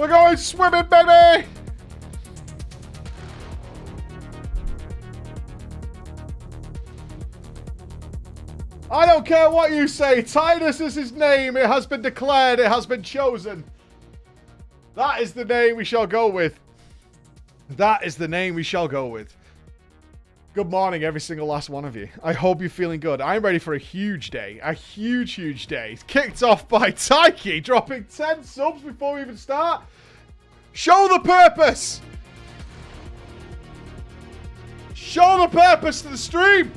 We're going swimming, baby! I don't care what you say. Titus is his name. It has been declared. It has been chosen. That is the name we shall go with. That is the name we shall go with. Good morning, every single last one of you. I hope you're feeling good. I'm ready for a huge day. A huge, huge day. Kicked off by Taiki, dropping 10 subs before we even start. Show the purpose. Show the purpose to the stream.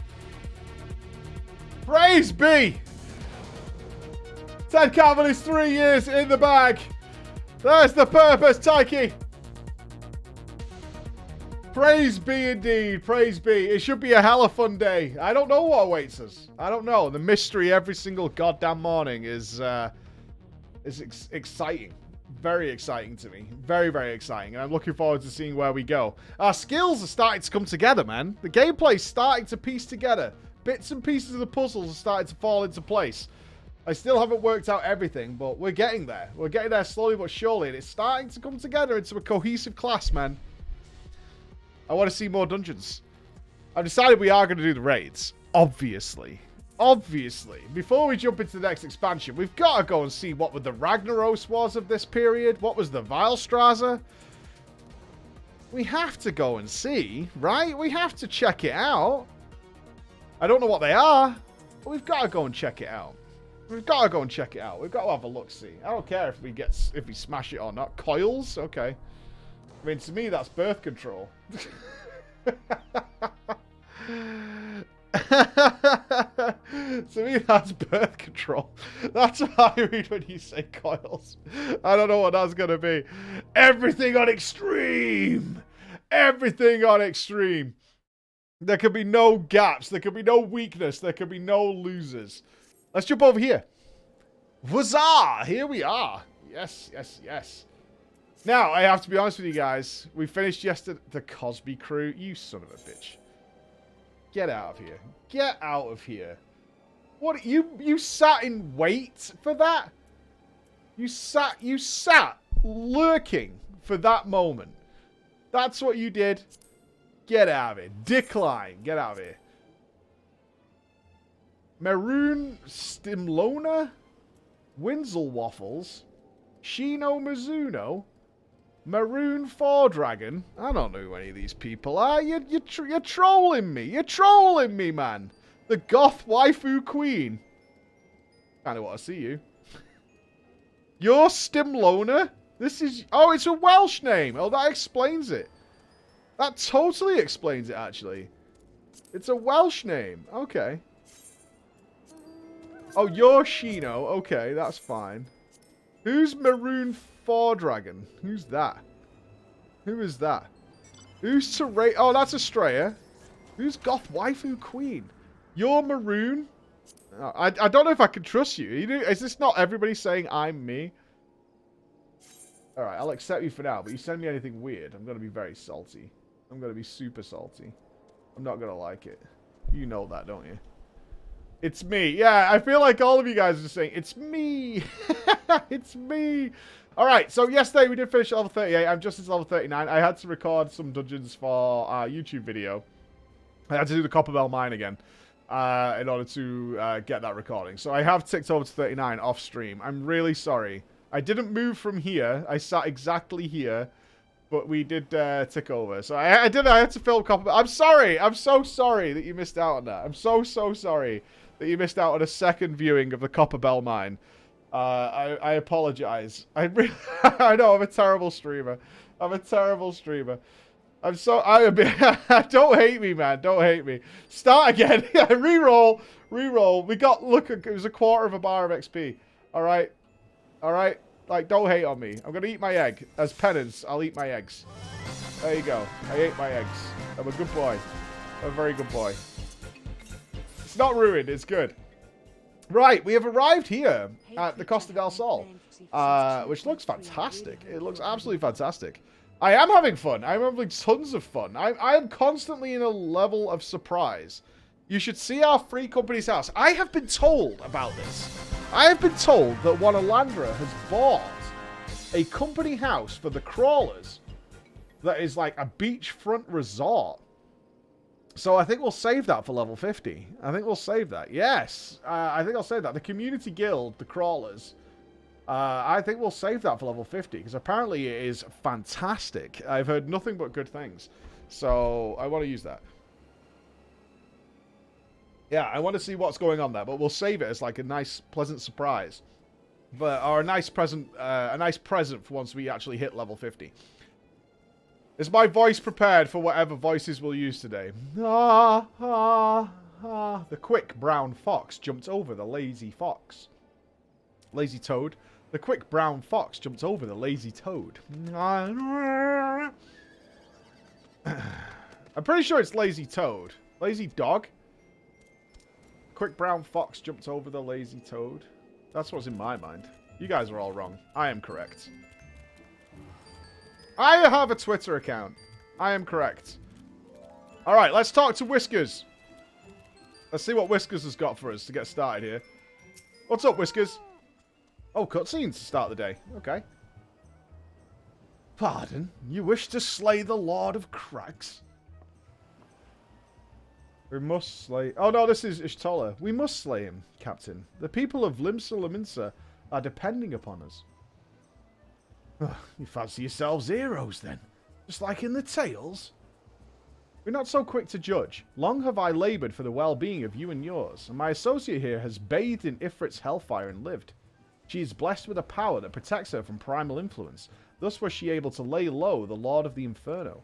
Praise be. 10 Cavaliers, 3 years in the bag. There's the purpose, Taiki. Praise be indeed. Praise be. It should be a hella fun day. I don't know what awaits us. I don't know. The mystery every single goddamn morning is exciting. Very exciting to me. Very, very exciting. And I'm looking forward to seeing where we go. Our skills are starting to come together, man. The gameplay's starting to piece together. Bits and pieces of the puzzles are starting to fall into place. I still haven't worked out everything, but we're getting there. We're getting there slowly but surely, and it's starting to come together into a cohesive class, man. I want to see more dungeons. I've decided we are going to do the raids. Obviously. Obviously. Before we jump into the next expansion, we've got to go and see what the Ragnaros was of this period. What was the Weilstraße? We have to go and see, right? We have to check it out. I don't know what they are, but we've got to go and check it out. We've got to go and check it out. We've got to have a look-see. I don't care if we smash it or not. Coils? Okay. I mean, to me, that's birth control. To me, that's birth control. That's what I read when you say coils. I don't know what that's going to be. Everything on extreme. Everything on extreme. There could be no gaps. There could be no weakness. There could be no losers. Let's jump over here. Huzzah! Here we are. Yes, yes, yes. Now, I have to be honest with you guys. We finished yesterday. The Cosby crew. You son of a bitch. Get out of here. Get out of here. What? You sat in wait for that? You sat lurking for that moment. That's what you did. Get out of here. Decline. Get out of here. Maroon Stimlona? Winsel Waffles? Shino Mizuno? Maroon 4 Dragon? I don't know who any of these people are. You're trolling me. You're trolling me, man. The Goth Waifu Queen. Kinda want to see you. You're Stimlona? This is... Oh, it's a Welsh name. Oh, that explains it. That totally explains it, actually. It's a Welsh name. Okay. Oh, you're Shino. Okay, that's fine. Who's Maroon 4 Dragon? Who's that? Who is that? Who's Teray? Oh, that's Eorzea. Who's Goth Waifu Queen? You're Maroon? Oh, I don't know if I can trust you. Is this not everybody saying I'm me? Alright, I'll accept you for now, but you send me anything weird, I'm going to be very salty. I'm going to be super salty. I'm not going to like it. You know that, don't you? It's me. Yeah, I feel like all of you guys are just saying, it's me. It's me. All right, so yesterday we did finish level 38. I'm just at level 39. I had to record some dungeons for our YouTube video. I had to do the Copper Bell Mine again in order to get that recording. So I have ticked over to 39 off stream. I'm really sorry. I didn't move from here. I sat exactly here. But we did tick over. So I had to film Copper Bell. I'm sorry. I'm so sorry that you missed out on that. I'm so sorry that you missed out on a second viewing of the Copper Bell Mine. I apologize. I know I'm a terrible streamer. I'm a terrible streamer. Don't hate me, man. Don't hate me. Start again. Reroll. Reroll. Look, it was a quarter of a bar of XP. All right. Like, don't hate on me. I'm going to eat my egg. As penance, I'll eat my eggs. There you go. I ate my eggs. I'm a good boy. I'm a very good boy. It's not ruined. It's good. Right, we have arrived here at the Costa del Sol, which looks fantastic. It looks absolutely fantastic. I am having fun. I'm having tons of fun. I am constantly in a level of surprise. You should see our free company's house. I have been told about this. I have been told that Wanalandra has bought a company house for the crawlers that is like a beachfront resort. So I think we'll save that for level 50. I think we'll save that. Yes. I think I'll save that. The community guild, the crawlers. I think we'll save that for level 50. Because apparently it is fantastic. I've heard nothing but good things. So I want to use that. Yeah, I want to see what's going on there. But we'll save it as like a nice, pleasant surprise. Or a nice present for once we actually hit level 50. Is my voice prepared for whatever voices we'll use today? Ah, ah, ah. The quick brown fox jumped over the lazy fox. Lazy toad. The quick brown fox jumped over the lazy toad. I'm pretty sure it's lazy toad. Lazy dog. Quick brown fox jumped over the lazy toad. That's what's in my mind. You guys are all wrong. I am correct. I have a Twitter account. I am correct. Alright, let's talk to Whiskers. Let's see what Whiskers has got for us to get started here. What's up, Whiskers? Oh, cutscenes to start the day. Okay. Pardon? You wish to slay the Lord of Crags? We must slay... Oh, no, this is Ishtola. We must slay him, Captain. The people of Limsa are depending upon us. You fancy yourselves heroes, then? Just like in the tales? We're not so quick to judge. Long have I laboured for the well-being of you and yours, and my associate here has bathed in Ifrit's hellfire and lived. She is blessed with a power that protects her from primal influence. Thus was she able to lay low the Lord of the Inferno.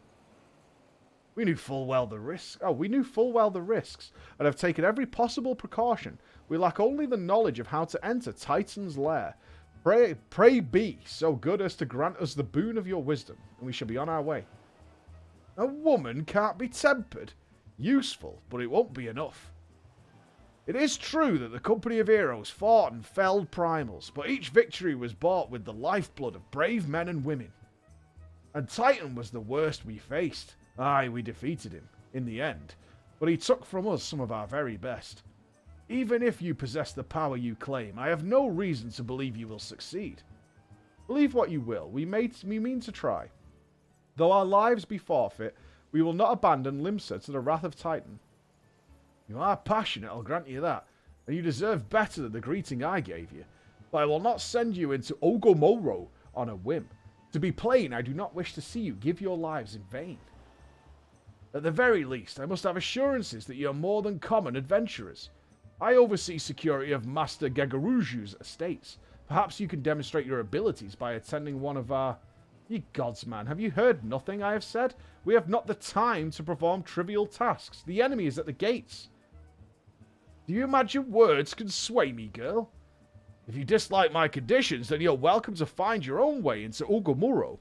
We knew full well the risks. Oh, we knew full well the risks, and have taken every possible precaution. We lack only the knowledge of how to enter Titan's lair. Pray be so good as to grant us the boon of your wisdom, and we shall be on our way. A woman can't be tempered. Useful, but it won't be enough. It is true that the company of heroes fought and felled primals, but each victory was bought with the lifeblood of brave men and women. And Titan was the worst we faced. Aye, we defeated him, in the end, but he took from us some of our very best. Even if you possess the power you claim, I have no reason to believe you will succeed. Believe what you will, we mean to try. Though our lives be forfeit, we will not abandon Limsa to the wrath of Titan. You are passionate, I'll grant you that, and you deserve better than the greeting I gave you. But I will not send you into Ogomoro on a whim. To be plain, I do not wish to see you give your lives in vain. At the very least, I must have assurances that you are more than common adventurers. I oversee security of Master Gagaruju's estates. Perhaps you can demonstrate your abilities by attending one of our... Ye gods, man, have you heard nothing I have said? We have not the time to perform trivial tasks. The enemy is at the gates. Do you imagine words can sway me, girl? If you dislike my conditions, then you're welcome to find your own way into Ogomuro.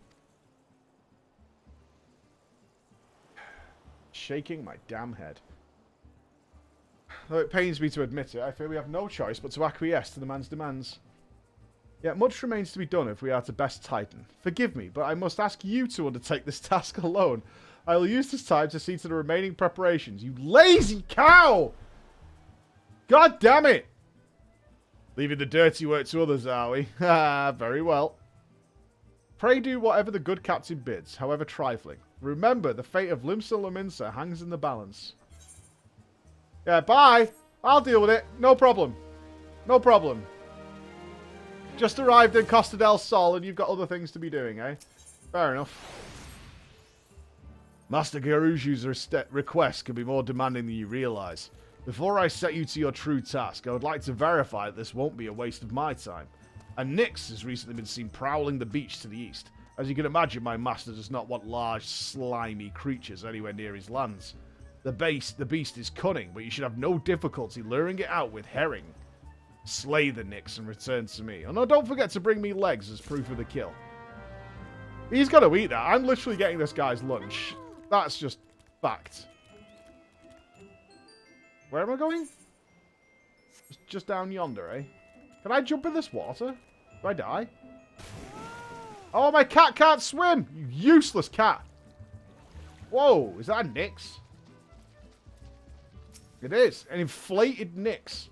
Shaking my damn head. Though it pains me to admit it, I fear we have no choice but to acquiesce to the man's demands. Yet much remains to be done if we are to best Titan. Forgive me, but I must ask you to undertake this task alone. I will use this time to see to the remaining preparations. You lazy cow! God damn it! Leaving the dirty work to others, are we? Ah, very well. Pray do whatever the good captain bids, however trifling. Remember, the fate of Limsa hangs in the balance. Yeah, bye. I'll deal with it. No problem. No problem. Just arrived in Costa del Sol and you've got other things to be doing, eh? Fair enough. Master Garuju's request can be more demanding than you realise. Before I set you to your true task, I would like to verify that this won't be a waste of my time. And Nupss has recently been seen prowling the beach to the east. As you can imagine, my master does not want large, slimy creatures anywhere near his lands. The beast is cunning, but you should have no difficulty luring it out with herring. Slay the Nupss and return to me. Oh no, don't forget to bring me legs as proof of the kill. He's got to eat that. I'm literally getting this guy's lunch. That's just fact. Where am I going? Just down yonder, eh? Can I jump in this water? Do I die? Oh, my cat can't swim! You useless cat! Whoa, is that a Nupss? It is. An inflated Nupss.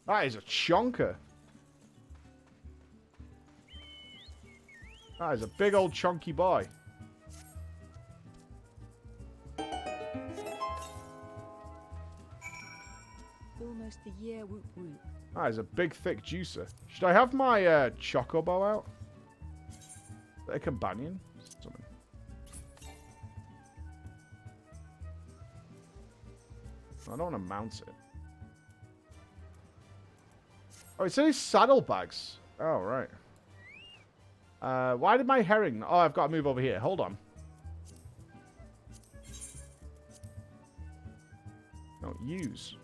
That is a chonker. That is a big old chunky boy. Almost a year, whoop whoop. That is a big, thick juicer. Should I have my chocobo out? Is that a companion? Something. I don't want to mount it. Oh, it says saddlebags. Oh, right. Why did my herring... Oh, I've got to move over here. Hold on. No, use.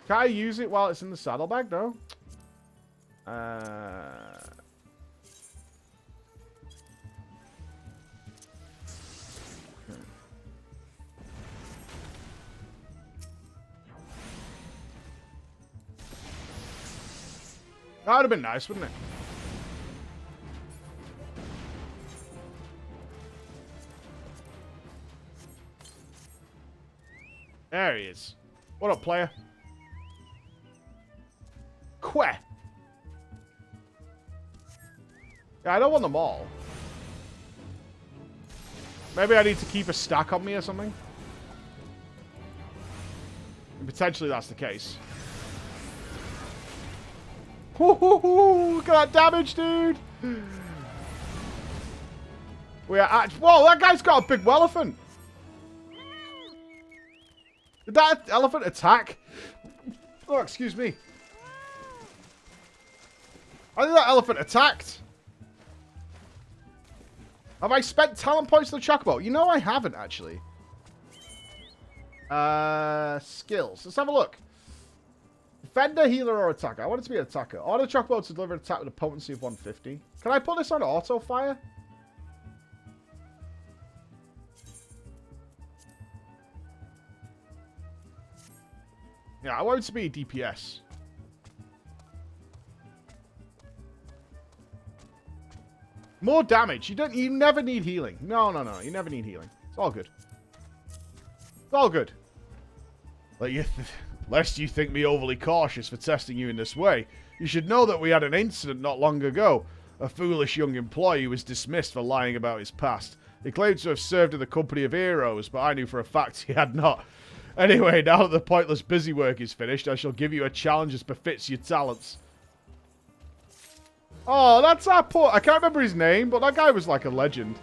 Can I use it while it's in the saddlebag, though? That would have been nice, wouldn't it? There he is. What up, player? Queh. Yeah, I don't want them all. Maybe I need to keep a stack on me or something. And potentially that's the case. Look at that damage, dude. We are at... Whoa, that guy's got a big elephant. Did that elephant attack? Oh, excuse me. I think that elephant attacked. Have I spent talent points on the chocobo? You know I haven't, actually. Skills. Let's have a look. Defender, healer, or attacker. I want it to be an attacker. Order the chocobo to deliver an attack with a potency of 150. Can I put this on auto fire? Yeah, I want it to be DPS. More damage. You never need healing. No. You never need healing. It's all good. It's all good. Lest you think me overly cautious for testing you in this way, you should know that we had an incident not long ago. A foolish young employee was dismissed for lying about his past. He claimed to have served in the company of Eorzea, but I knew for a fact he had not. Anyway, now that the pointless busy work is finished, I shall give you a challenge as befits your talents. Oh, that's our poor... I can't remember his name, but that guy was like a legend.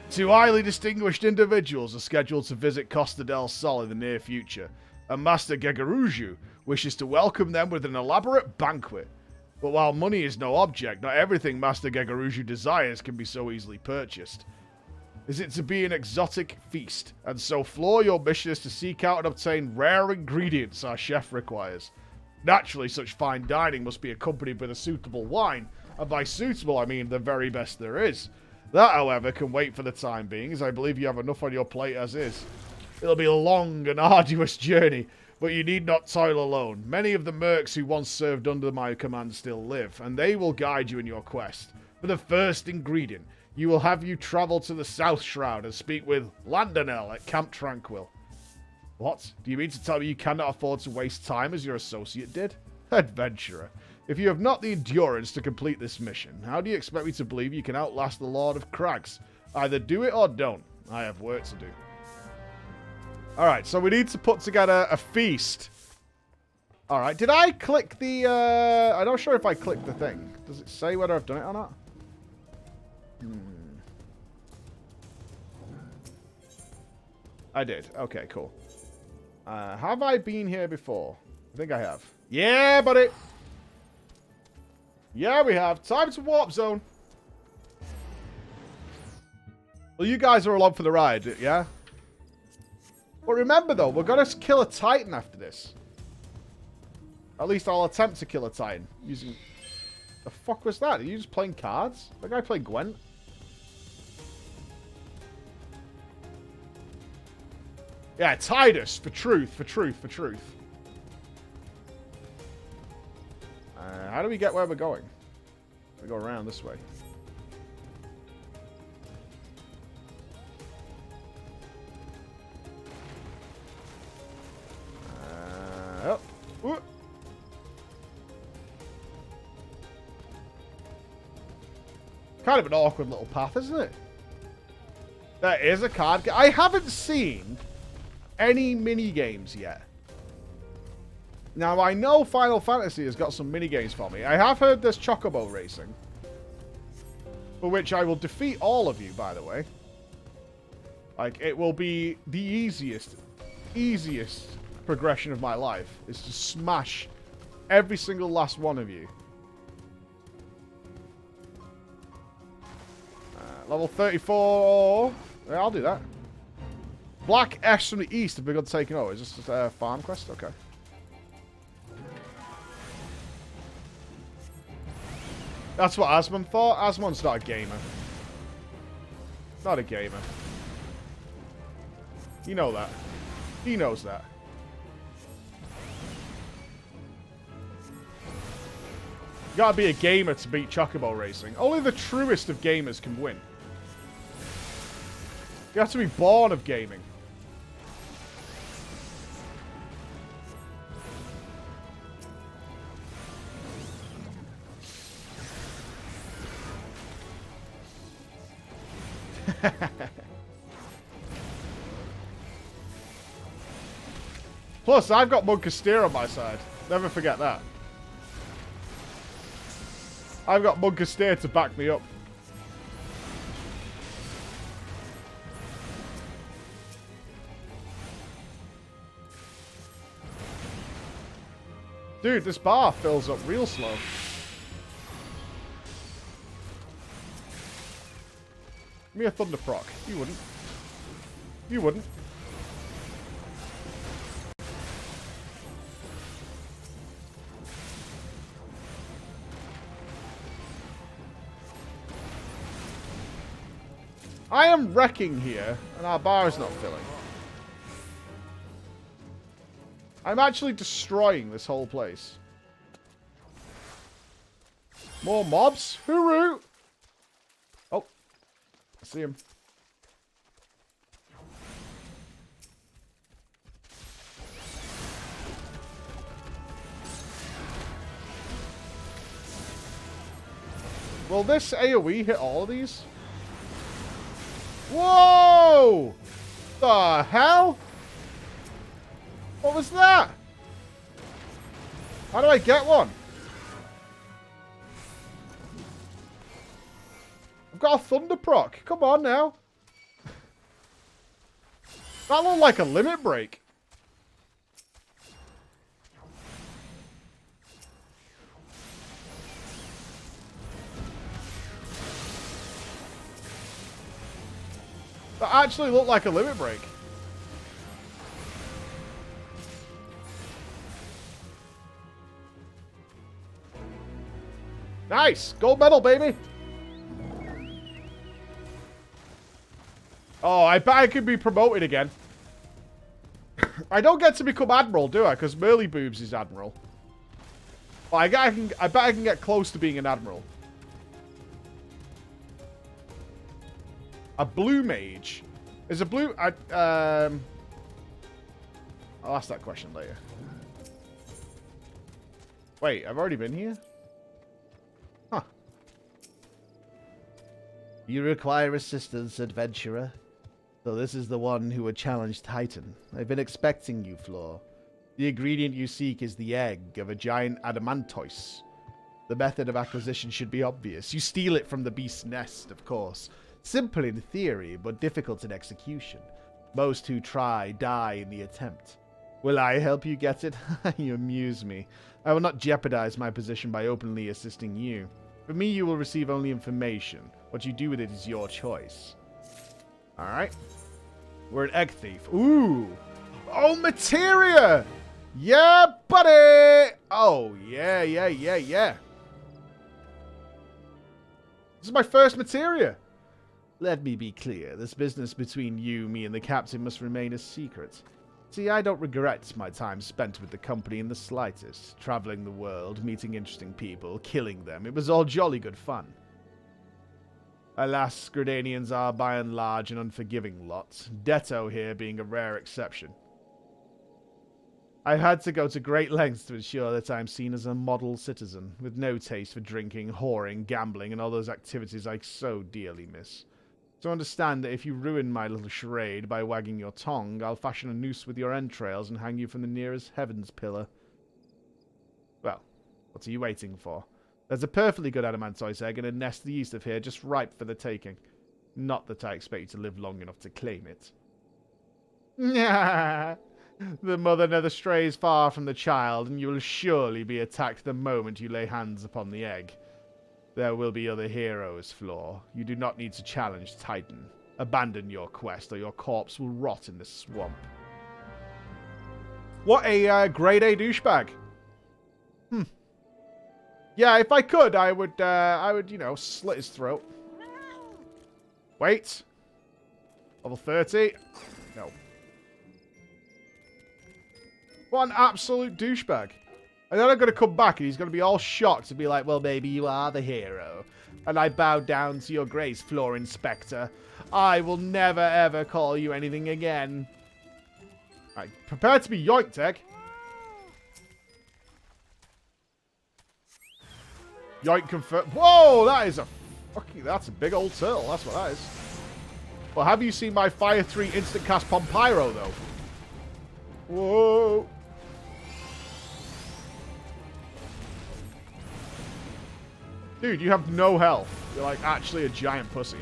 Two highly distinguished individuals are scheduled to visit Costa del Sol in the near future, and Master Gegaruju wishes to welcome them with an elaborate banquet. But while money is no object, not everything Master Gegaruju desires can be so easily purchased. Is it to be an exotic feast, and so floor your mission is to seek out and obtain rare ingredients our chef requires. Naturally, such fine dining must be accompanied with a suitable wine, and by suitable I mean the very best there is. That, however, can wait for the time being, as I believe you have enough on your plate as is. It'll be a long and arduous journey, but you need not toil alone. Many of the mercs who once served under my command still live, and they will guide you in your quest. For the first ingredient, you will have you travel to the South Shroud and speak with Landonel at Camp Tranquil. What? Do you mean to tell me you cannot afford to waste time as your associate did? Adventurer, if you have not the endurance to complete this mission, how do you expect me to believe you can outlast the Lord of Crags? Either do it or don't. I have work to do. Alright, so we need to put together a feast. Alright, did I click the... I'm not sure if I clicked the thing. Does it say whether I've done it or not? I did. Okay, cool. Have I been here before? I think I have. Yeah, buddy! Yeah, we have. Time to warp zone. Well, you guys are along for the ride, yeah? But remember, though, we're going to kill a Titan after this. At least I'll attempt to kill a Titan using... The fuck was that? Are you just playing cards? That guy played Gwent. Yeah, Titus. For truth, for truth, for truth. How do we get where we're going? We go around this way. Kind of an awkward little path, isn't it? There is a card game. I haven't seen any mini games yet. Now, I know Final Fantasy has got some mini games for me. I have heard there's Chocobo Racing, for which I will defeat all of you, by the way. Like, it will be the easiest progression of my life, is to smash every single last one of you. Level 34. Yeah, I'll do that. Black S from the east have begun taking over. Is this a farm quest? Okay. That's what Asmon thought. Asmon's not a gamer. Not a gamer. You know that. He knows that. You gotta be a gamer to beat Chocobo Racing. Only the truest of gamers can win. You have to be born of gaming. Plus, I've got Mudcasteer on my side. Never forget that. I've got Mudcasteer to back me up. Dude, this bar fills up real slow. Give me a Thunder Proc. You wouldn't. You wouldn't. I am wrecking here, and our bar is not filling. I'm actually destroying this whole place. More mobs? Hooroo! Oh. I see him. Will this AoE hit all of these? Whoa! The hell? What was that? How do I get one? I've got a Thunder Proc. Come on now. That looked like a limit break. That actually looked like a limit break. Nice! Gold medal, baby! Oh, I bet I could be promoted again. I don't get to become Admiral, do I? Because Merly Boobs is Admiral. But I bet I can get close to being an Admiral. A blue mage. Is a blue... I'll ask that question later. Wait, I've already been here? Huh. You require assistance, adventurer. So this is the one who would challenge Titan. I've been expecting you, Floor. The ingredient you seek is the egg of a giant adamantoise. The method of acquisition should be obvious. You steal it from the beast's nest, of course. Simple in theory, but difficult in execution. Most who try die in the attempt. Will I help you get it? You amuse me. I will not jeopardize my position by openly assisting you. For me, you will receive only information. What you do with it is your choice. Alright. We're an egg thief. Ooh! Oh, materia! Yeah, buddy! Oh, yeah. This is my first materia. Let me be clear. This business between you, me, and the captain must remain a secret. See, I don't regret my time spent with the company in the slightest. Traveling the world, meeting interesting people, killing them. It was all jolly good fun. Alas, Gridanians are by and large an unforgiving lot. Detto here being a rare exception. I've had to go to great lengths to ensure that I'm seen as a model citizen, with no taste for drinking, whoring, gambling, and all those activities I so dearly miss. So understand that if you ruin my little charade by wagging your tongue, I'll fashion a noose with your entrails and hang you from the nearest heavens pillar. Well, what are you waiting for? There's a perfectly good adamantoise egg in a nest to the east of here, just ripe for the taking. Not that I expect you to live long enough to claim it. The mother never strays far from the child, and you will surely be attacked the moment you lay hands upon the egg. There will be other heroes, Floor. You do not need to challenge Titan. Abandon your quest, or your corpse will rot in this swamp. What a grade A douchebag. Yeah, if I could, I would, you know, slit his throat. Wait. Level 30. No. What an absolute douchebag. And then I'm going to come back and he's going to be all shocked and be like, well, maybe you are the hero. And I bow down to your grace, Floor Inspector. I will never, ever call you anything again. Right, prepare to be yoinked, egg. Yoink confirmed. Whoa, that is a fucking, that's a big old turtle. That's what that is. Well, have you seen my Fire 3 instant cast Pompyro, though? Whoa. Dude, you have no health. You're like actually a giant pussy.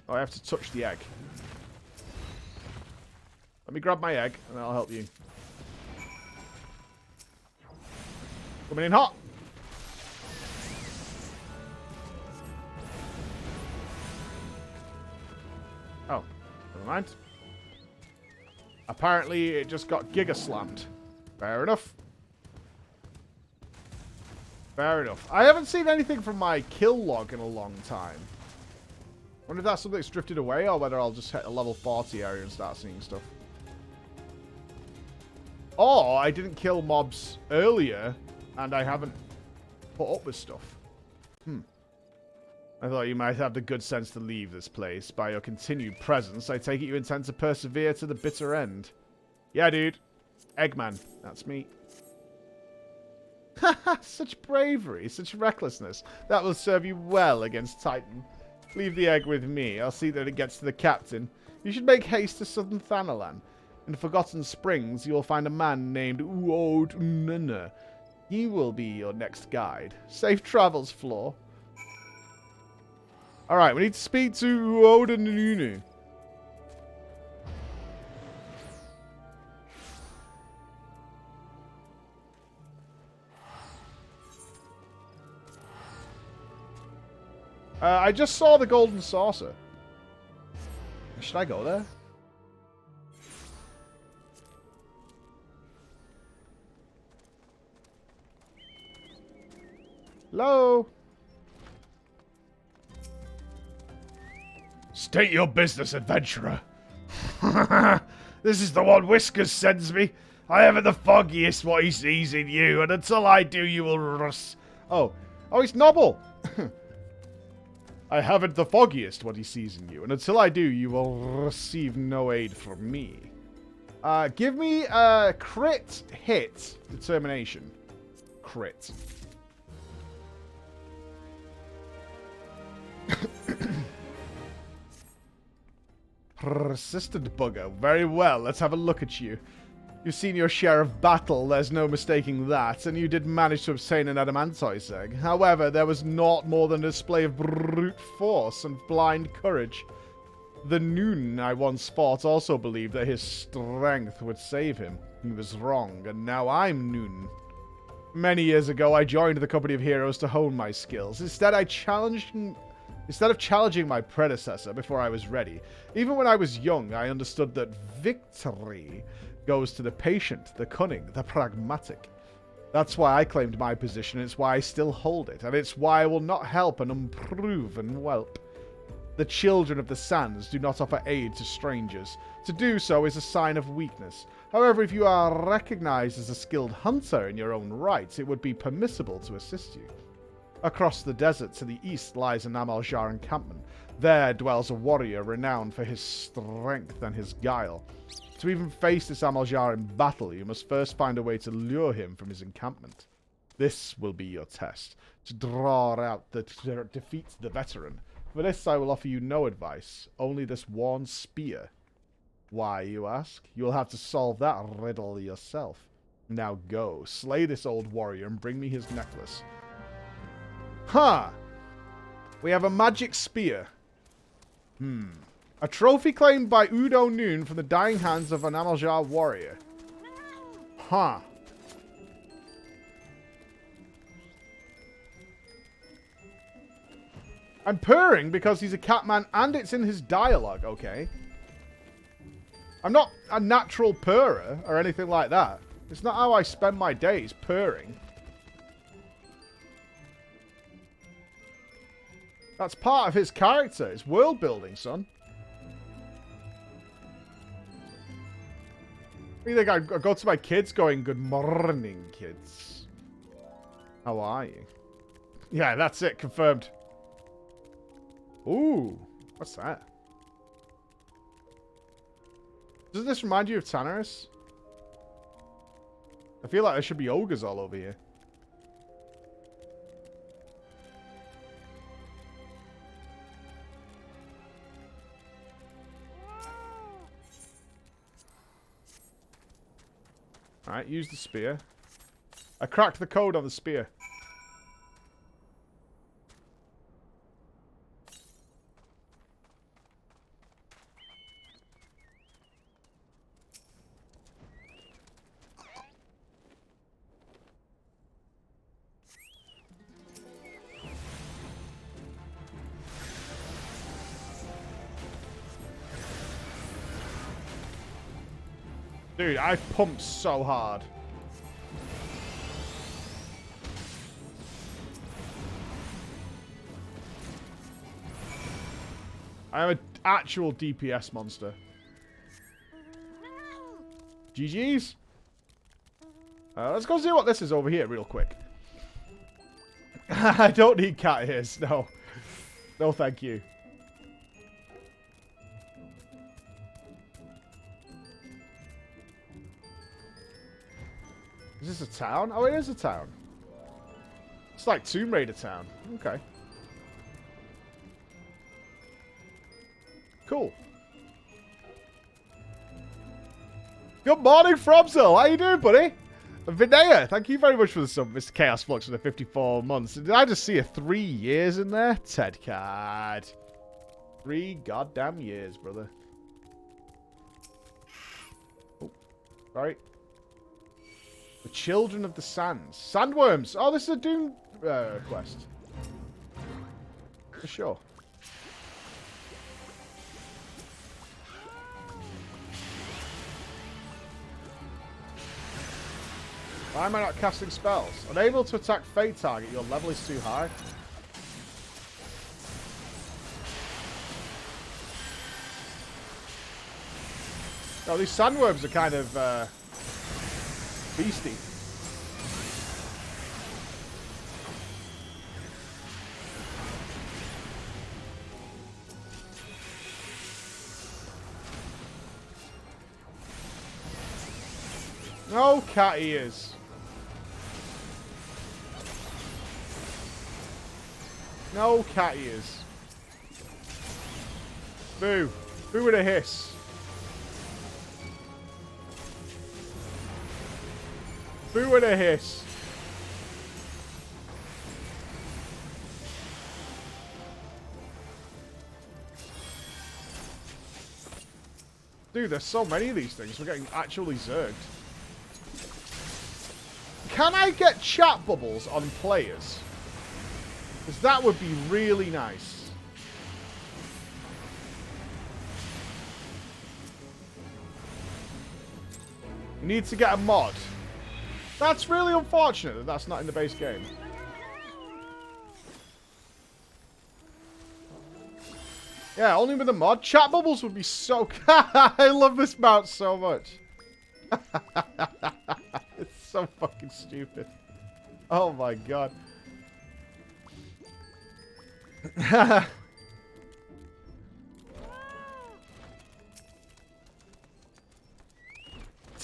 Oh, I have to touch the egg. Let me grab my egg and I'll help you. Coming in hot. Oh, never mind. Apparently it just got giga slammed. Fair enough. Fair enough. I haven't seen anything from my kill log in a long time. Wonder if that's something that's drifted away or whether I'll just hit a level 40 area and start seeing stuff. Or I didn't kill mobs earlier and I haven't put up with stuff. I thought you might have the good sense to leave this place. By your continued presence, I take it you intend to persevere to the bitter end. Yeah, dude. Eggman. That's me. Haha, such bravery, such recklessness. That will serve you well against Titan. Leave the egg with me. I'll see that it gets to the captain. You should make haste to southern Thanalan. In the Forgotten Springs, you will find a man named Uodd. He will be your next guide. Safe travels, Floor. Alright, we need to speak to Uodd. I just saw the golden saucer. Should I go there? Hello? State your business, adventurer. This is the one Whiskers sends me. I haven't the foggiest what he sees in you, and until I do, you will Oh, it's Nobble. I haven't the foggiest what he sees in you, and until I do, you will receive no aid from me. Give me a crit hit determination. Crit. Persistent bugger. Very well, let's have a look at you. You've seen your share of battle, there's no mistaking that, and you did manage to obtain an adamantoise egg. However, there was naught more than a display of brute force and blind courage. The Noon I once fought also believed that his strength would save him. He was wrong, and now I'm Noon. Many years ago, I joined the company of heroes to hone my skills. Instead of challenging my predecessor before I was ready, even when I was young, I understood that victory goes to the patient, the cunning, the pragmatic. That's why I claimed my position, it's why I still hold it, and it's why I will not help an unproven whelp. The children of the sands do not offer aid to strangers. To do so is a sign of weakness. However, if you are recognized as a skilled hunter in your own right, it would be permissible to assist you. Across the desert to the east lies an Amaljar encampment. There dwells a warrior renowned for his strength and his guile. To even face this Amaljar in battle, you must first find a way to lure him from his encampment. This will be your test, to draw out the defeat the veteran. For this I will offer you no advice, only this worn spear. Why, you ask? You will have to solve that riddle yourself. Now go, slay this old warrior and bring me his necklace. Huh! We have a magic spear. A trophy claimed by Udo Noon from the dying hands of an Amaljar warrior. Huh. I'm purring because he's a catman and it's in his dialogue, okay? I'm not a natural purrer or anything like that. It's not how I spend my days, purring. That's part of his character. It's world building, son. You think I go to my kids going, good morning, kids. How are you? Yeah, that's it. Confirmed. Ooh. What's that? Doesn't this remind you of Tanaris? I feel like there should be ogres all over here. Alright, use the spear. I cracked the code on the spear. Dude, I pumped so hard. I am an actual DPS monster. GG's. Let's go see what this is over here real quick. I don't need cat ears. No. No, thank you. Is this a town? Oh, it is a town. It's like Tomb Raider town. Okay. Cool. Good morning, Frobzel. How you doing, buddy? Vinaya, thank you very much for the sub, Mr. Chaos Flux, for the 54 months. Did I just see a 3 years in there? Ted card. 3 goddamn years, brother. Oh, sorry. The Children of the Sands. Sandworms. Oh, this is a Doom quest. For sure. Why am I not casting spells? Unable to attack Fate target. Your level is too high. Oh, these sandworms are kind of beastie. No cat ears. No cat ears. Boo. Boo with a hiss. Boo with a hiss. Dude, there's so many of these things. We're getting actually zerged. Can I get chat bubbles on players? Because that would be really nice. We need to get a mod. That's really unfortunate that that's not in the base game. Yeah, only with a mod. Chat bubbles would be so... I love this mount so much. It's so fucking stupid. Oh my god.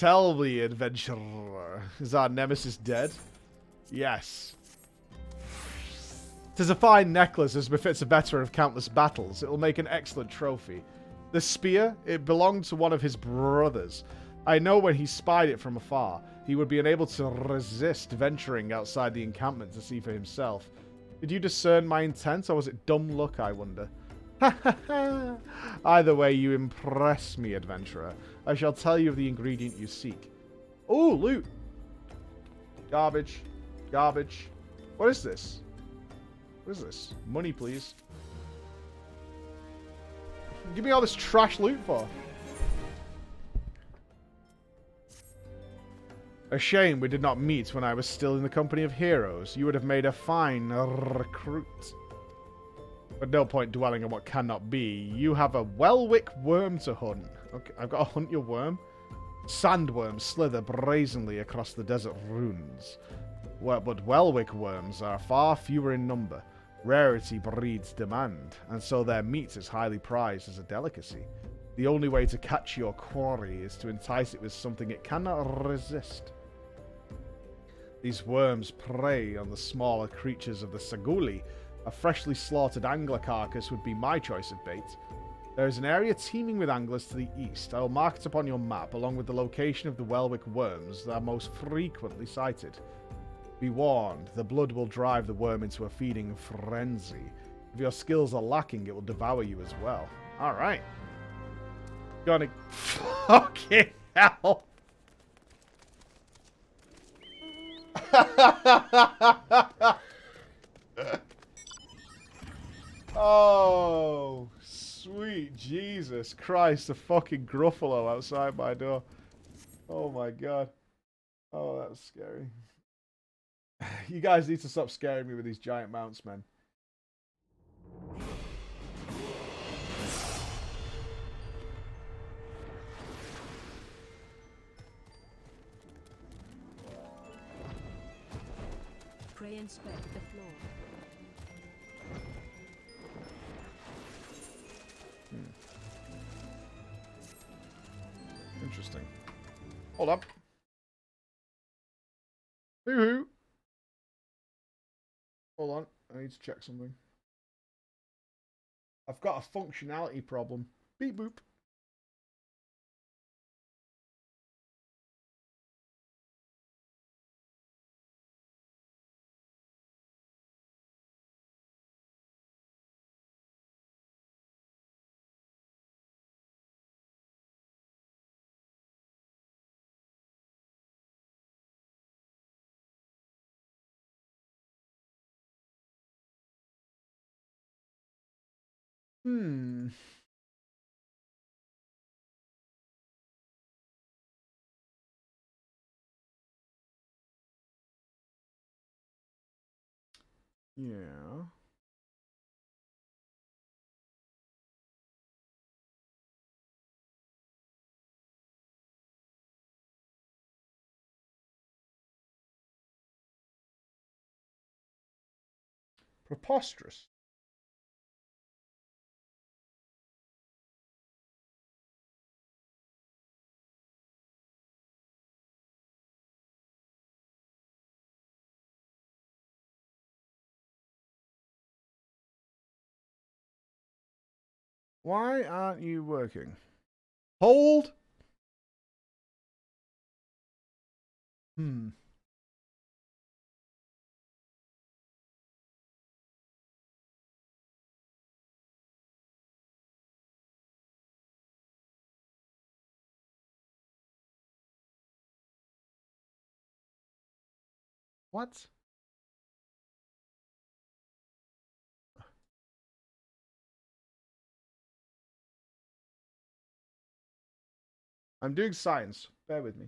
Tell me, adventurer, is our nemesis dead? Yes. 'Tis a fine necklace as befits a veteran of countless battles. It will make an excellent trophy. The spear, it belonged to one of his brothers. I know when he spied it from afar, he would be unable to resist venturing outside the encampment to see for himself. Did you discern my intent, or was it dumb luck, I wonder? Either way, you impress me, adventurer. I shall tell you of the ingredient you seek. Oh, loot. Garbage. Garbage. What is this? What is this? Money, please. Give me all this trash loot for. A shame we did not meet when I was still in the company of heroes. You would have made a fine recruit. But no point dwelling on what cannot be. You have a Welwick worm to hunt. Okay, I've got to hunt your worm. Sandworms slither brazenly across the desert ruins. But Welwick worms are far fewer in number. Rarity breeds demand, and so their meat is highly prized as a delicacy. The only way to catch your quarry is to entice it with something it cannot resist. These worms prey on the smaller creatures of the Saguli. A freshly slaughtered angler carcass would be my choice of bait. There is an area teeming with anglers to the east. I will mark it upon your map, along with the location of the Welwick worms that are most frequently sighted. Be warned, the blood will drive the worm into a feeding frenzy. If your skills are lacking, it will devour you as well. Alright. Gonna... Fucking hell! Oh, sweet Jesus Christ, the fucking Gruffalo outside my door. Oh my god. Oh, that was scary. You guys need to stop scaring me with these giant mounts, man. Pray inspect the floor. Interesting. Hold up. Hoo-hoo. Hold on. I need to check something. I've got a functionality problem. Beep boop. Hmm. Yeah. Preposterous. Why aren't you working? Hold. Hmm. What? I'm doing science. Bear with me.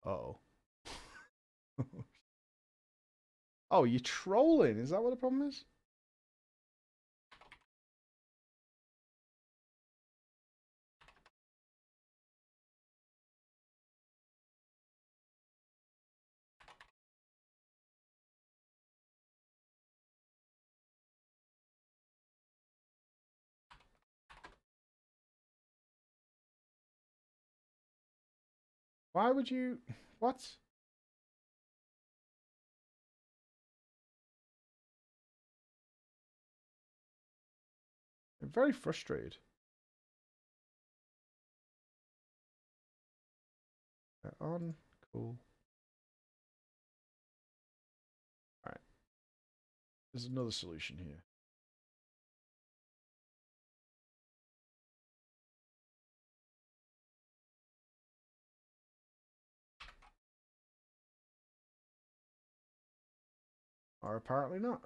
Oh. Uh-oh. Oh, you're trolling. Is that what the problem is? Why would you... What? I'm very frustrated. They're on. Cool. Alright. There's another solution here. Or apparently not.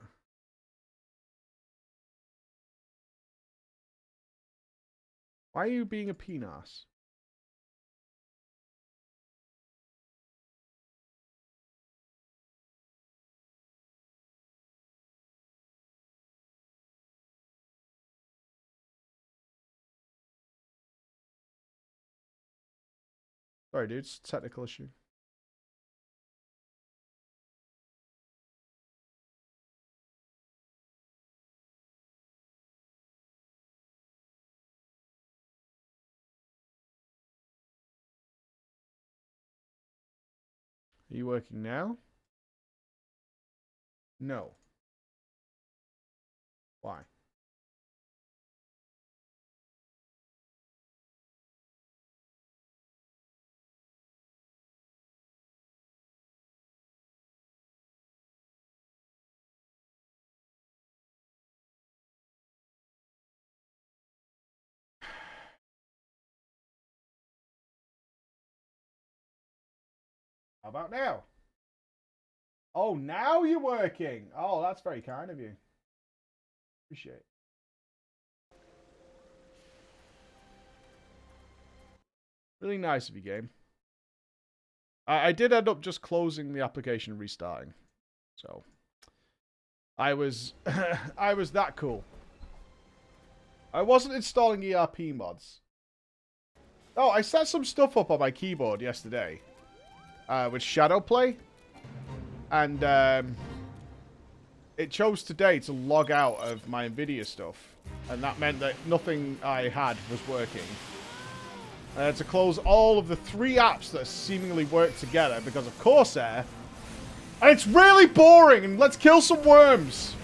Why are you being a penis? Sorry, dude. It's a technical issue. Are you working now? No. Why? How about now? Oh, now you're working. Oh, that's very kind of you. Appreciate it. Really nice of you, game. I did end up just closing the application and restarting. So, I was I was that cool. I wasn't installing ERP mods. Oh, I set some stuff up on my keyboard yesterday. With Shadowplay. And it chose today to log out of my NVIDIA stuff. And that meant that nothing I had was working. I had to close all of the 3 apps that seemingly work together because of Corsair. And it's really boring, and let's kill some worms.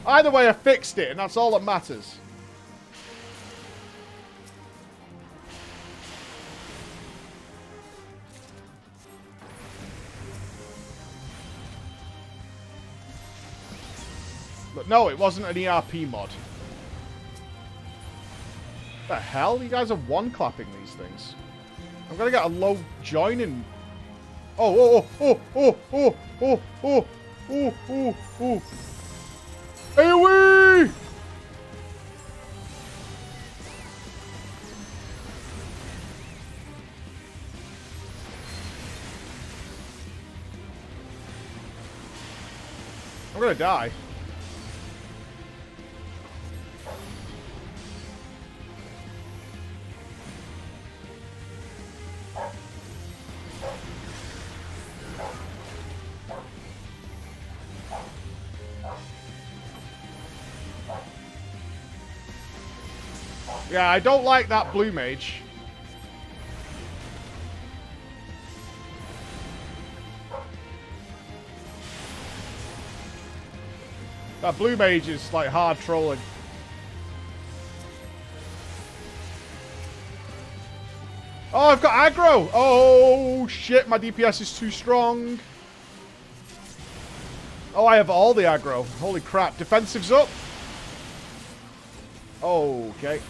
Either way, I fixed it, and that's all that matters. But no, it wasn't an ERP mod. What the hell? You guys are one-clapping these things. I'm gonna get a low joining. Oh, oh, oh, oh, oh, oh, oh, oh, oh, oh. AoE! I'm gonna die. Yeah, I don't like that blue mage. That blue mage is like hard trolling. Oh, I've got aggro. Oh, shit. My DPS is too strong. Oh, I have all the aggro. Holy crap. Defensive's up. Okay.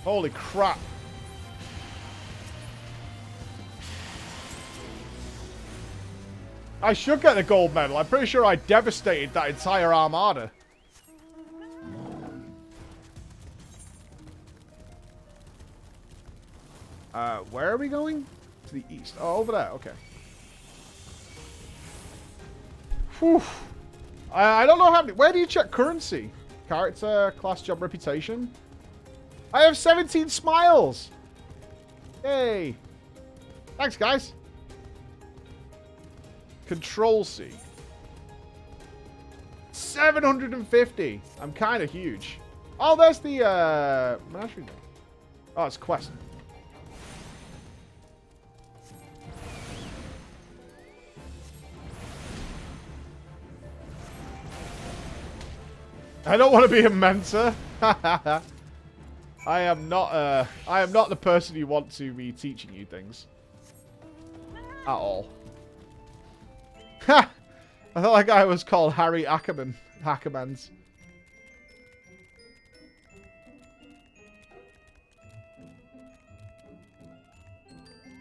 Holy crap. I should get the gold medal. I'm pretty sure I devastated that entire armada. Where are we going? To the east. Oh, over there. Okay. Whew. I don't know how many. Where do you check currency? Character, class, job, reputation? I have 17 smiles. Yay. Thanks, guys. Control C. 750. I'm kind of huge. Oh, there's the menagerie. Oh, it's quest. I don't want to be a mentor. I am not the person you want to be teaching you things. At all. Ha! I thought that guy was called Harry Ackerman. Hackermans.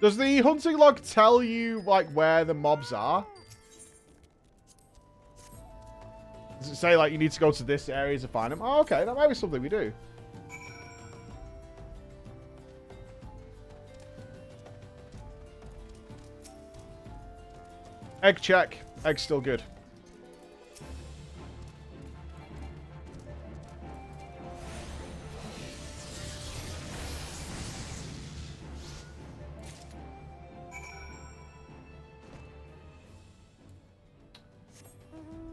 Does the hunting log tell you, like, where the mobs are? Does it say, like, you need to go to this area to find them? Oh, okay. That might be something we do. Egg check. Egg's still good.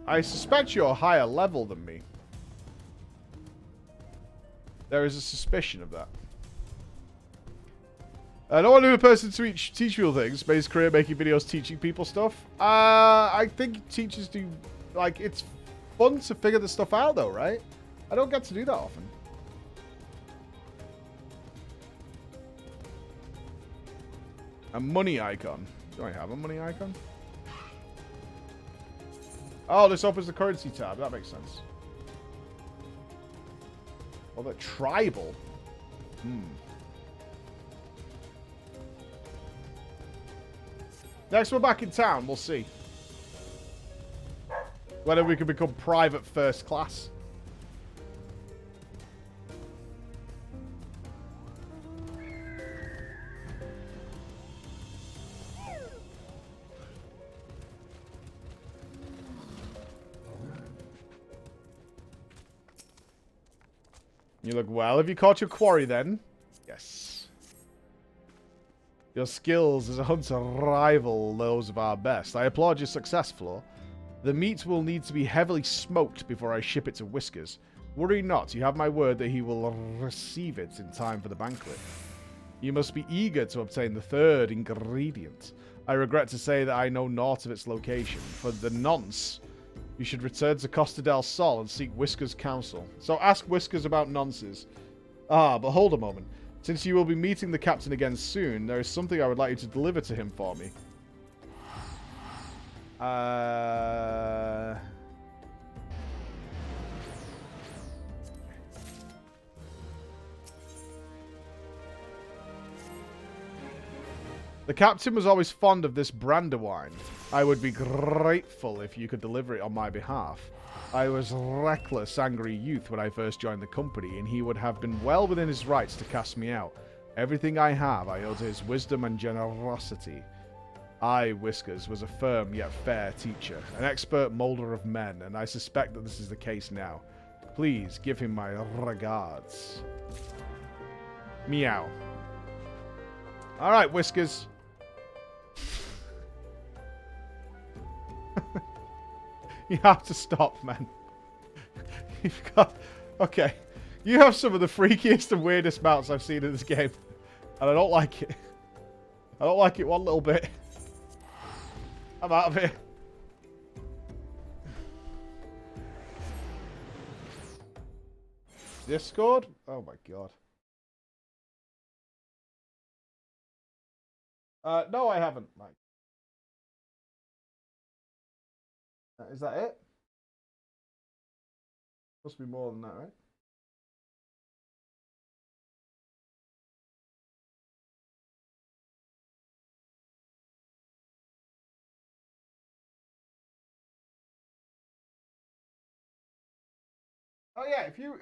I suspect you're a higher level than me. There is a suspicion of that. I don't want to be a person to teach people things. Made his career making videos teaching people stuff. I think teachers do... Like, it's fun to figure this stuff out, though, right? I don't get to do that often. A money icon. Do I have a money icon? Oh, this opens the currency tab. That makes sense. Oh, the tribal. Next we're back in town, we'll see. Whether we can become private first class. You look well. Have you caught your quarry then? Yes. Your skills as a hunter rival those of our best. I applaud your success, Floor. The meat will need to be heavily smoked before I ship it to Whiskers. Worry not, you have my word that he will receive it in time for the banquet. You must be eager to obtain the third ingredient. I regret to say that I know naught of its location. For the nonce, you should return to Costa del Sol and seek Whiskers' counsel. So ask Whiskers about nonces. Ah, but hold a moment. Since you will be meeting the captain again soon, there is something I would like you to deliver to him for me. The captain was always fond of this brandywine. I would be grateful if you could deliver it on my behalf. I was a reckless, angry youth when I first joined the company, and he would have been well within his rights to cast me out. Everything I have I owe to his wisdom and generosity. I, Whiskers, was a firm yet fair teacher, an expert moulder of men, and I suspect that this is the case now. Please give him my regards. Meow. Alright, Whiskers. You have to stop, man. You've got... Okay. You have some of the freakiest and weirdest mounts I've seen in this game. And I don't like it. I don't like it one little bit. I'm out of here. Discord? Oh my god. No, I haven't, Mike. Is that it? Must be more than that, right? Oh yeah, if you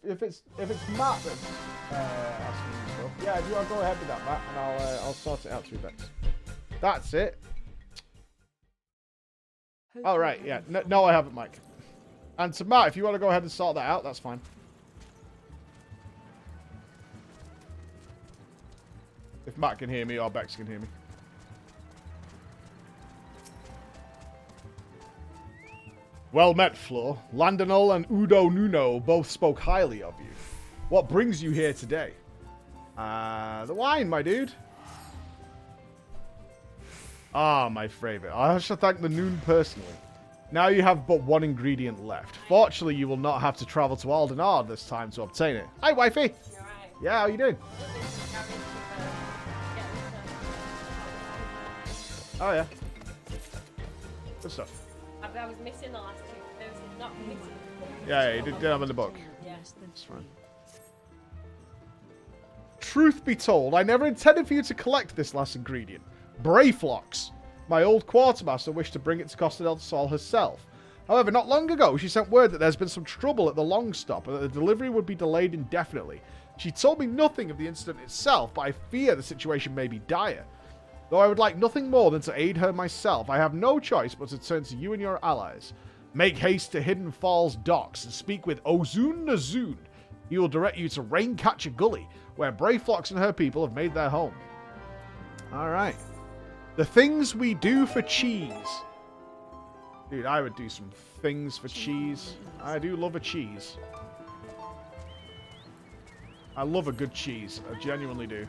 if it's Matt that's asking you stuff, yeah, if you want to go ahead with that, Matt, and I'll sort it out through Bex. That's it. All right, yeah, no, I haven't, Mike. And to Matt, if you want to go ahead and sort that out, that's fine. If Matt can hear me or Bex can hear me. Well met, Flo. Landonol and Udo Nuno both spoke highly of you. What brings you here today? The wine, my dude. Ah, my favorite. I should thank the Noon personally. Now you have but one ingredient left. Fortunately, you will not have to travel to Aldenar this time to obtain it. Hi, wifey. You're right. Yeah, how you doing? Oh, yeah. Good stuff. I was missing the last two. There was not missing. Yeah, you did have in the book. Yeah. That's fine. Truth be told, I never intended for you to collect this last ingredient. Brayflocks. My old quartermaster wished to bring it to Costa del Sol herself. However, not long ago, she sent word that there's been some trouble at the long stop and that the delivery would be delayed indefinitely. She told me nothing of the incident itself, but I fear the situation may be dire. Though I would like nothing more than to aid her myself, I have no choice but to turn to you and your allies. Make haste to Hidden Falls docks and speak with Ozun Nazun. He will direct you to Raincatcher Gully, where Brayflocks and her people have made their home. Alright. The things we do for cheese. Dude, I would do some things for cheese. I do love a cheese. I love a good cheese. I genuinely do.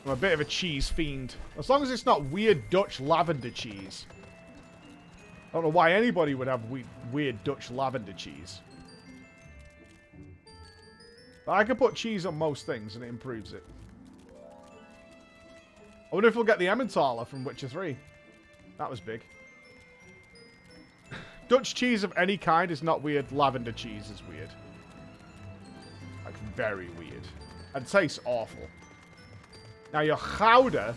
I'm a bit of a cheese fiend. As long as it's not weird Dutch lavender cheese. I don't know why anybody would have weird Dutch lavender cheese. But I can put cheese on most things and it improves it. I wonder if we'll get the Emmentaler from Witcher 3. That was big. Dutch cheese of any kind is not weird. Lavender cheese is weird. Like, very weird. And tastes awful. Now, your chowder,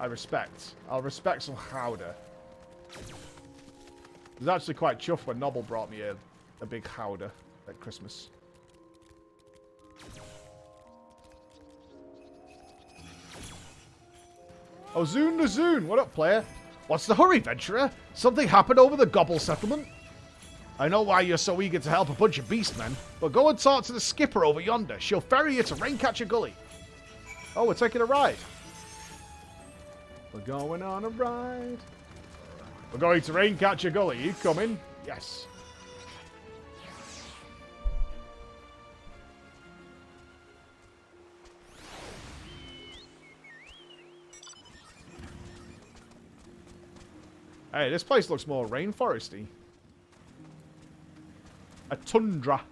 I respect. I'll respect some chowder. I was actually quite chuffed when Nobble brought me a big chowder at Christmas. Ozun Nazun, what up, player? What's the hurry, venturer? Something happened over the Gobble settlement? I know why you're so eager to help a bunch of beastmen, but go and talk to the skipper over yonder. She'll ferry you to Raincatcher Gully. Oh, we're taking a ride. We're going on a ride. We're going to Raincatcher Gully. You coming? Yes. Hey, this place looks more rainforesty. A tundra.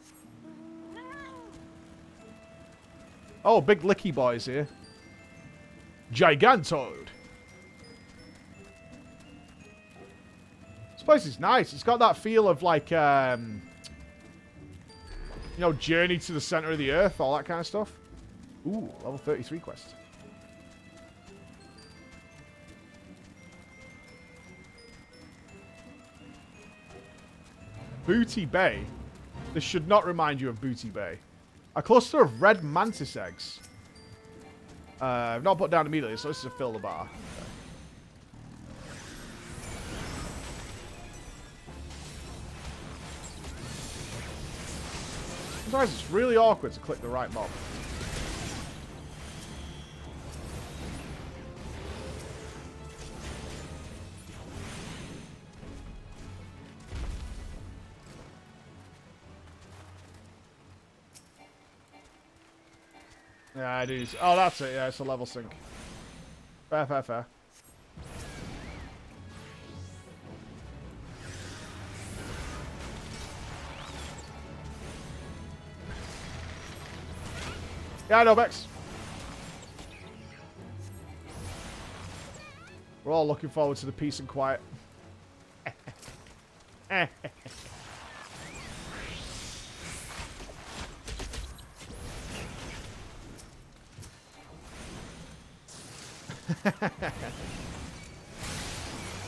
Oh, big licky boys here. Gigantoad. This place is nice. It's got that feel of like, you know, Journey to the Center of the Earth, all that kind of stuff. Ooh, level 33 quest. Booty Bay. This should not remind you of Booty Bay. A cluster of red mantis eggs. I've not put down immediately, so this is a fill the bar. Okay. Sometimes it's really awkward to click the right mob. Yeah, I do. Oh, that's it. Yeah, it's a level sync. Fair, fair, fair. Yeah, I know, Bex. We're all looking forward to the peace and quiet.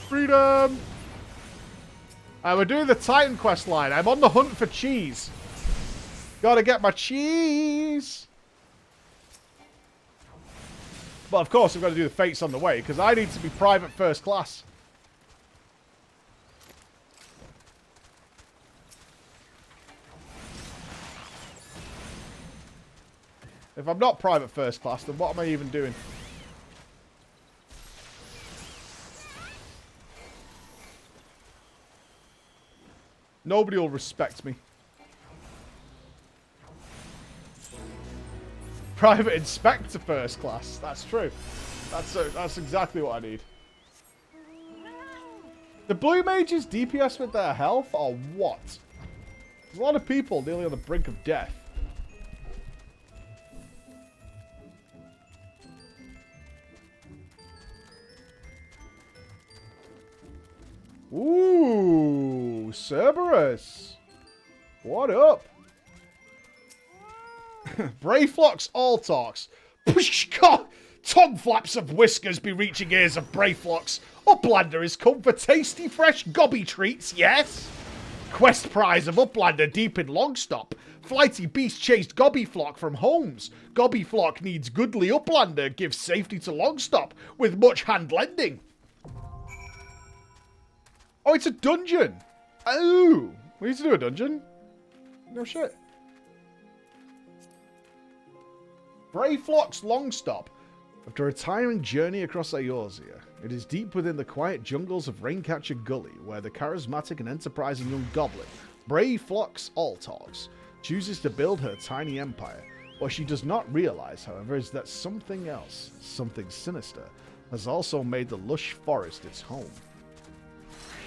Freedom! We're doing the Titan quest line. I'm on the hunt for cheese. Gotta get my cheese. But of course, I've got to do the fates on the way, because I need to be private first class. If I'm not private first class, then what am I even doing? Nobody will respect me. Private inspector first class. That's true. That's exactly what I need. The blue mages DPS with their health or what? There's a lot of people nearly on the brink of death. Ooh, Cerberus. What up? Brayflox all talks. Push, tongue flaps of whiskers be reaching ears of Brayflox. Uplander is come for tasty fresh gobby treats, yes? Quest prize of Uplander deep in Longstop. Flighty beast chased Gobbyflock from homes. Gobbyflock needs goodly Uplander, gives safety to Longstop with much hand lending. Oh, it's a dungeon. Oh, we need to do a dungeon? No shit. Brayflock's Longstop. After a tiring journey across Eorzea, it is deep within the quiet jungles of Raincatcher Gully where the charismatic and enterprising young goblin, Brayflox Alltalks, chooses to build her tiny empire. What she does not realize, however, is that something else, something sinister, has also made the lush forest its home.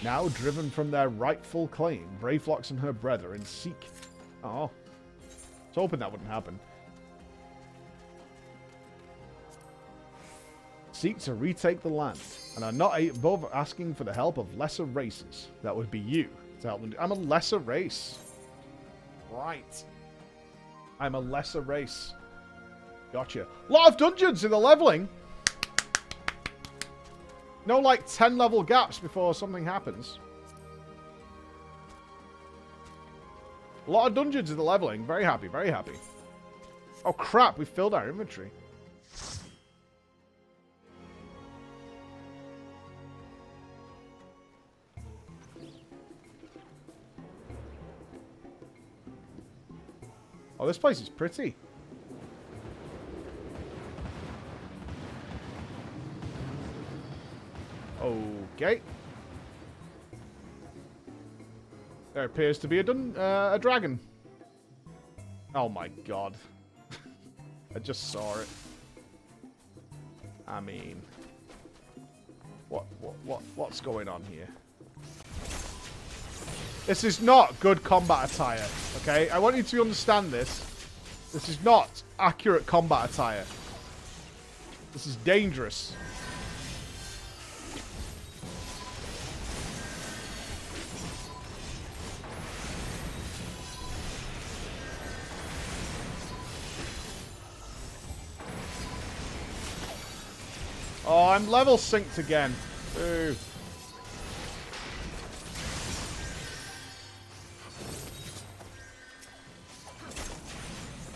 Now driven from their rightful claim, Brayflox and her brethren seek... Oh. I was hoping that wouldn't happen. Seek to retake the land, and are not above asking for the help of lesser races. That would be you, to help them. I'm a lesser race. Right. I'm a lesser race. Gotcha. Lot of dungeons in the leveling. No, like, 10 level gaps before something happens. A lot of dungeons in the leveling. Very happy, very happy. Oh, crap. We filled our inventory. Oh, this place is pretty. Okay. There appears to be a dragon. Oh my god. I just saw it. I mean... What's going on here? This is not good combat attire, okay? I want you to understand this. This is not accurate combat attire. This is dangerous. Oh, I'm level synced again. Ooh.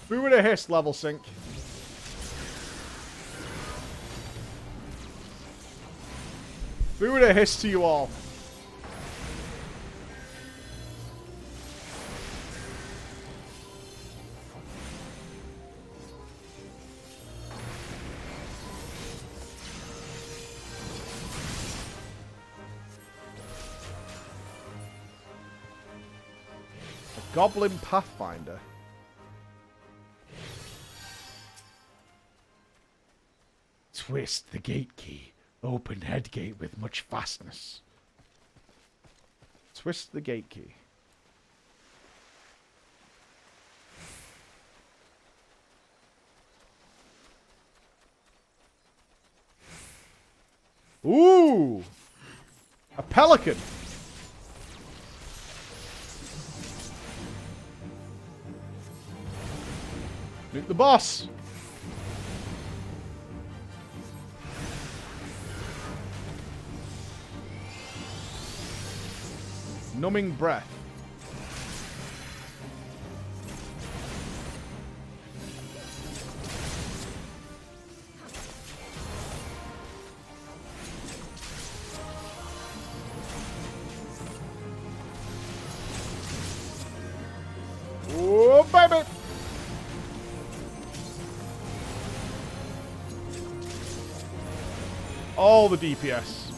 Who would have hissed level sync? Who would have hissed to you all? A Goblin Pathfinder. Twist the gate key. Open head gate with much fastness. Twist the gate key. Ooh! A pelican! Nuke the boss! Numbing breath. Oh, baby! All the DPS.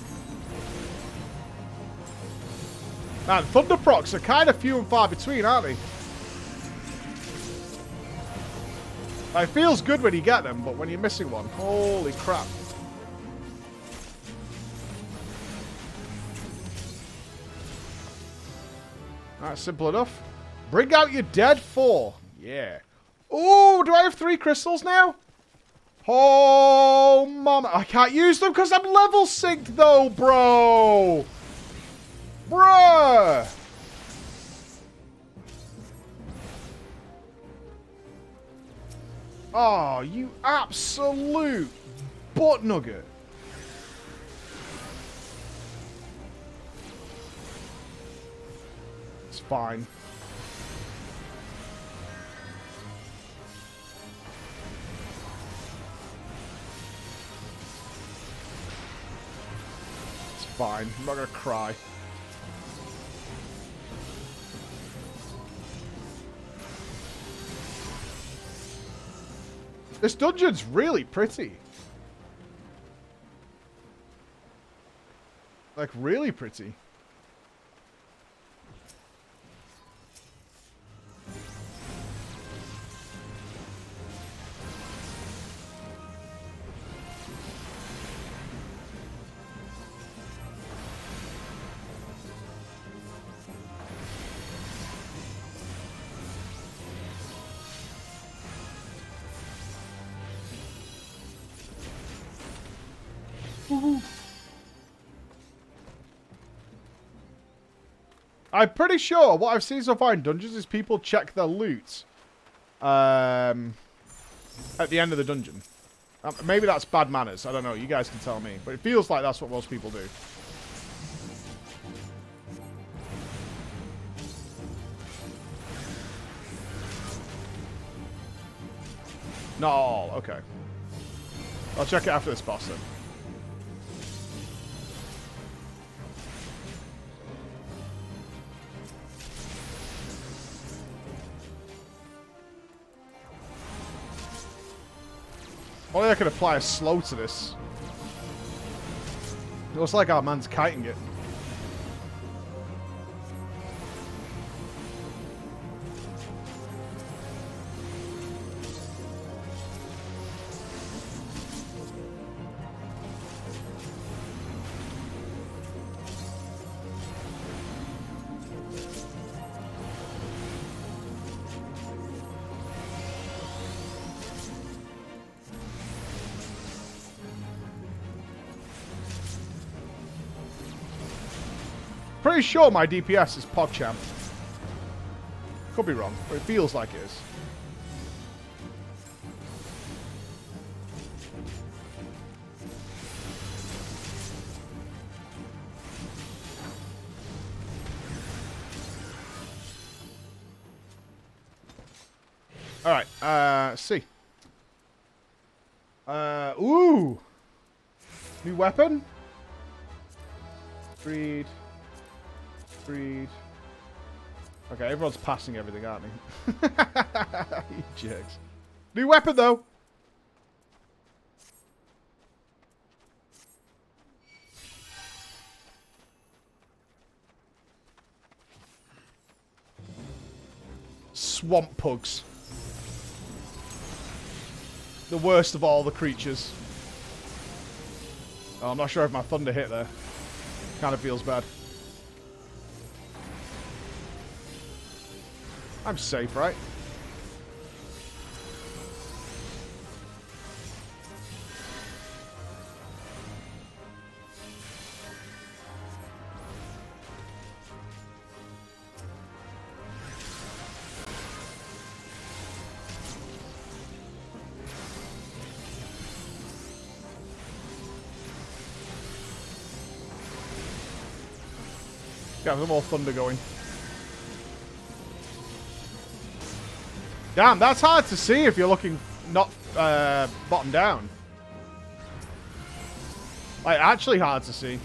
Man, Thunder procs are kind of few and far between, aren't they? It feels good when you get them, but when you're missing one, holy crap. Alright, simple enough. Bring out your dead 4. Yeah. Ooh, do I have 3 crystals now? Oh, mama. I can't use them because I'm level synced, though, bro. Bruh. Oh, you absolute butt nugget. It's fine. It's fine. I'm not gonna cry. This dungeon's really pretty. Like, really pretty. I'm pretty sure what I've seen so far in dungeons is people check their loot at the end of the dungeon. Maybe that's bad manners. I don't know. You guys can tell me. But it feels like that's what most people do. Not all. Okay. I'll check it after this boss then. Only I could apply a slow to this. It looks like our man's kiting it. Pretty sure my DPS is PogChamp. Could be wrong, but it feels like it is. Alright, let's see. Ooh! New weapon? Breed. Breed. Okay, everyone's passing everything, aren't they? You jerks. New weapon, though! Swamp pugs. The worst of all the creatures. Oh, I'm not sure if my thunder hit there. Kind of feels bad. I'm safe, right? Got some more thunder going. Damn, that's hard to see if you're looking not bottom down. Like, actually hard to see.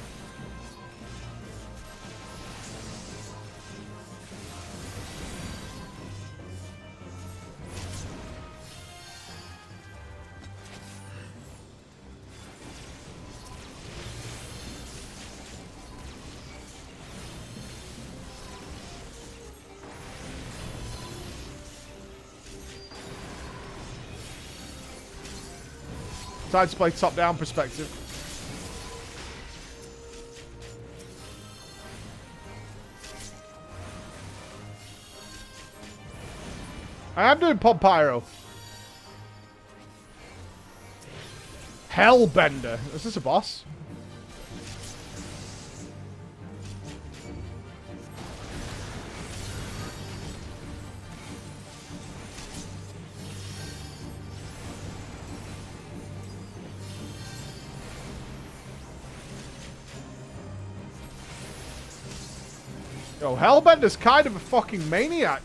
Time to play top-down perspective. I am doing Pod Pyro. Hellbender. Is this a boss? Yo, Hellbender's kind of a fucking maniac.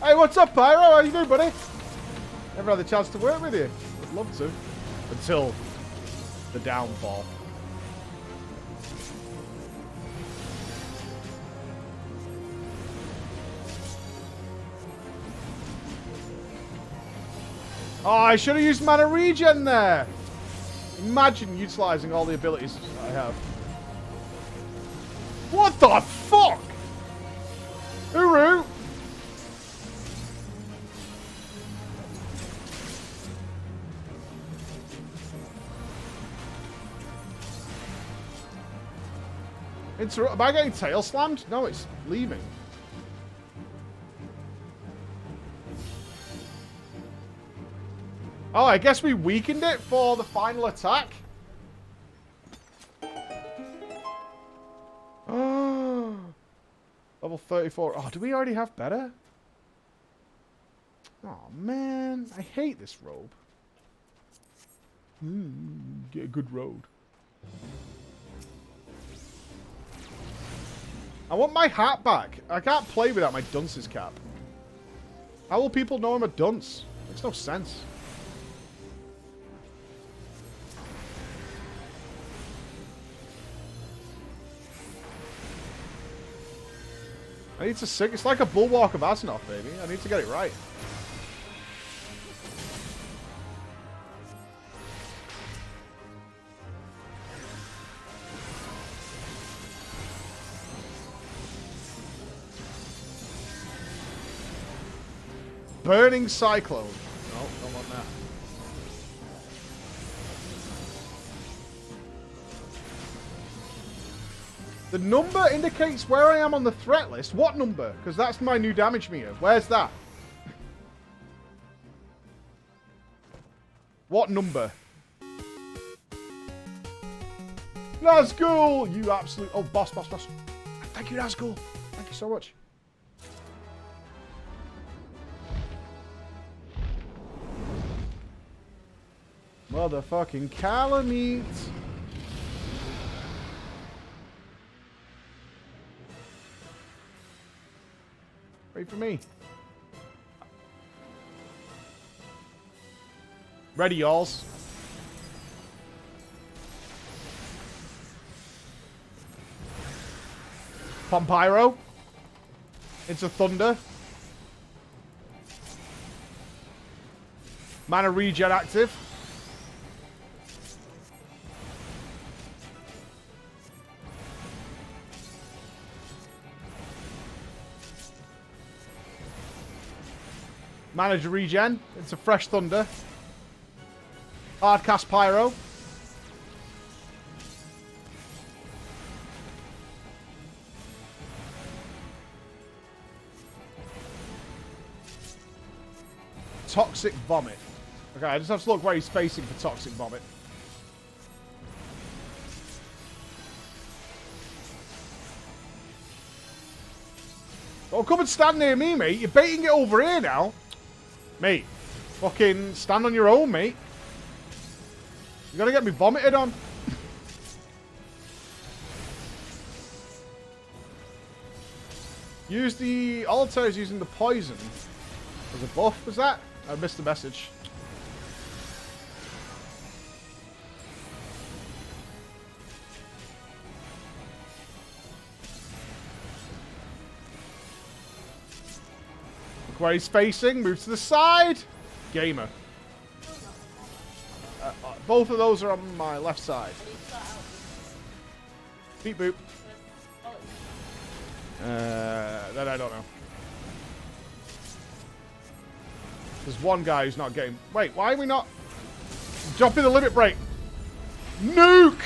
Hey, what's up, Pyro? How you doing, buddy? Never had the chance to work with you. I'd love to. Until the downfall. Oh, I should have used mana regen there. Imagine utilizing all the abilities I have. What the fuck? Uru? Am I getting tail slammed? No, it's leaving. Oh, I guess we weakened it for the final attack. Oh, level 34. Oh, do we already have better? Oh, man. I hate this robe. Get a good road. I want my hat back. I can't play without my dunce's cap. How will people know I'm a dunce? Makes no sense. I need to sing. It's like a Bulwark of Azeroth, baby. I need to get it right. Burning Cyclone. No, don't want that. The number indicates where I am on the threat list. What number? Because that's my new damage meter. Where's that? What number? Nazgul! You absolute... Oh, boss. Thank you, Nazgul. Thank you so much. Motherfucking Calamite. Wait for me. Ready, y'alls. Pompyro. Into Thunder. Mana regen active. Manage regen into Fresh Thunder. Hardcast Pyro. Toxic Vomit. Okay, I just have to look where he's facing for Toxic Vomit. Oh, come and stand near me, mate. You're baiting it over here now. Mate, fucking stand on your own, mate. You gotta get me vomited on. Use the altar is using the poison. As a buff, was that? I missed the message. Look where he's facing. Move to the side. Gamer. Both of those are on my left side. Beep boop. That I don't know. There's one guy who's not getting... Wait, why are we not... Dropping the limit break. Nuke!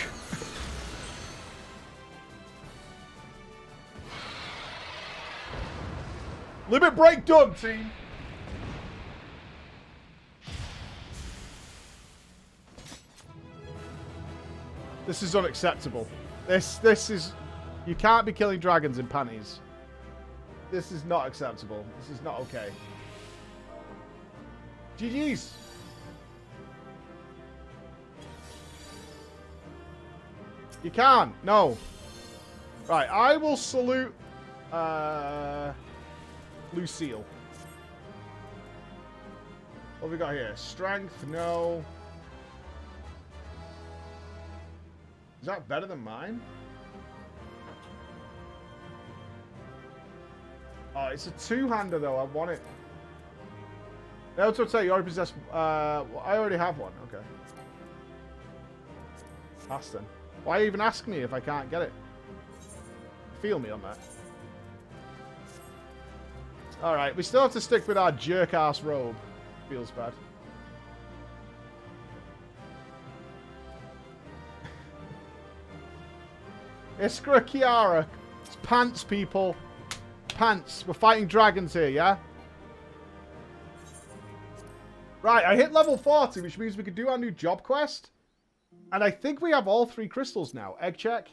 Limit break done, team. This is unacceptable. This is... You can't be killing dragons in panties. This is not acceptable. This is not okay. GG's. You can't. No. Right, I will salute Lucille. What have we got here? Strength, no. Is that better than mine? Oh, it's a two-hander though. I want it. That's what I say. You already possess. I already have one. Okay. Pass then. Why even ask me if I can't get it? Feel me on that. All right, we still have to stick with our jerk-ass robe. Feels bad. Iskra Kiara. It's pants, people. Pants. We're fighting dragons here, yeah? Right, I hit level 40, which means we can do our new job quest. And I think we have all 3 crystals now. Egg check.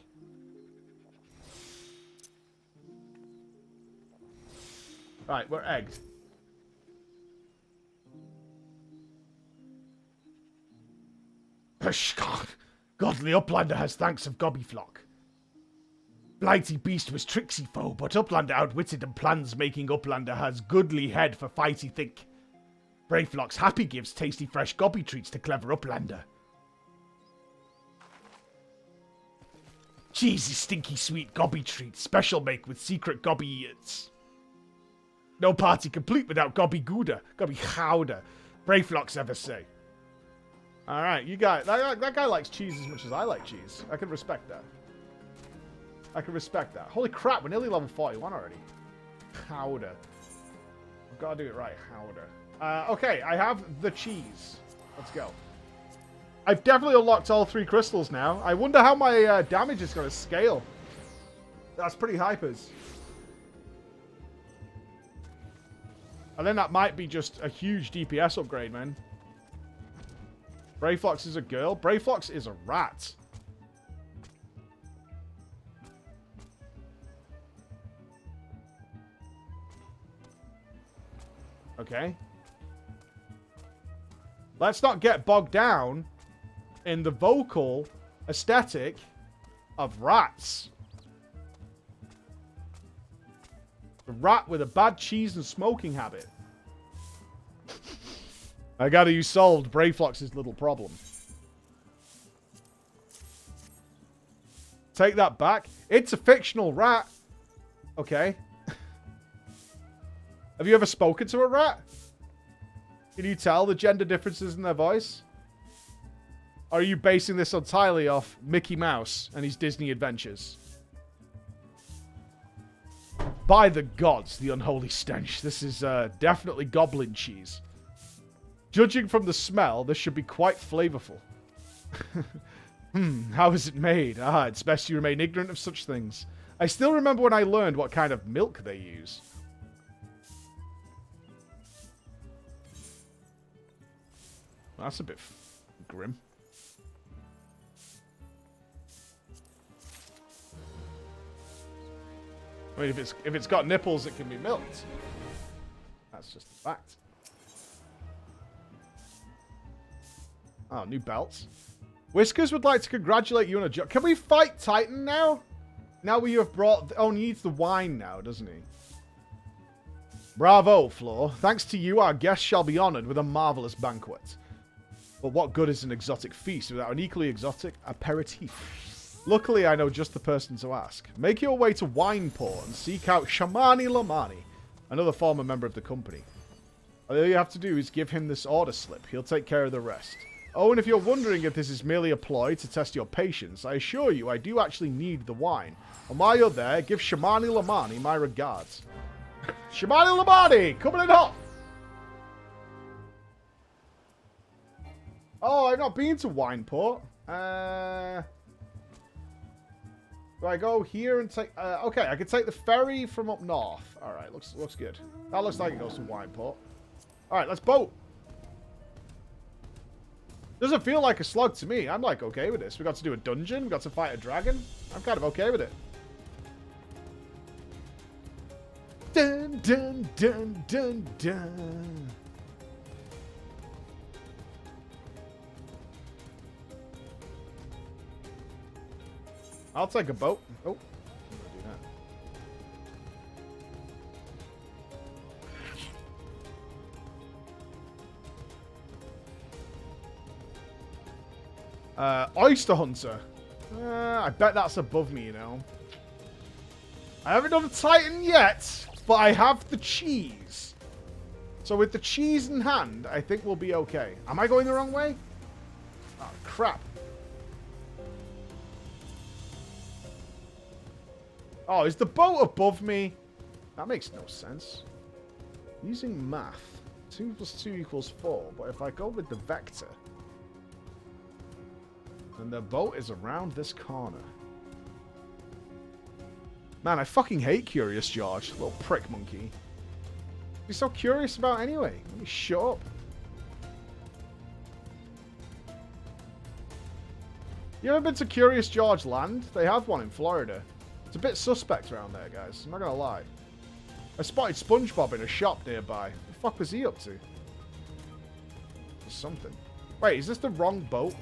Right, we're egged. Godly Uplander has thanks of Gobbyflock. Blighty beast was tricksy foe, but Uplander outwitted and plans making Uplander has goodly head for fighty think. Brayflock's happy gives tasty fresh gobby treats to clever Uplander. Cheesy stinky sweet gobby treats, special make with secret gobby eats. No party complete without gobby gouda, gobby chowder. Brayflock's ever say. Alright, you guys, that guy likes cheese as much as I like cheese. I can respect that. I can respect that. Holy crap, we're nearly level 41 already. Chowder. I've got to do it right. Chowder. Okay, I have the cheese. Let's go. I've definitely unlocked all 3 crystals now. I wonder how my damage is going to scale. That's pretty hypers. And then that might be just a huge DPS upgrade, man. Brayflox is a girl. Brayflox is a rat. Okay. Let's not get bogged down in the vocal aesthetic of rats. A rat with a bad cheese and smoking habit. I gather you solved Brayflox's little problem. Take that back. It's a fictional rat. Okay. Have you ever spoken to a rat? Can you tell the gender differences in their voice? Or are you basing this entirely off Mickey Mouse and his Disney adventures? By the gods, the unholy stench. This is definitely goblin cheese. Judging from the smell, this should be quite flavorful. How is it made? Ah, it's best you remain ignorant of such things. I still remember when I learned what kind of milk they use. That's a bit grim. I mean, if it's got nipples, it can be milked. That's just a fact. Oh, new belts. Whiskers would like to congratulate you on a job. Can we fight Titan now? Now we have brought... Oh, he needs the wine now, doesn't he? Bravo, Floor. Thanks to you, our guests shall be honored with a marvelous banquet. But what good is an exotic feast without an equally exotic aperitif? Luckily, I know just the person to ask. Make your way to Wineport and seek out Shamani Lamani, another former member of the company. All you have to do is give him this order slip. He'll take care of the rest. Oh, and if you're wondering if this is merely a ploy to test your patience, I assure you I do actually need the wine. And while you're there, give Shamani Lamani my regards. Shamani Lamani! Coming in hot! Oh, I've not been to Wineport. Do I go here and take... okay, I can take the ferry from up north. Alright, looks good. That looks like it goes to Wineport. Alright, let's boat. Doesn't feel like a slog to me. I'm like okay with this. We got to do a dungeon. We got to fight a dragon. I'm kind of okay with it. Dun, dun, dun, dun, dun. I'll take a boat. Oh, I'm gonna do that. Oyster Hunter. I bet that's above me, you know. I haven't done Titan yet, but I have the cheese. So with the cheese in hand, I think we'll be okay. Am I going the wrong way? Oh, crap. Oh, is the boat above me? That makes no sense. Using math. 2 + 2 = 4. But if I go with the vector, then the boat is around this corner. Man, I fucking hate Curious George. Little prick monkey. He's so curious about anyway. Let me shut up. You ever been to Curious George Land? They have one in Florida. It's a bit suspect around there, guys. I'm not gonna lie. I spotted SpongeBob in a shop nearby. What the fuck was he up to? Or something. Wait, is this the wrong boat?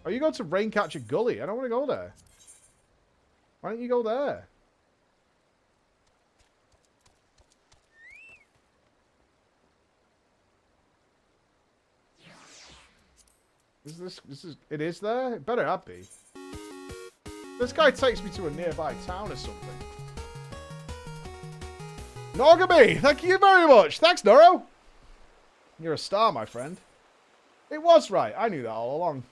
Oh, you go to Raincatcher Gully. I don't want to go there. Why don't you go there? It is there? It better not be. This guy takes me to a nearby town or something. Nogami, thank you very much. Thanks, Noro. You're a star, my friend. It was right. I knew that all along.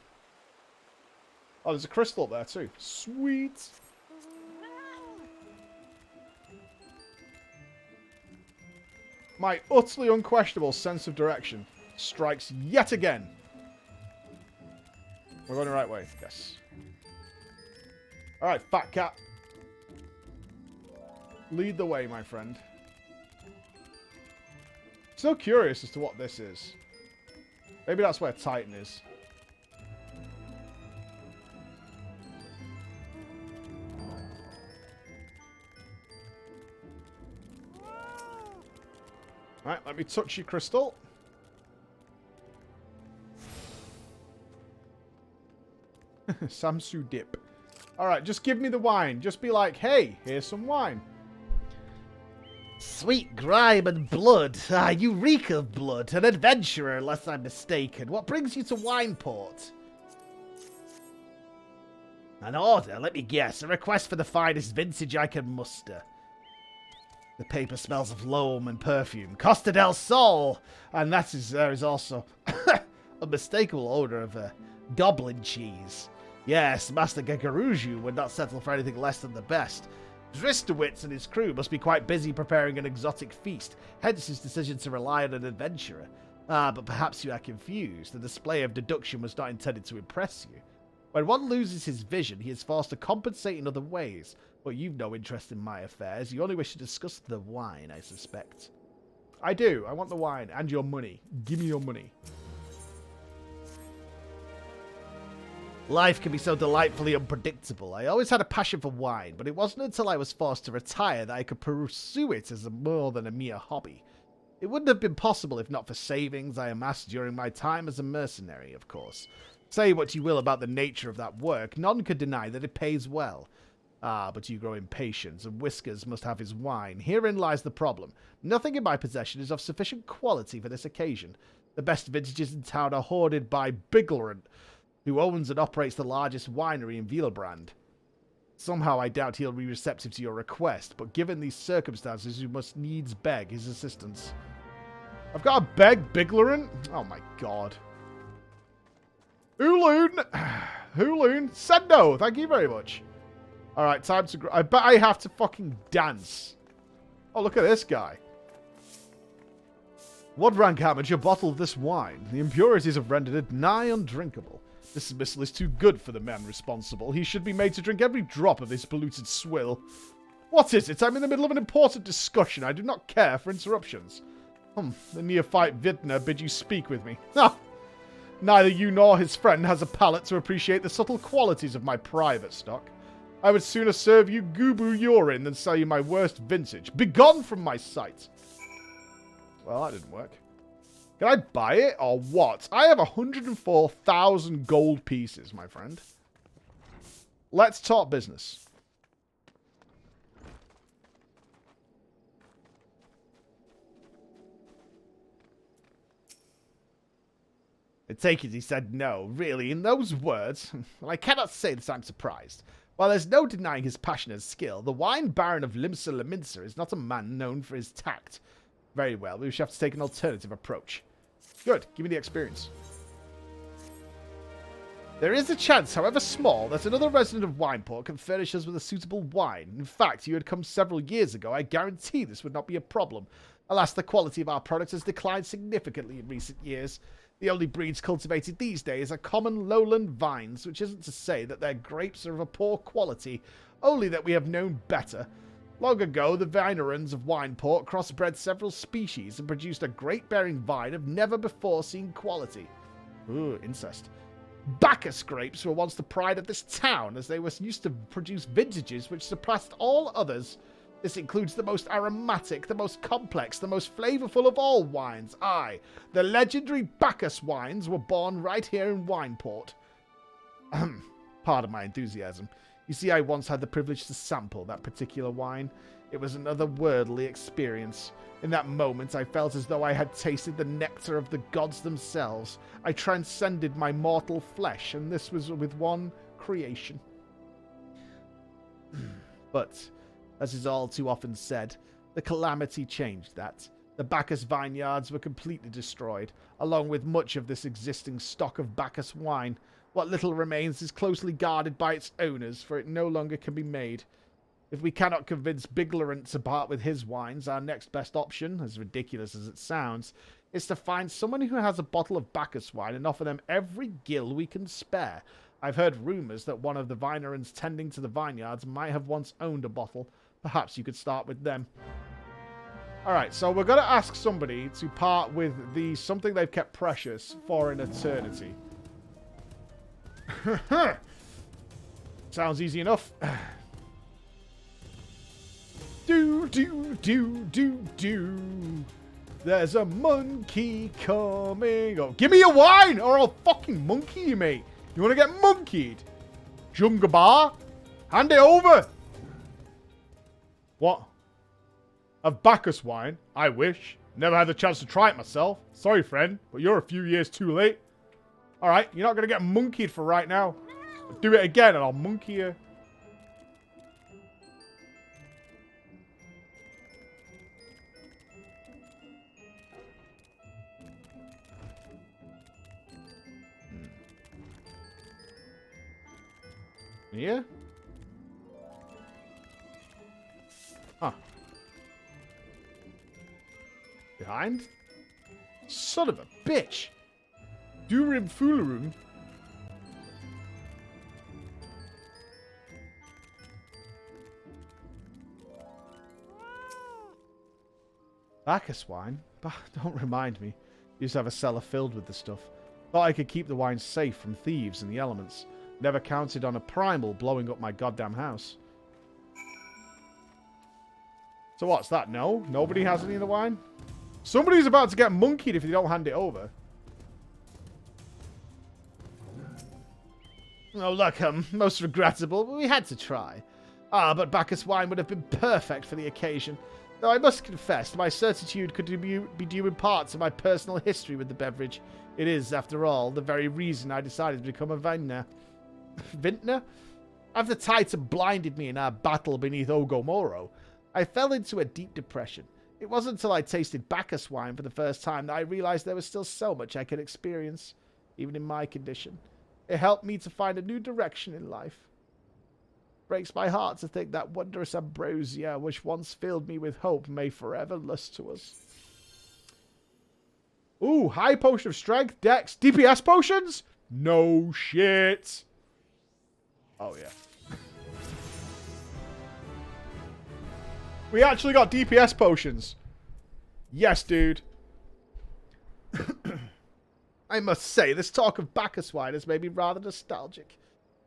Oh, there's a crystal up there too. Sweet. My utterly unquestionable sense of direction strikes yet again. We're going the right way. Yes. Alright, fat cat. Lead the way, my friend. So curious as to what this is. Maybe that's where Titan is. Alright, let me touch your crystal. Samsu dip. Alright, just give me the wine. Just be like, hey, here's some wine. Sweet grime and blood. Ah, you reek of blood. An adventurer, unless I'm mistaken. What brings you to Wineport? An order, let me guess. A request for the finest vintage I can muster. The paper smells of loam and perfume. Costa del Sol! And there is also a unmistakable odor of goblin cheese. Yes, Master Gagaruju would not settle for anything less than the best. Dristowitz and his crew must be quite busy preparing an exotic feast, hence his decision to rely on an adventurer. Ah, but perhaps you are confused. The display of deduction was not intended to impress you. When one loses his vision, he is forced to compensate in other ways. But you've no interest in my affairs. You only wish to discuss the wine, I suspect. I do. I want the wine and your money. Give me your money. Life can be so delightfully unpredictable. I always had a passion for wine, but it wasn't until I was forced to retire that I could pursue it as more than a mere hobby. It wouldn't have been possible if not for savings I amassed during my time as a mercenary, of course. Say what you will about the nature of that work, none could deny that it pays well. Ah, but you grow impatient, and Whiskers must have his wine. Herein lies the problem. Nothing in my possession is of sufficient quality for this occasion. The best vintages in town are hoarded by Biglerant, who owns and operates the largest winery in Vielbrand. Somehow I doubt he'll be receptive to your request, but given these circumstances, you must needs beg his assistance. I've got to beg Biglerant? Oh my god. Huloon! Huloon! Sendo! Thank you very much. Alright, time to... I bet I have to fucking dance. Oh, look at this guy. What rank amateur bottled this wine? The impurities have rendered it nigh undrinkable. This dismissal is too good for the man responsible. He should be made to drink every drop of this polluted swill. What is it? I'm in the middle of an important discussion. I do not care for interruptions. The neophyte Vintner bid you speak with me. Ah! Neither you nor his friend has a palate to appreciate the subtle qualities of my private stock. I would sooner serve you Gubu urine than sell you my worst vintage. Begone from my sight! Well, that didn't work. Can I buy it or what? I have 104,000 gold pieces, my friend. Let's talk business. I take it he said no, really, in those words. Well, I cannot say that I'm surprised. While there's no denying his passion and skill, the wine baron of Limsa is not a man known for his tact. Very well, we shall have to take an alternative approach. Good, give me the experience. There is a chance, however small, that another resident of Wineport can furnish us with a suitable wine. In fact, you had come several years ago. I guarantee this would not be a problem. Alas, the quality of our product has declined significantly in recent years. The only breeds cultivated these days are common lowland vines, which isn't to say that their grapes are of a poor quality, only that we have known better. Long ago, the vinerans of Wineport crossbred several species and produced a grape-bearing vine of never-before-seen quality. Ooh, incest. Bacchus grapes were once the pride of this town, as they were used to produce vintages which surpassed all others. This includes the most aromatic, the most complex, the most flavorful of all wines. Aye, the legendary Bacchus wines were born right here in Wineport. Pardon my enthusiasm. You see, I once had the privilege to sample that particular wine. It was an otherworldly experience. In that moment, I felt as though I had tasted the nectar of the gods themselves. I transcended my mortal flesh, and this was with one creation. But, as is all too often said, the calamity changed that. The Bacchus vineyards were completely destroyed, along with much of this existing stock of Bacchus wine. What little remains is closely guarded by its owners, for it no longer can be made. If we cannot convince Biglerant to part with his wines, our next best option, as ridiculous as it sounds, is to find someone who has a bottle of Bacchus wine and offer them every gill we can spare. I've heard rumours that one of the vinerans tending to the vineyards might have once owned a bottle. Perhaps you could start with them. Alright, so we're going to ask somebody to part with something they've kept precious for an eternity. Sounds easy enough. Do. There's a monkey coming. Oh, give me your wine or I'll fucking monkey you, mate. You want to get monkeyed? Jungabar? Hand it over. What? Of Bacchus wine? I wish. Never had the chance to try it myself. Sorry, friend, but you're a few years too late. Alright, you're not going to get monkeyed for right now. Do it again and I'll monkey you. Yeah? Huh. Behind? Son of a bitch! Durim Fularum. Bacchus wine? Don't remind me. Used to have a cellar filled with the stuff. Thought I could keep the wine safe from thieves and the elements. Never counted on a primal blowing up my goddamn house. So what's that? No? Nobody has any of the wine? Somebody's about to get monkeyed if they don't hand it over. Oh, look, most regrettable, but we had to try. Ah, but Bacchus wine would have been perfect for the occasion. Though I must confess, my certitude could be due in part to my personal history with the beverage. It is, after all, the very reason I decided to become a vintner. Vintner? After Titan blinded me in our battle beneath Ogomoro, I fell into a deep depression. It wasn't until I tasted Bacchus wine for the first time that I realized there was still so much I could experience, even in my condition. It helped me to find a new direction in life. Breaks my heart to think that wondrous ambrosia, which once filled me with hope, may forever lust to us. Ooh, high potion of strength, dex, DPS potions? No shit. Oh, yeah. We actually got DPS potions. Yes, dude. I must say, this talk of Bacchus wine has made me rather nostalgic.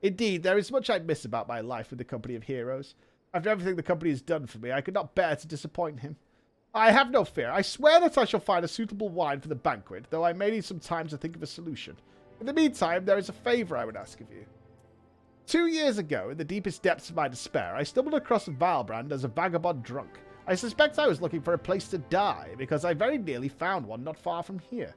Indeed, there is much I miss about my life with the company of heroes. After everything the company has done for me, I could not bear to disappoint him. I have no fear. I swear that I shall find a suitable wine for the banquet, though I may need some time to think of a solution. In the meantime, there is a favour I would ask of you. 2 years ago, in the deepest depths of my despair, I stumbled across Valbrand as a vagabond drunk. I suspect I was looking for a place to die, because I very nearly found one not far from here.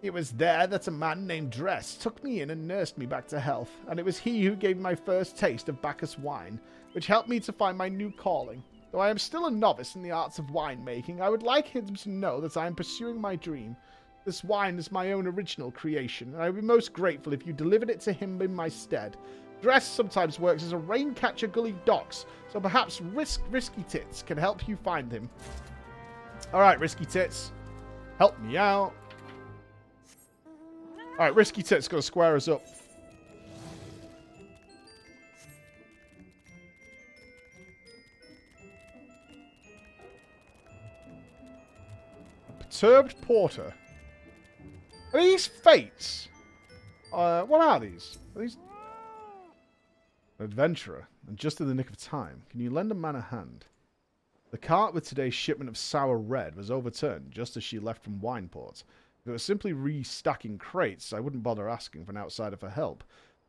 It was there that a man named Dress took me in and nursed me back to health, and it was he who gave me my first taste of Bacchus wine, which helped me to find my new calling. Though I am still a novice in the arts of winemaking, I would like him to know that I am pursuing my dream. This wine is my own original creation, and I would be most grateful if you delivered it to him in my stead. Dress sometimes works as a rain catcher gully docks, so perhaps Risky Tits can help you find him. Alright, Risky Tits. Help me out. Alright, Risky Tits gonna square us up. A perturbed porter. Are these fates? What are these? Are these... An adventurer, and just in the nick of time. Can you lend a man a hand? The cart with today's shipment of sour red was overturned just as she left from Wineport. If it was simply restacking crates, I wouldn't bother asking for an outsider for help.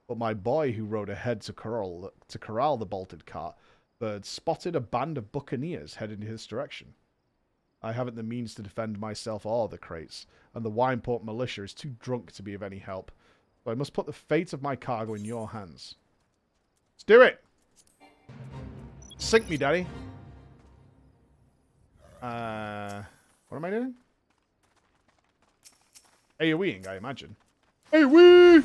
But my boy who rode ahead to corral the bolted cart bird spotted a band of buccaneers heading in his direction. I haven't the means to defend myself or the crates, and the Wineport militia is too drunk to be of any help. So I must put the fate of my cargo in your hands. Let's do it! Sink me, daddy. What am I doing? AoEing, I imagine. AoE!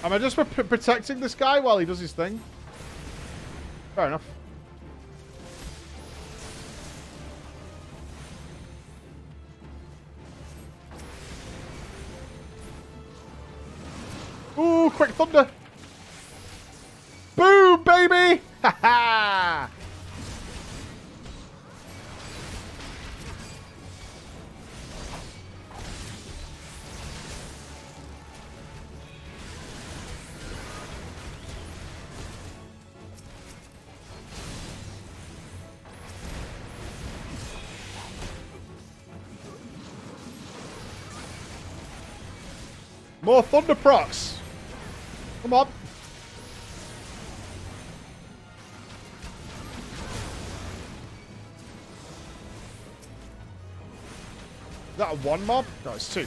Am I just protecting this guy while he does his thing? Fair enough. Ooh, quick thunder! Boom, baby! Ha ha! More thunder procs! Come on. Is that a one mob? No, it's two.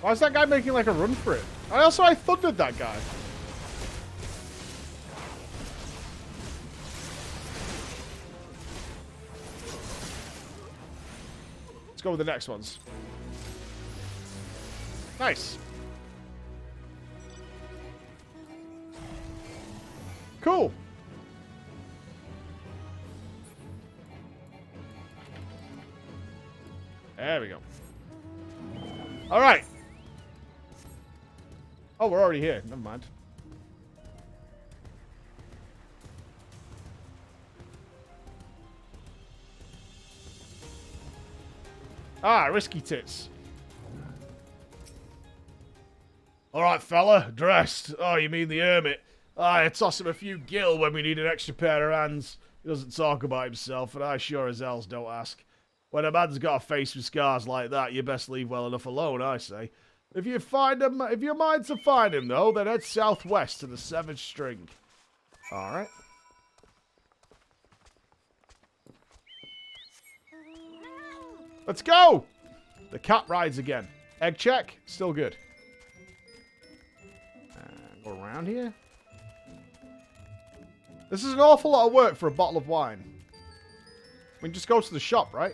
Why is that guy making like a run for it? I thundered that guy. Let's go with the next ones. Nice. Cool. There we go. All right. Oh, we're already here. Never mind. Ah, Risky Tits. All right, fella. Dressed. Oh, you mean the hermit? I toss him a few gil when we need an extra pair of hands. He doesn't talk about himself, and I sure as hell don't ask. When a man's got a face with scars like that, you best leave well enough alone, I say. If you find him, if you're mind to find him, though, then head southwest to the 7th string. All right. Let's go! The cat rides again. Egg check. Still good. Go around here. This is an awful lot of work for a bottle of wine. We can just go to the shop, right?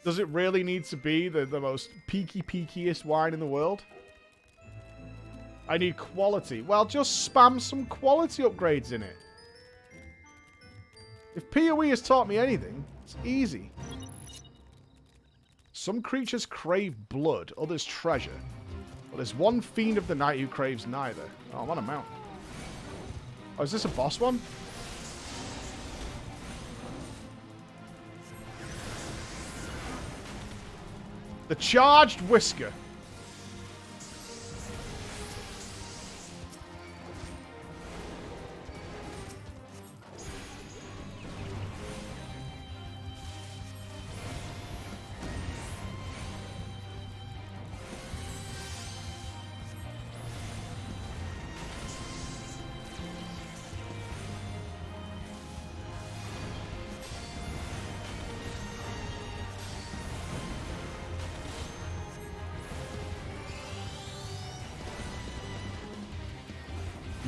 Does it really need to be the most peakiest wine in the world? I need quality. Well, just spam some quality upgrades in it. If PoE has taught me anything, it's easy. Some creatures crave blood, others treasure. But there's one fiend of the night who craves neither. Oh, I'm on a mount. Oh, is this a boss one? The Charged Whisker.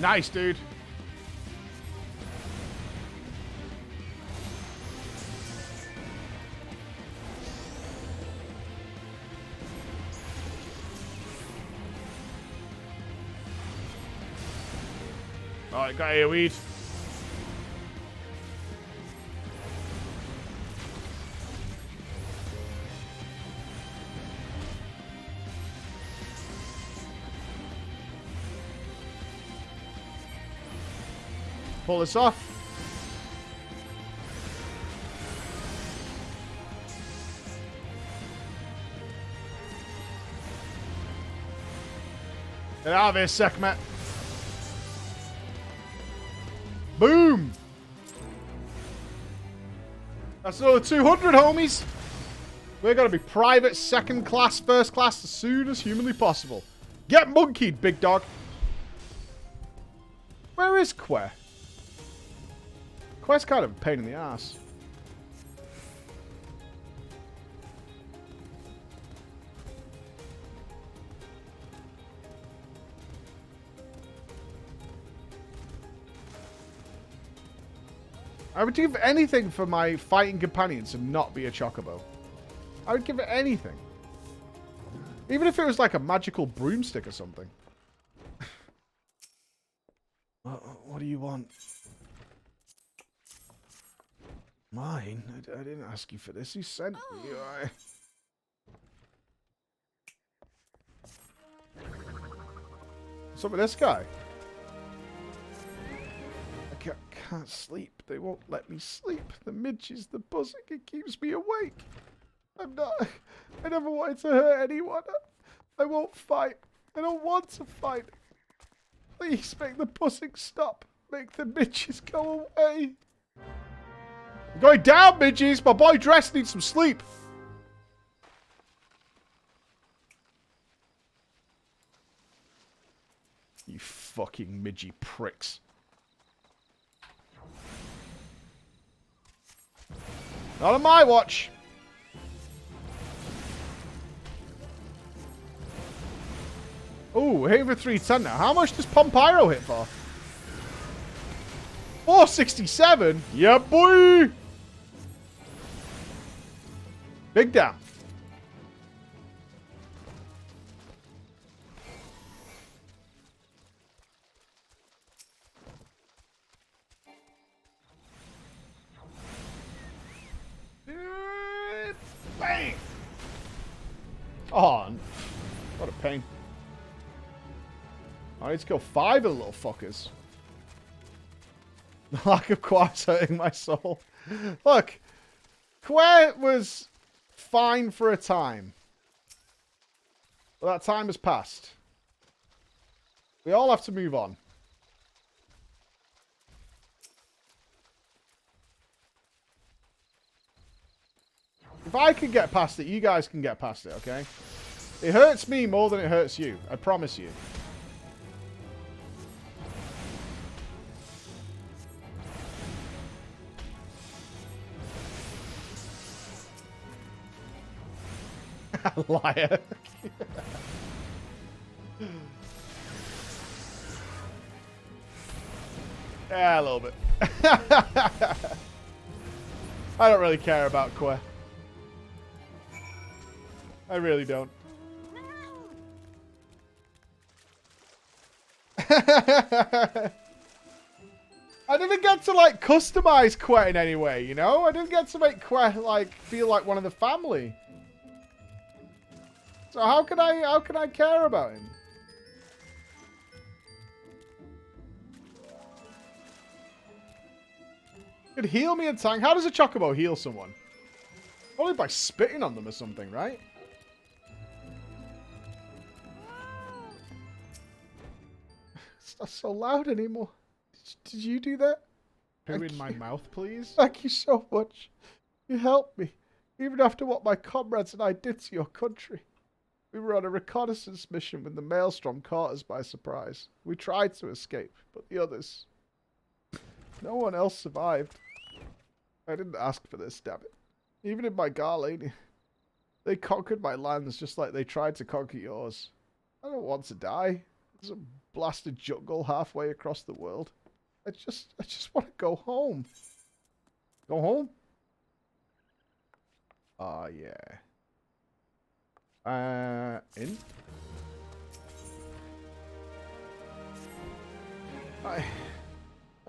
Nice, dude. Alright, got AoE'd. Pull this off. Get out of here, Sekhmet. Boom! That's another 200, homies. We're going to be private, second class, first class as soon as humanly possible. Get monkeyed, big dog. Where is Que? Quest kind of a pain in the ass. I would give anything for my fighting companion to not be a chocobo. I would give it anything. Even if it was like a magical broomstick or something. What do you want? Mine? I didn't ask you for this. You sent me. What's up with this guy? I can't sleep. They won't let me sleep. The midges, the buzzing, it keeps me awake. I never wanted to hurt anyone. I won't fight. I don't want to fight. Please make the buzzing stop. Make the midges go away. I'm going down, midges. My boy Dress needs some sleep. You fucking midgy pricks. Not on my watch. Oh, we're hitting for 310 now. How much does Pompyro hit for? 467? Yeah, boy! Big down. Bang! Oh, what a pain. I need to kill 5 of the little fuckers. The lack of Qua's hurting my soul. Look, Qua was fine for a time. But that time has passed. We all have to move on. If I can get past it, you guys can get past it, okay? It hurts me more than it hurts you. I promise you. Liar. Yeah, a little bit. I don't really care about Qua. I really don't. I didn't get to, like, customize Quet in any way, you know? I didn't get to make Quet, like, feel like one of the family. So how can I care about him? Could heal me and tank. How does a chocobo heal someone? Only by spitting on them or something, right? It's not so loud anymore. Did you do that? Poo in my mouth, please? Thank you so much. You helped me. Even after what my comrades and I did to your country. We were on a reconnaissance mission when the Maelstrom caught us by surprise. We tried to escape, but the others... No one else survived. I didn't ask for this, damn it. Even in my Garlania. They conquered my lands just like they tried to conquer yours. I don't want to die. There's a blasted jungle halfway across the world. I just want to go home. Go home? Oh, yeah. In? I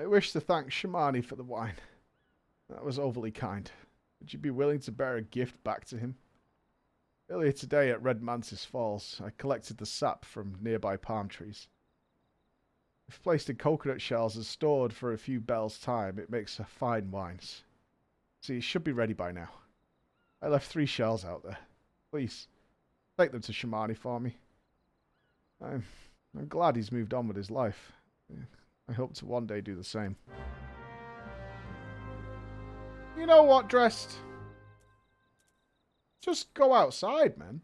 wish to thank Shamani for the wine. That was overly kind. Would you be willing to bear a gift back to him? Earlier today at Red Mantis Falls, I collected the sap from nearby palm trees. If placed in coconut shells and stored for a few bells' time, it makes a fine wine. See, it should be ready by now. I left 3 shells out there. Please, take them to Shamani for me. I'm glad he's moved on with his life. I hope to one day do the same. You know what, Dressed? Just go outside, man.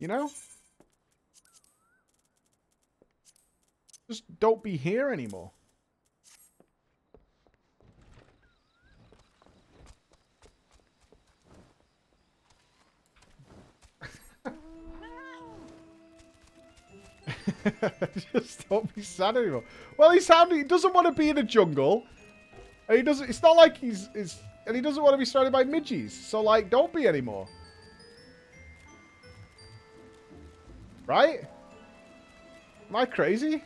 You know? Just don't be here anymore. Just don't be sad anymore. Well, he doesn't want to be in a jungle. And he doesn't. It's not like and he doesn't want to be surrounded by midgies. So, like, don't be anymore. Right? Am I crazy?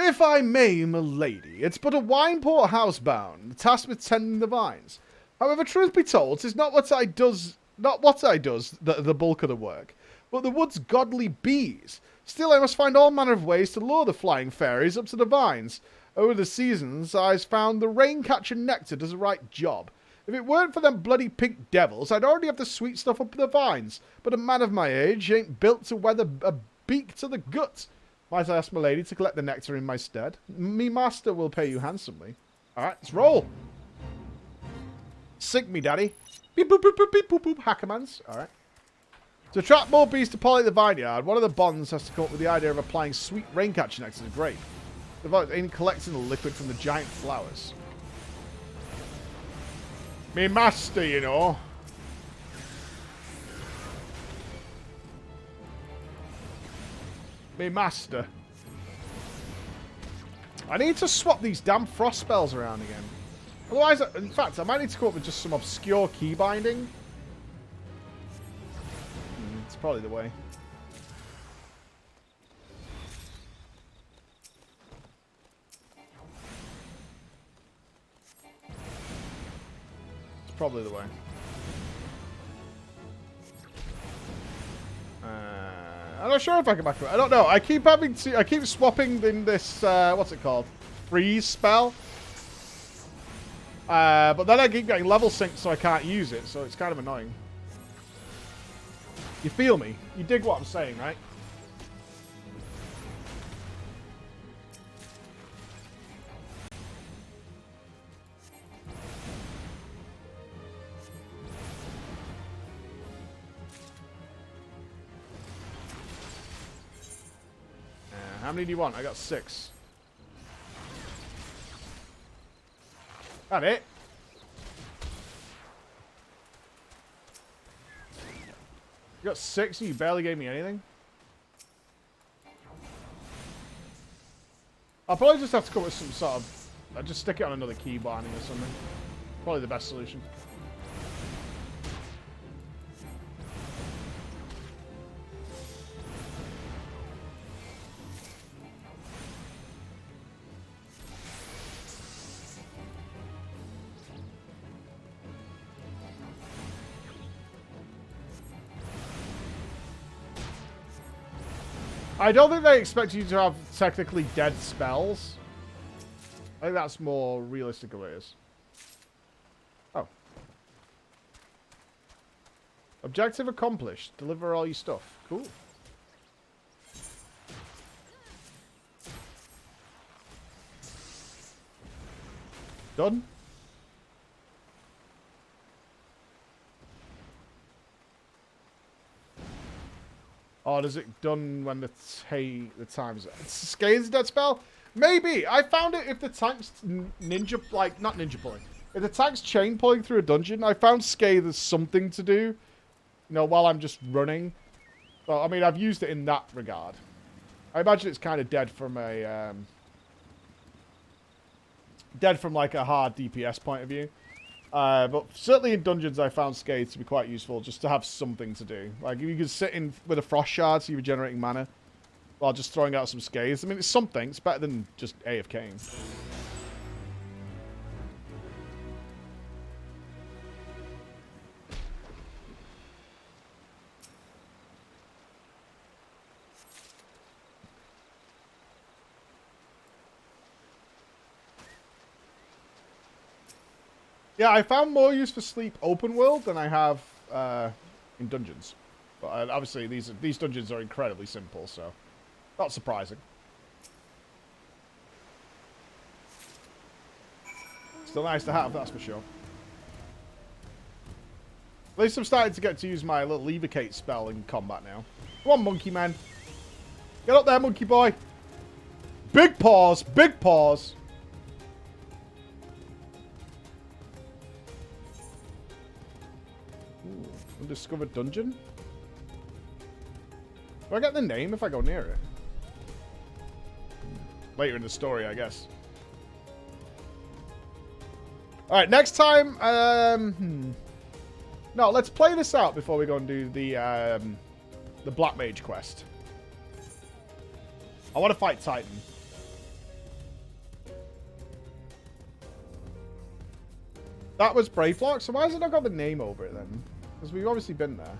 If I may, milady, it's but a wine port housebound, tasked with tending the vines. However, truth be told, 'tis not what I does the bulk of the work, but the wood's godly bees. Still, I must find all manner of ways to lure the flying fairies up to the vines. Over the seasons, I've found the rain-catcher nectar does the right job. If it weren't for them bloody pink devils, I'd already have the sweet stuff up the vines. But a man of my age ain't built to weather a beak to the gut. Might I ask my lady to collect the nectar in my stead? Me master will pay you handsomely. Alright, let's roll. Sink me, daddy. Beep, boop, boop, boop, beep, boop, boop. Hackermans. Alright. To attract more bees to pollinate the vineyard, one of the bonds has to come up with the idea of applying sweet rain-catcher nectar to the grape. Devote in collecting the liquid from the giant flowers. Me master, you know. Me master. I need to swap these damn frost spells around again. Otherwise, in fact, I might need to come up with just some obscure key binding. It's probably the way. Probably the way. I'm not sure if I can back it. I don't know. I keep swapping in this, what's it called? Freeze spell. But then I keep getting level synced so I can't use it, so it's kind of annoying. You feel me? You dig what I'm saying, right? How many do you want? I got 6. That it? You got 6 and you barely gave me anything? I'll probably just have to come up with some sort of... I'll just stick it on another key binding or something. Probably the best solution. I don't think they expect you to have technically dead spells. I think that's more realistic of it is. Oh. Objective accomplished. Deliver all your stuff. Cool. Done. Oh, does it done when the time's... Scathes dead spell? Maybe. I found it if the tank's ninja... Like, not ninja pulling. If the tank's chain pulling through a dungeon, I found Scathe as something to do. You know, while I'm just running. Well, I mean, I've used it in that regard. I imagine it's kind of dead from a... dead from, like, a hard DPS point of view. But certainly in dungeons, I found Scathe to be quite useful, just to have something to do. Like, you could sit in with a Frost Shard, so you're regenerating mana, while just throwing out some Scathes. I mean, it's something. It's better than just AFKing. Yeah, I found more use for sleep open world than I have in dungeons. But obviously, these dungeons are incredibly simple, so not surprising. Still nice to have, that's for sure. At least I'm starting to get to use my little Evocate spell in combat now. Come on, monkey man. Get up there, monkey boy. Big paws, big paws. Undiscovered dungeon? Do I get the name if I go near it? Later in the story, I guess. Alright, next time... No, let's play this out before we go and do the Black Mage quest. I want to fight Titan. That was Brayflock, so why has it not got the name over it then? Because we've obviously been there.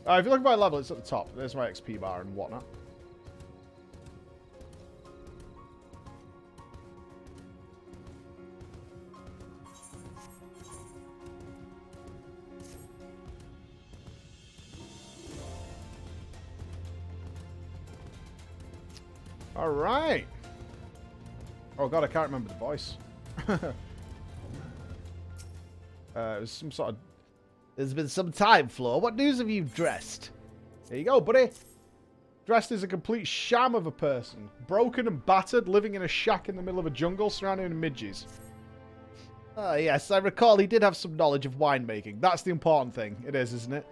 If you look at my level, it's at the top. There's my XP bar and whatnot. All right. Oh god, I can't remember the voice. It was some sort of... There's been some time, Flo. What news have you dressed? There you go, buddy. Dressed as a complete sham of a person. Broken and battered, living in a shack in the middle of a jungle surrounded in midges. Ah, yes, I recall he did have some knowledge of winemaking. That's the important thing. It is, isn't it?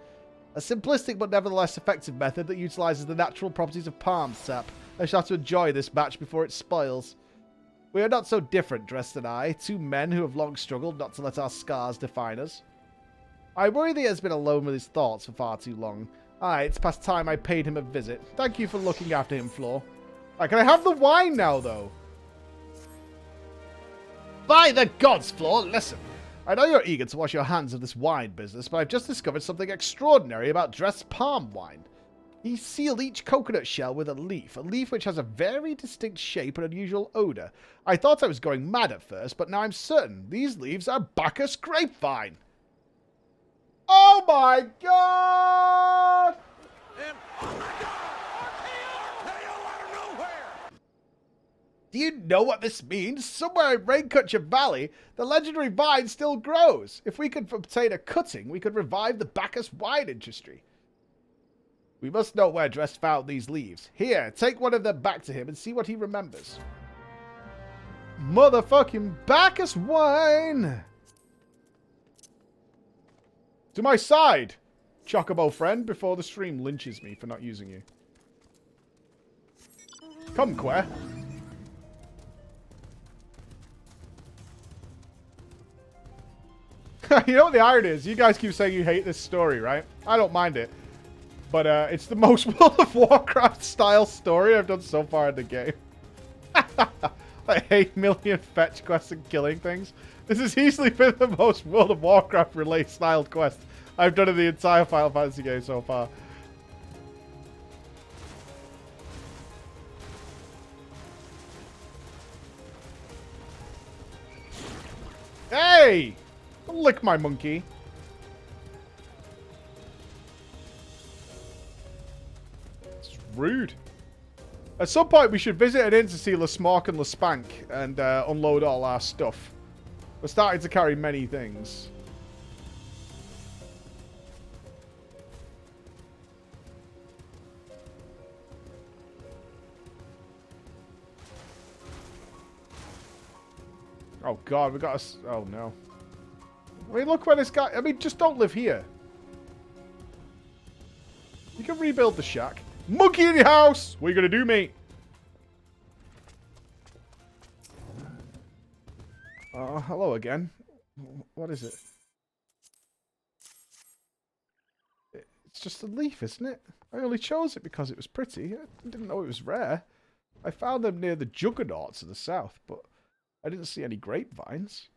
A simplistic but nevertheless effective method that utilizes the natural properties of palm sap. I shall have to enjoy this batch before it spoils. We are not so different, Drest and I, two men who have long struggled not to let our scars define us. I worry that he has been alone with his thoughts for far too long. Aye, it's past time I paid him a visit. Thank you for looking after him, Flo. Right, can I have the wine now, though? By the gods, Flo, listen. I know you're eager to wash your hands of this wine business, but I've just discovered something extraordinary about Drest's palm wine. He sealed each coconut shell with a leaf which has a very distinct shape and unusual odor. I thought I was going mad at first, but now I'm certain these leaves are Bacchus grapevine. Oh my god! And, oh my god! RKO out of nowhere! Do you know what this means? Somewhere in Raincutter Valley, the legendary vine still grows. If we could obtain a cutting, we could revive the Bacchus wine industry. We must know where Drest found these leaves. Here, take one of them back to him and see what he remembers. Motherfucking Bacchus wine! To my side, Chocobo friend, before the stream lynches me for not using you. Come, Quer. You know what the irony is? You guys keep saying you hate this story, right? I don't mind it. But it's the most World of Warcraft style story I've done so far in the game. Like 8 million fetch quests and killing things. This has easily been the most World of Warcraft relay styled quest I've done in the entire Final Fantasy game so far. Hey! Don't lick my monkey. It's rude. At some point, we should visit an inn to see Lasmark and Laspank and unload all our stuff. We're starting to carry many things. Oh god, we got a... Oh no. I mean, look where this guy... I mean, just don't live here. You can rebuild the shack. Monkey in your house! What are you gonna do, mate? Hello again. What is it? It's just a leaf, isn't it? I only chose it because it was pretty. I didn't know it was rare. I found them near the Juggernaut to the south, but I didn't see any grapevines.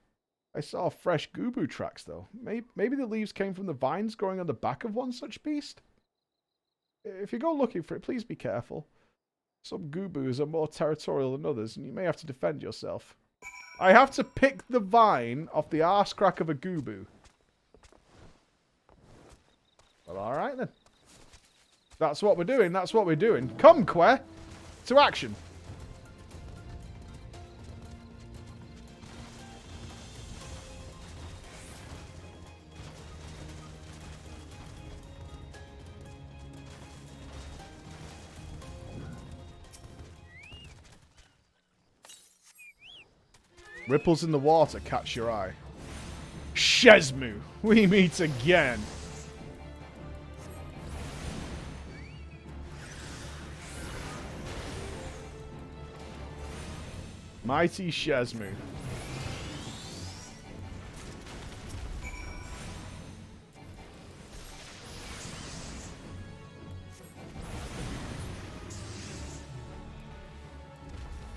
I saw fresh gubu tracks, though. Maybe the leaves came from the vines growing on the back of one such beast? If you go looking for it, please be careful. Some gubus are more territorial than others, and you may have to defend yourself. I have to pick the vine off the arse crack of a gubu. Well, alright then. That's what we're doing, that's what we're doing. Come, Que! To action. Ripples in the water catch your eye. Shesmu, we meet again. Mighty Shesmu.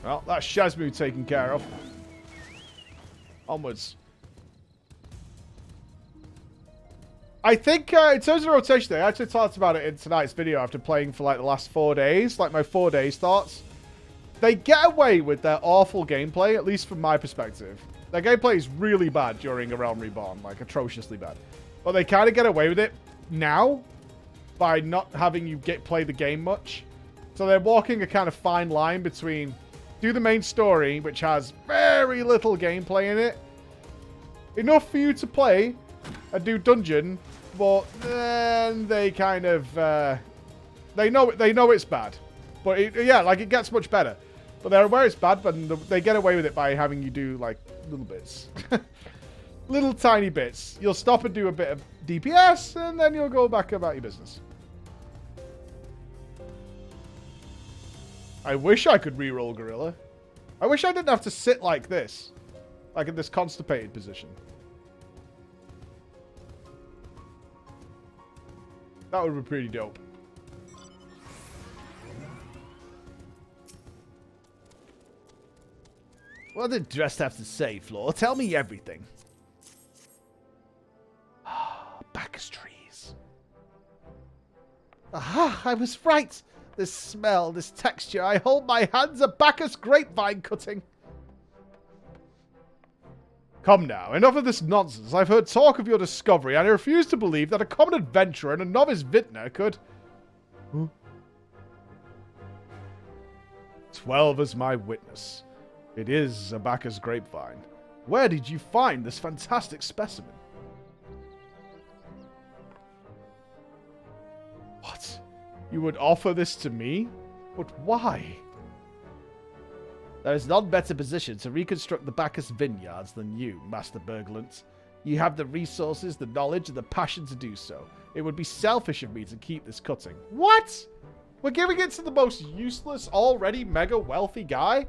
Well, that's Shesmu taken care of. Onwards. I think, in terms of rotation, I actually talked about it in tonight's video after playing for, like, the last 4 days. Like, my 4 days thoughts. They get away with their awful gameplay, at least from my perspective. Their gameplay is really bad during A Realm Reborn. Like, atrociously bad. But they kind of get away with it now by not having you play the game much. So they're walking a kind of fine line between... do the main story, which has very little gameplay in it. Enough for you to play and do dungeon, but then they kind of... they know it's bad. But yeah, like, it gets much better. But they're aware it's bad, but they get away with it by having you do, like, little bits. Little tiny bits. You'll stop and do a bit of DPS, and then you'll go back about your business. I wish I could reroll Gorilla. I wish I didn't have to sit like this. Like in this constipated position. That would be pretty dope. What did Dressed have to say, Floor? Tell me everything. Bacchus trees. Aha, I was right. This smell, this texture, I hold my hands a Bacchus grapevine cutting. Come now, enough of this nonsense. I've heard talk of your discovery, and I refuse to believe that a common adventurer and a novice vintner could... Huh? 12 as my witness. It is a Bacchus grapevine. Where did you find this fantastic specimen? What? You would offer this to me? But why? There is none better positioned to reconstruct the Bacchus vineyards than you, Master Berglund. You have the resources, the knowledge, and the passion to do so. It would be selfish of me to keep this cutting. What? We're giving it to the most useless, already mega wealthy guy?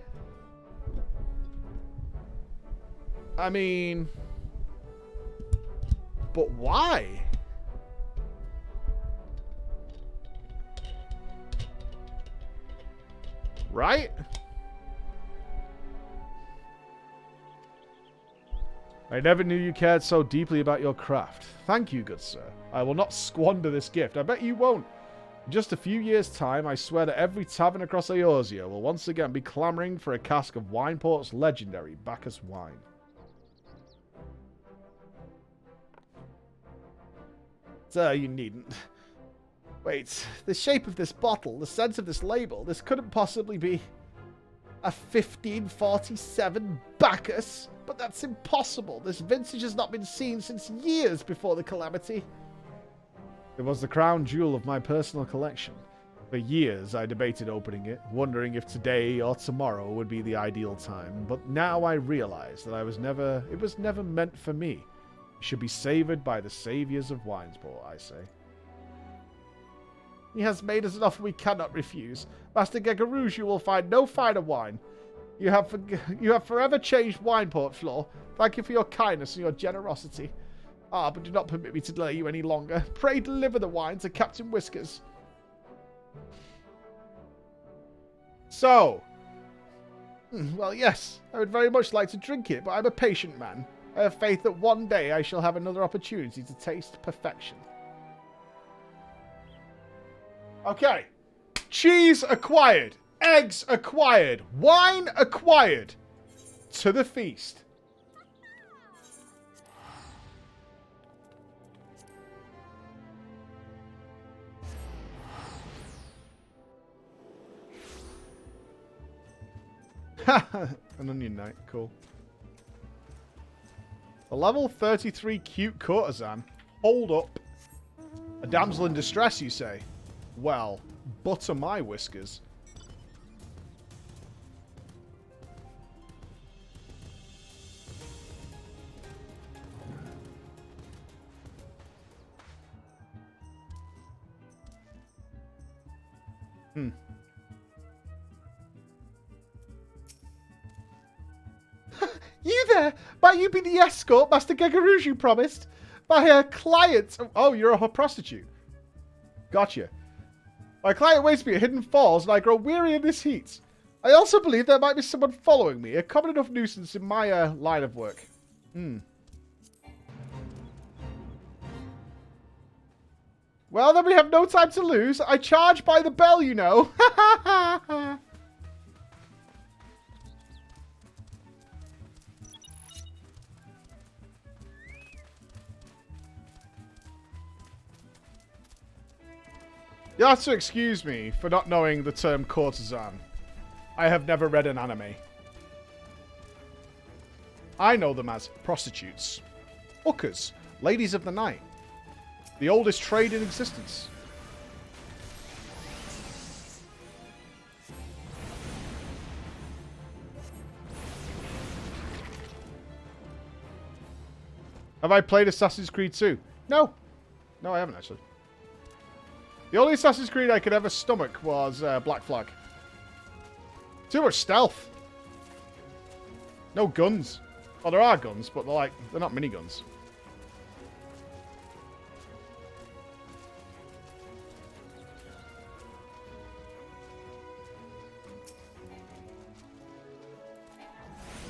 I mean... But why? Right? I never knew you cared so deeply about your craft. Thank you, good sir. I will not squander this gift. I bet you won't. In just a few years' time, I swear that every tavern across Eorzea will once again be clamouring for a cask of Wineport's legendary Bacchus wine. Sir, you needn't. Wait, the shape of this bottle, the sense of this label, this couldn't possibly be a 1547 Bacchus. But that's impossible. This vintage has not been seen since years before the calamity. It was the crown jewel of my personal collection. For years I debated opening it, wondering if today or tomorrow would be the ideal time. But now I realize that it was never meant for me. It should be savored by the saviors of Winesport, I say. He has made us an offer we cannot refuse. Master Gegarouge, you will find no finer wine. You have forever changed Wineport, Floor. Thank you for your kindness and your generosity. Ah, but do not permit me to delay you any longer. Pray deliver the wine to Captain Whiskers. So, well, yes, I would very much like to drink it, but I'm a patient man. I have faith that one day I shall have another opportunity to taste perfection. Okay. Cheese acquired. Eggs acquired. Wine acquired. To the feast. An onion knight. Cool. A level 33 cute courtesan. Hold up. A damsel in distress, you say? Well, butter my whiskers. You there? Might you be the escort Master Gegarouge you promised? My client... Oh, you're a prostitute. Gotcha. My client waits me at Hidden Falls, and I grow weary in this heat. I also believe there might be someone following me, a common enough nuisance in my line of work. Well, then we have no time to lose. I charge by the bell, you know. You'll have to excuse me for not knowing the term courtesan. I have never read an anime. I know them as prostitutes. Hookers. Ladies of the night. The oldest trade in existence. Have I played Assassin's Creed 2? No. No, I haven't actually. The only Assassin's Creed I could ever stomach was Black Flag. Too much stealth. No guns. Well, there are guns, but they're not miniguns.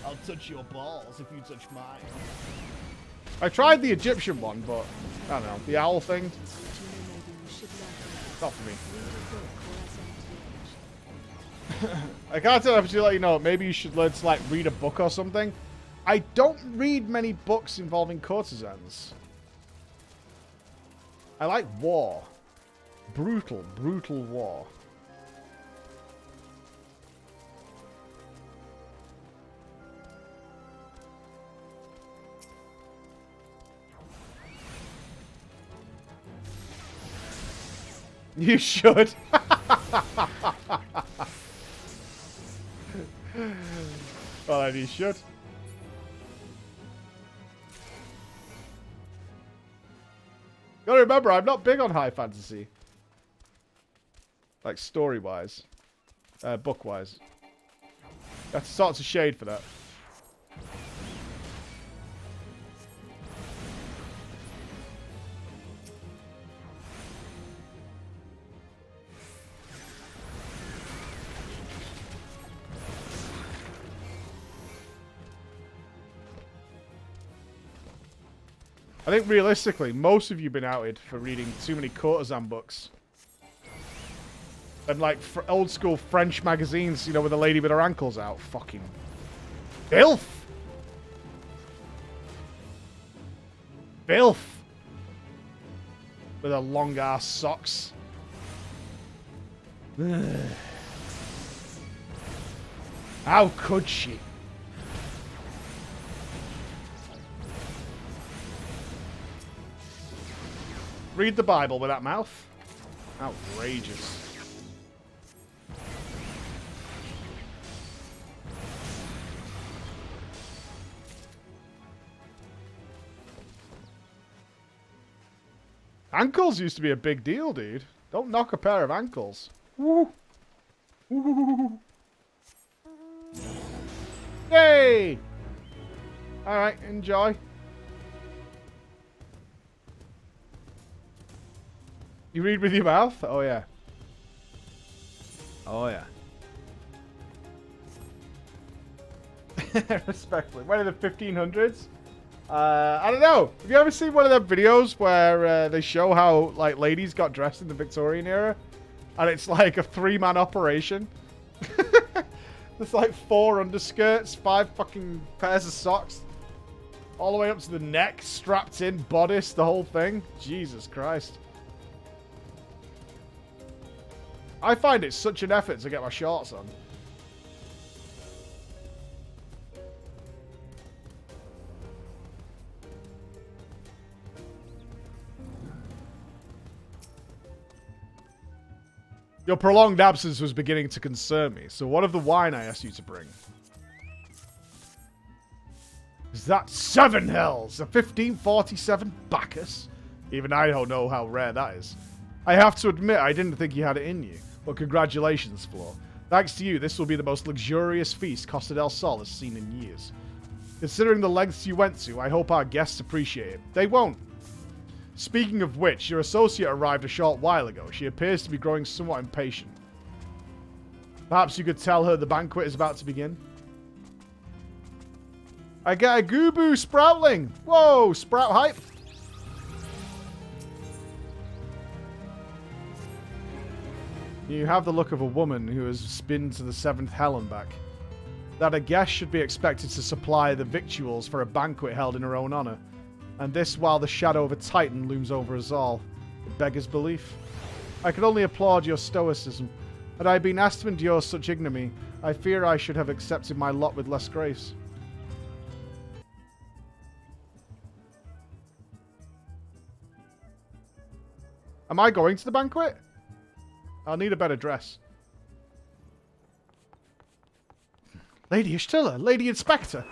I'll touch your balls if you touch mine. I tried the Egyptian one, but I don't know. The owl thing. Not for me. I can't tell if to let you know. Maybe you should learn to read a book or something. I don't read many books involving courtesans. I like war. Brutal, brutal war. You should. Well, then you should. Gotta remember, I'm not big on high fantasy. Like, story-wise. Book-wise. That's sorts of shade for that. I think realistically, most of you have been outed for reading too many courtesan books. And like old school French magazines, you know, with a lady with her ankles out. Fucking filth. Filth. With her long ass socks. How could she? Read the Bible with that mouth. Outrageous. Ankles used to be a big deal, dude. Don't knock a pair of ankles. Woo. Woo. Yay! Alright, enjoy. You read with your mouth? Oh, yeah. Oh, yeah. Respectfully. When in the 1500s? I don't know. Have you ever seen one of them videos where they show how, like, ladies got dressed in the Victorian era? And it's like a 3-man operation. There's like 4 underskirts, 5 fucking pairs of socks. All the way up to the neck, strapped in, bodice, the whole thing. Jesus Christ. I find it such an effort to get my shorts on. Your prolonged absence was beginning to concern me, so what of the wine I asked you to bring? Is that 7 hells? A 1547 Bacchus? Even I don't know how rare that is. I have to admit, I didn't think you had it in you. But congratulations, Flo. Thanks to you, this will be the most luxurious feast Costa del Sol has seen in years. Considering the lengths you went to, I hope our guests appreciate it. They won't. Speaking of which, your associate arrived a short while ago. She appears to be growing somewhat impatient. Perhaps you could tell her the banquet is about to begin? I get a Gooboo Sproutling! Whoa, Sprout hype! You have the look of a woman who has been to the 7th hell and back. That a guest should be expected to supply the victuals for a banquet held in her own honor. And this while the shadow of a titan looms over us all. It beggars belief. I can only applaud your stoicism. Had I been asked to endure such ignominy, I fear I should have accepted my lot with less grace. Am I going to the banquet? I'll need a better dress. Lady Ishtilla, Lady Inspector.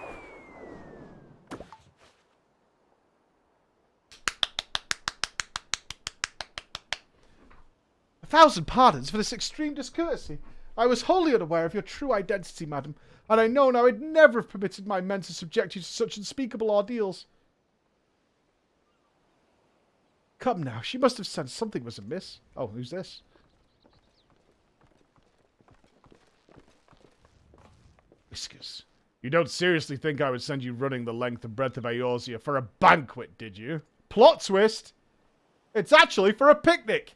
A thousand pardons for this extreme discourtesy. I was wholly unaware of your true identity, madam, and I know now I'd never have permitted my men to subject you to such unspeakable ordeals. Come now, she must have sensed something was amiss. Oh, who's this? Whiskers. You don't seriously think I would send you running the length and breadth of Eorzea for a banquet, did you? Plot twist! It's actually for a picnic!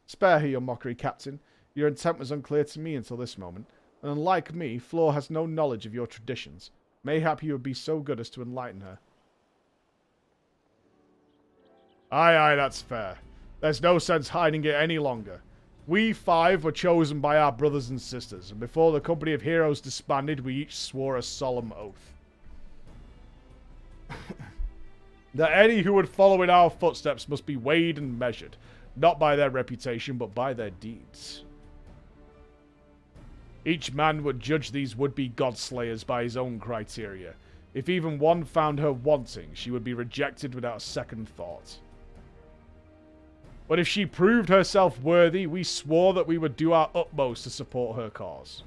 Spare her your mockery, Captain. Your intent was unclear to me until this moment, and unlike me, Flor has no knowledge of your traditions. Mayhap you would be so good as to enlighten her. Aye, aye, that's fair. There's no sense hiding it any longer. We 5 were chosen by our brothers and sisters, and before the company of heroes disbanded, we each swore a solemn oath. That any who would follow in our footsteps must be weighed and measured, not by their reputation, but by their deeds. Each man would judge these would-be godslayers by his own criteria. If even one found her wanting, she would be rejected without a second thought. But if she proved herself worthy, we swore that we would do our utmost to support her cause.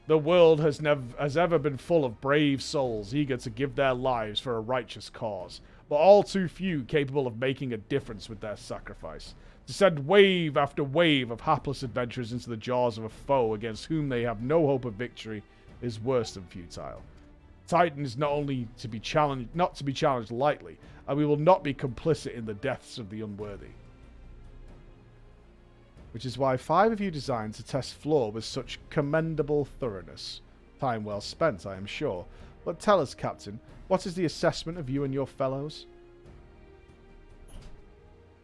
The world has ever been full of brave souls eager to give their lives for a righteous cause, but all too few capable of making a difference with their sacrifice. To send wave after wave of hapless adventurers into the jaws of a foe against whom they have no hope of victory is worse than futile. Titan is not to be challenged lightly, and we will not be complicit in the deaths of the unworthy. Which is why 5 of you designed to test Floor with such commendable thoroughness. Time well spent, I am sure. But tell us, Captain, what is the assessment of you and your fellows?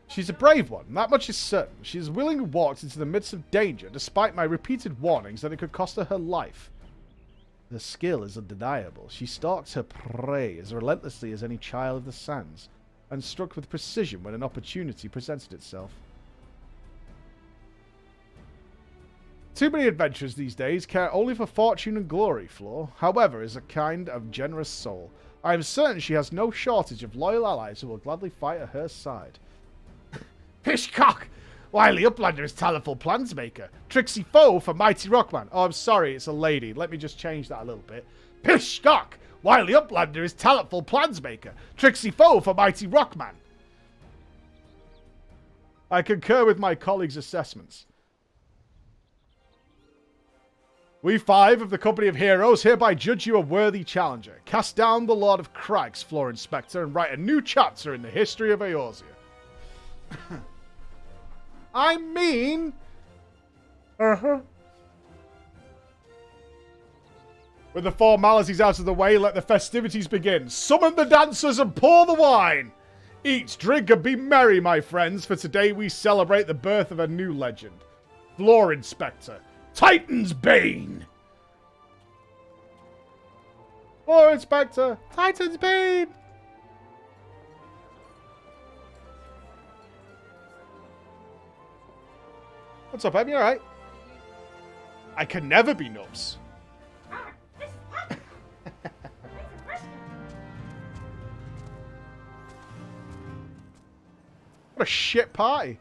She's a brave one, that much is certain. She has willingly walked into the midst of danger, despite my repeated warnings that it could cost her life. Her skill is undeniable. She stalked her prey as relentlessly as any child of the sands, and struck with precision when an opportunity presented itself. Too many adventurers these days care only for fortune and glory, Floor. However, is a kind of generous soul. I am certain she has no shortage of loyal allies who will gladly fight at her side. Pishcock! Wily Uplander is talentful plansmaker. Tricksy foe for mighty Rockman. Oh, I'm sorry, it's a lady. Let me just change that a little bit. Pishcock! Wily Uplander is talentful plansmaker. Tricksy foe for mighty Rockman. I concur with my colleagues' assessments. We 5 of the Company of Heroes hereby judge you a worthy challenger. Cast down the Lord of Craggs, Floor Inspector, and write a new chapter in the history of Eorzea. I mean... With the formalities out of the way, let the festivities begin. Summon the dancers and pour the wine! Eat, drink, and be merry, my friends, for today we celebrate the birth of a new legend. Floor Inspector, Titan's Bane! Floor Inspector, Titan's Bane! What's up, Em? You alright? I can never be Nupss. What a shit party.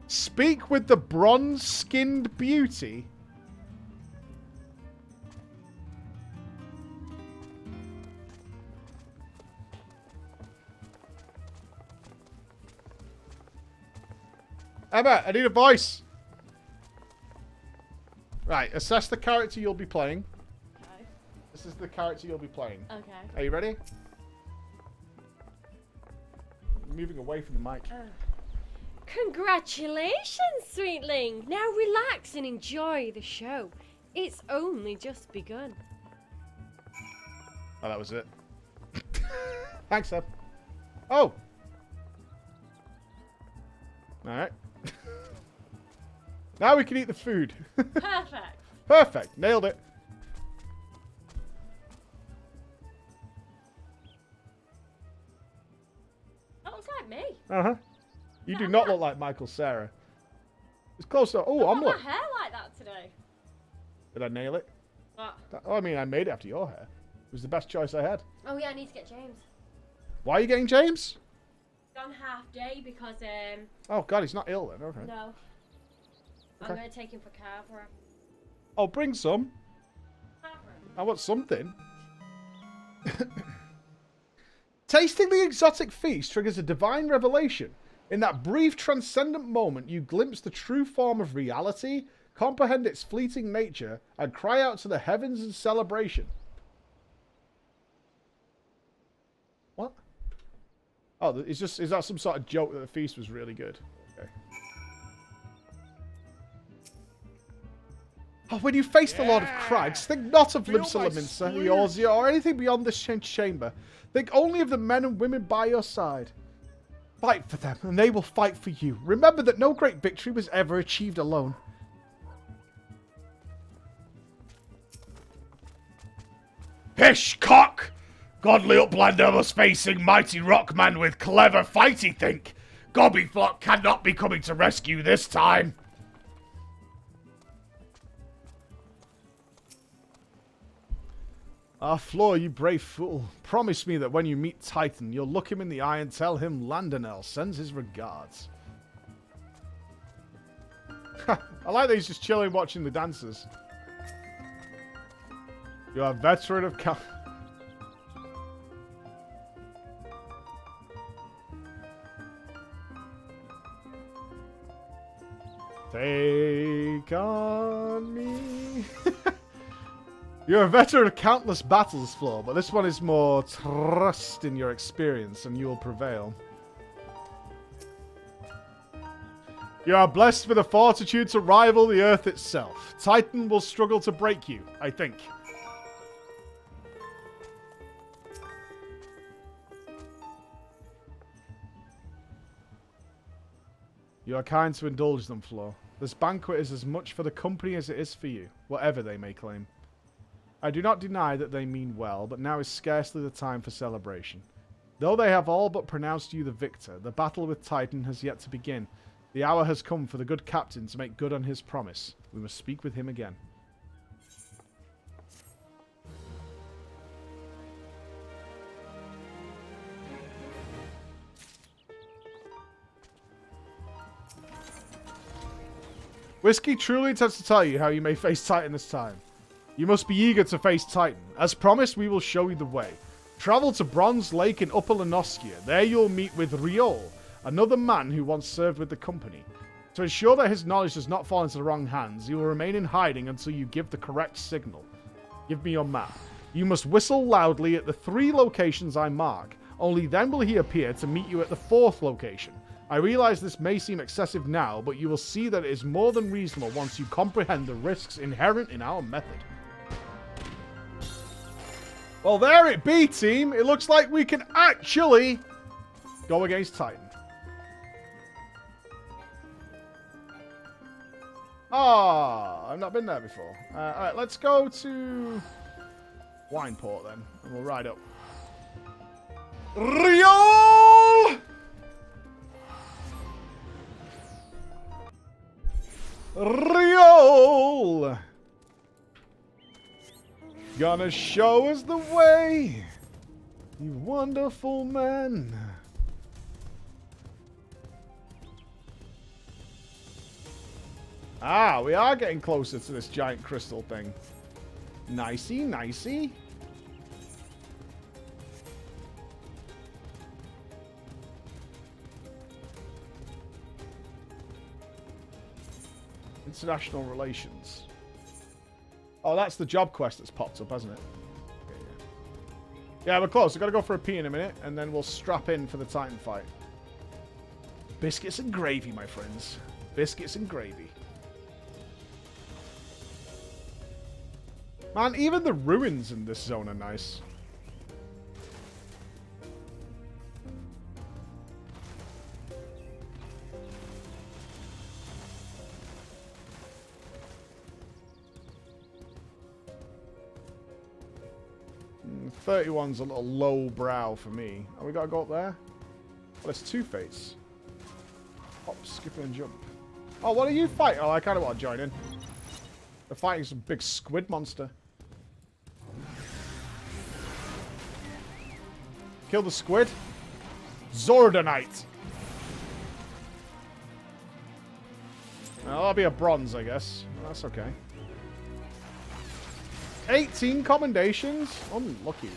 Speak with the bronze-skinned beauty. Emma, I need a voice. Right, assess the character you'll be playing. Okay. This is the character you'll be playing. Okay. Are you ready? Moving away from the mic. Congratulations, sweetling! Now relax and enjoy the show. It's only just begun. Oh, that was it. Thanks, Em. Oh! Alright. Now we can eat the food. Perfect. Perfect. Nailed it. That looks like me. Uh-huh. You do not look like Michael Cera. It's close to... Oh, I omelette. got my hair like that today. Did I nail it? What? Oh, I mean, I made it after your hair. It was the best choice I had. Oh yeah, I need to get James. Why are you getting James? Gone half day because Oh, God, he's not ill then. Okay. no. Okay. I'm gonna take him for Carver. Oh, bring some. I want something. Tasting the exotic feast triggers a divine revelation. In that brief transcendent moment, you glimpse the true form of reality, comprehend its fleeting nature, and cry out to the heavens in celebration. What? Oh, is that some sort of joke that the feast was really good? Okay. Oh, when you face the Lord of Craggs, think not of Nupss, Eorzea, or anything beyond this chamber. Think only of the men and women by your side. Fight for them, and they will fight for you. Remember that no great victory was ever achieved alone. Pish, cock! Godly Uplander was facing mighty Rockman with clever fighty think. Gobbyflock cannot be coming to rescue this time. Ah, Floor, you brave fool. Promise me that when you meet Titan, you'll look him in the eye and tell him Landonel sends his regards. I like that he's just chilling watching the dancers. You are a veteran of Take on me. You're a veteran of countless battles, Flo, but this one is more trust in your experience and you will prevail. You are blessed with the fortitude to rival the Earth itself. Titan will struggle to break you, I think. You are kind to indulge them, Flo. This banquet is as much for the company as it is for you, whatever they may claim. I do not deny that they mean well, but now is scarcely the time for celebration. Though they have all but pronounced you the victor, the battle with Titan has yet to begin. The hour has come for the good captain to make good on his promise. We must speak with him again. Whiskey truly intends to tell you how you may face Titan this time. You must be eager to face Titan. As promised, we will show you the way. Travel to Bronze Lake in Upper Lenoskia. There you'll meet with Riol, another man who once served with the company. To ensure that his knowledge does not fall into the wrong hands, he will remain in hiding until you give the correct signal. Give me your map. You must whistle loudly at the 3 locations I mark. Only then will he appear to meet you at the 4th location. I realize this may seem excessive now, but you will see that it is more than reasonable once you comprehend the risks inherent in our method. Well, there it be, team. It looks like we can actually go against Titan. Ah, I've not been there before. Alright, let's go to Wineport then, and we'll ride up. Riol! Riol! Gonna show us the way, you wonderful man. Ah, we are getting closer to this giant crystal thing. Nicey, nicey. International relations. Oh, that's the job quest that's popped up, hasn't it? Yeah, we're close. We've got to go for a pee in a minute, and then we'll strap in for the Titan fight. Biscuits and gravy, my friends. Biscuits and gravy. Man, even the ruins in this zone are nice. Mm, 31's a little low brow for me. Oh, we gotta go up there? Well, there's 2 fates. Hop, skip, and jump. Oh, what are you fighting? Oh, I kind of want to join in. They're fighting some big squid monster. Kill the squid. Zordonite. Well, that'll be a bronze, I guess. That's okay. 18 commendations? Unlucky.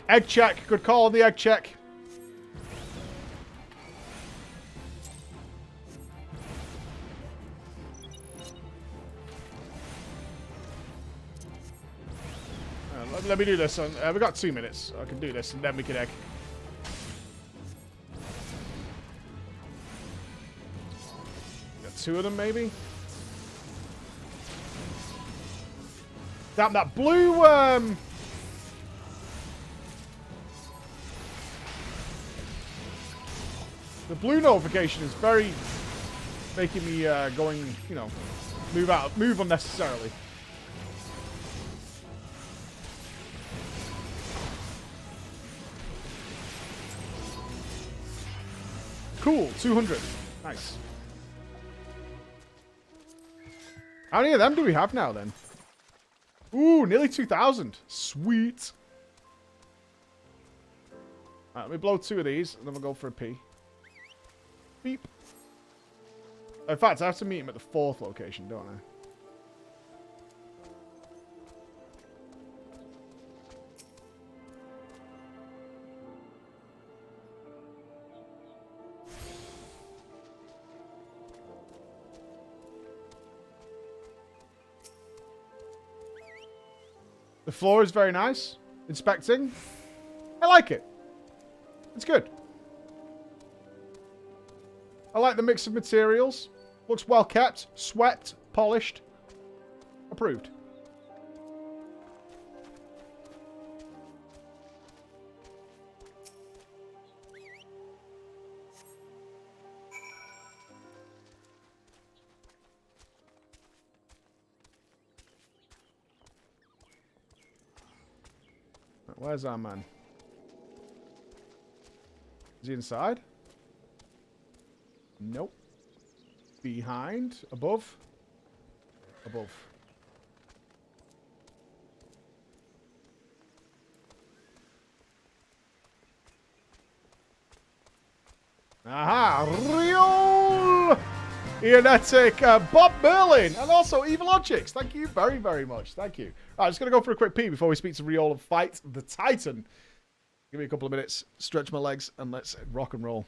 Egg check. Good call on the egg check. Let me do this. We've got 2 minutes. I can do this, and then we can egg. Got 2 of them, maybe? Damn, that blue... The blue notification is very... making me, going, you know, move unnecessarily. Cool, 200. Nice. How many of them do we have now, then? Ooh, nearly 2,000. Sweet. Alright, let me blow 2 of these, and then we'll go for a pee. Beep. In fact, I have to meet him at the 4th location, don't I? The floor is very nice. Inspecting. I like it. It's good. I like the mix of materials. Looks well kept, swept, polished. Approved. Where's our man? Is he inside? Nope. Behind? Above? Above. Aha! Real Eonetic Bob Merlin and also Evil Logics. Thank you very, very much. Thank you. Right, I'm just going to go for a quick pee before we speak to Riol and fight the Titan. Give me a couple of minutes, stretch my legs, and let's rock and roll.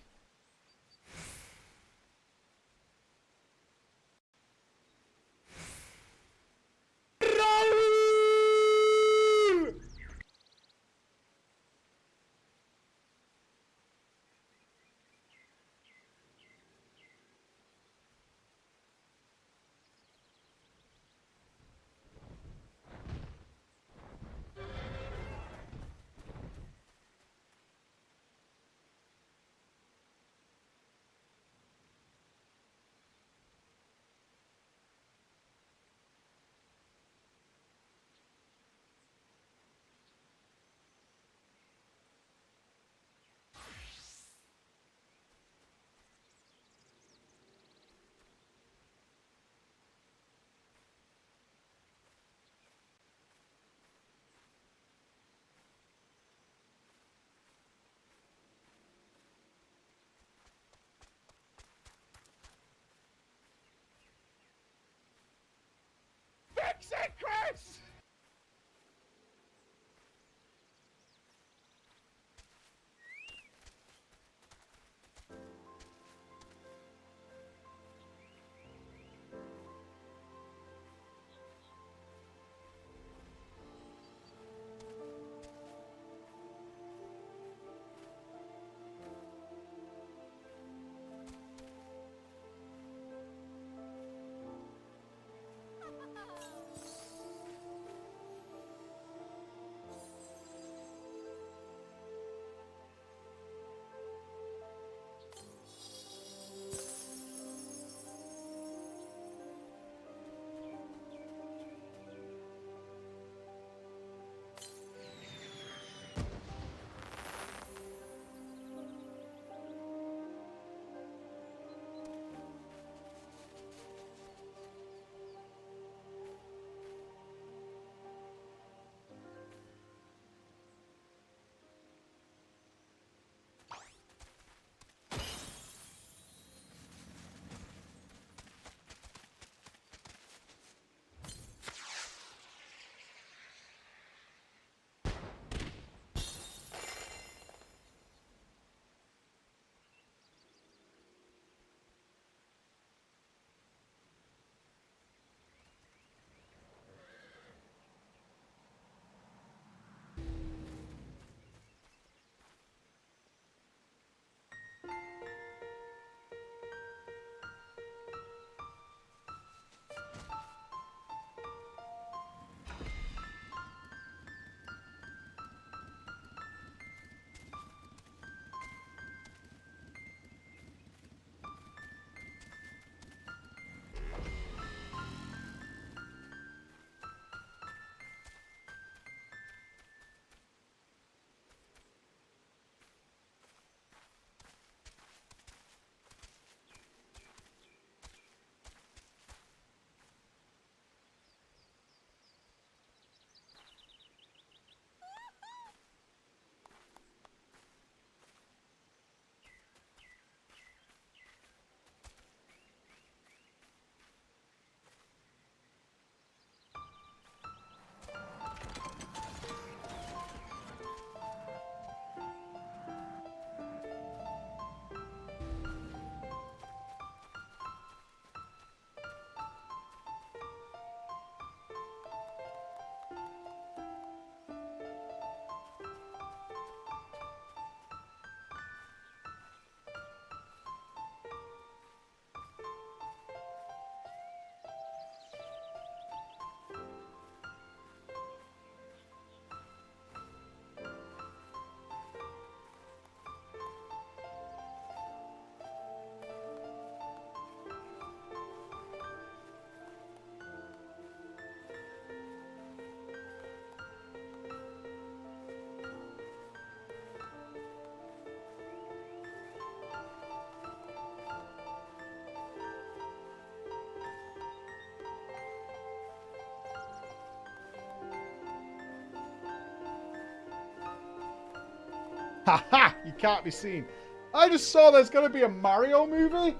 Haha! You can't be seen. I just saw there's going to be a Mario movie.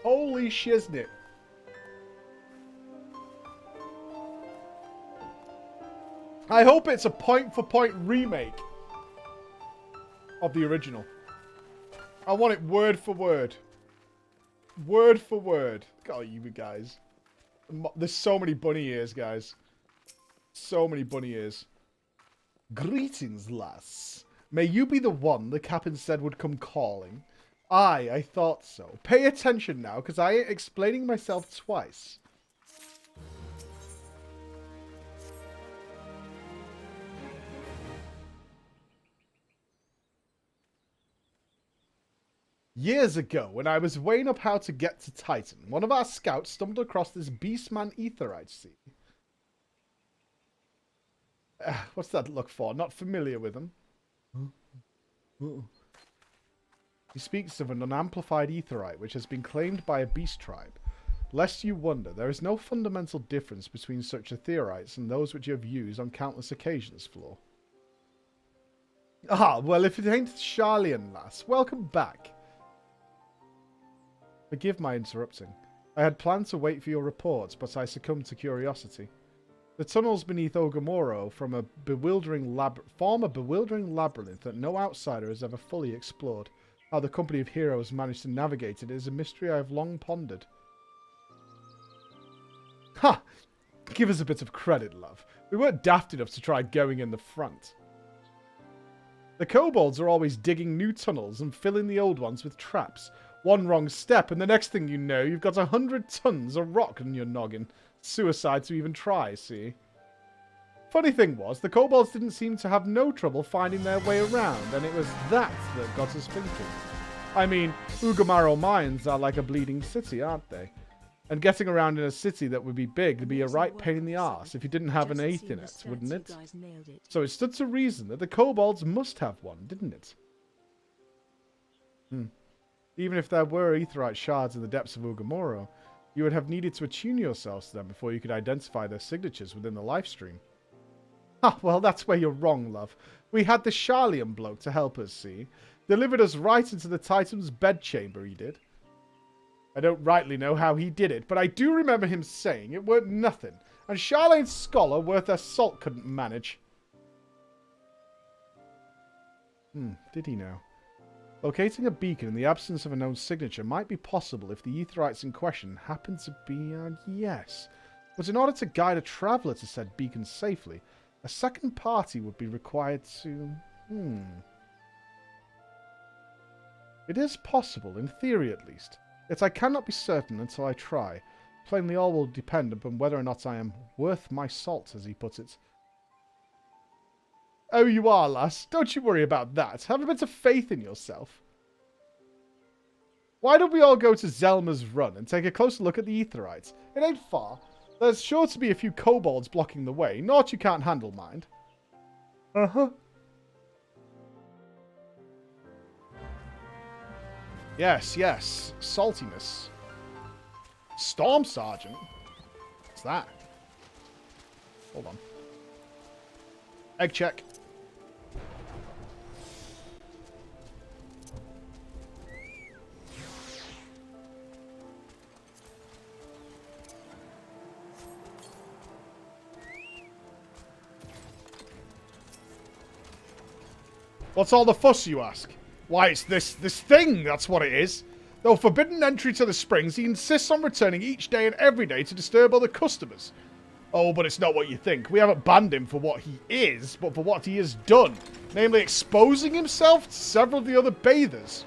Holy shiznit. I hope it's a point-for-point remake of the original. I want it word for word. Word for word. God, you guys. There's so many bunny ears, guys. So many bunny ears. Greetings, lass. May you be the one the captain said would come calling. Aye, I thought so. Pay attention now, because I ain't explaining myself twice. Years ago, when I was weighing up how to get to Titan, one of our scouts stumbled across this beastman Aetheryte seed. What's that look for? Not familiar with him. He speaks of an unamplified Aetheryte which has been claimed by a beast tribe. Lest you wonder, there is no fundamental difference between such Aetherites and those which you have used on countless occasions, Floor. Ah, well, if it ain't Charlian, lass, welcome back. Forgive my interrupting. I had planned to wait for your reports, but I succumbed to curiosity. The tunnels beneath Ogamoro form a bewildering labyrinth that no outsider has ever fully explored. How the company of heroes managed to navigate it is a mystery I have long pondered. Ha! Give us a bit of credit, love. We weren't daft enough to try going in the front. The kobolds are always digging new tunnels and filling the old ones with traps. One wrong step, and the next thing you know, you've got 100 tons of rock in your noggin. Suicide to even try, see? Funny thing was, the kobolds didn't seem to have no trouble finding their way around, and it was that got us thinking. I mean, Ugamaro mines are like a bleeding city, aren't they? And getting around in a city that would be big would be a right pain in the arse if you didn't have an eighth in it, wouldn't it? So it stood to reason that the kobolds must have one, didn't it? Even if there were Aetheryte shards in the depths of Ugamoro, you would have needed to attune yourselves to them before you could identify their signatures within the live stream. Ah, well, that's where you're wrong, love. We had the Charlian bloke to help us, see? Delivered us right into the Titan's bedchamber, he did. I don't rightly know how he did it, but I do remember him saying it weren't nothing, and Charlane's scholar worth their salt couldn't manage. Did he know? Locating a beacon in the absence of a known signature might be possible if the Aetherites in question happen to be yes. But in order to guide a traveller to said beacon safely, a second party would be required to... It is possible, in theory at least. Yet I cannot be certain until I try. Plainly all will depend upon whether or not I am worth my salt, as he put it. Oh, you are, lass. Don't you worry about that. Have a bit of faith in yourself. Why don't we all go to Zelma's Run and take a closer look at the Aetherites? It ain't far. There's sure to be a few kobolds blocking the way. Naught you can't handle, mind. Uh-huh. Yes, yes. Saltiness. Storm Sergeant? What's that? Hold on. Egg check. What's all the fuss, you ask? Why, it's this thing, that's what it is. Though forbidden entry to the springs, he insists on returning each day and every day to disturb other customers. Oh, but it's not what you think. We haven't banned him for what he is, but for what he has done. Namely, exposing himself to several of the other bathers.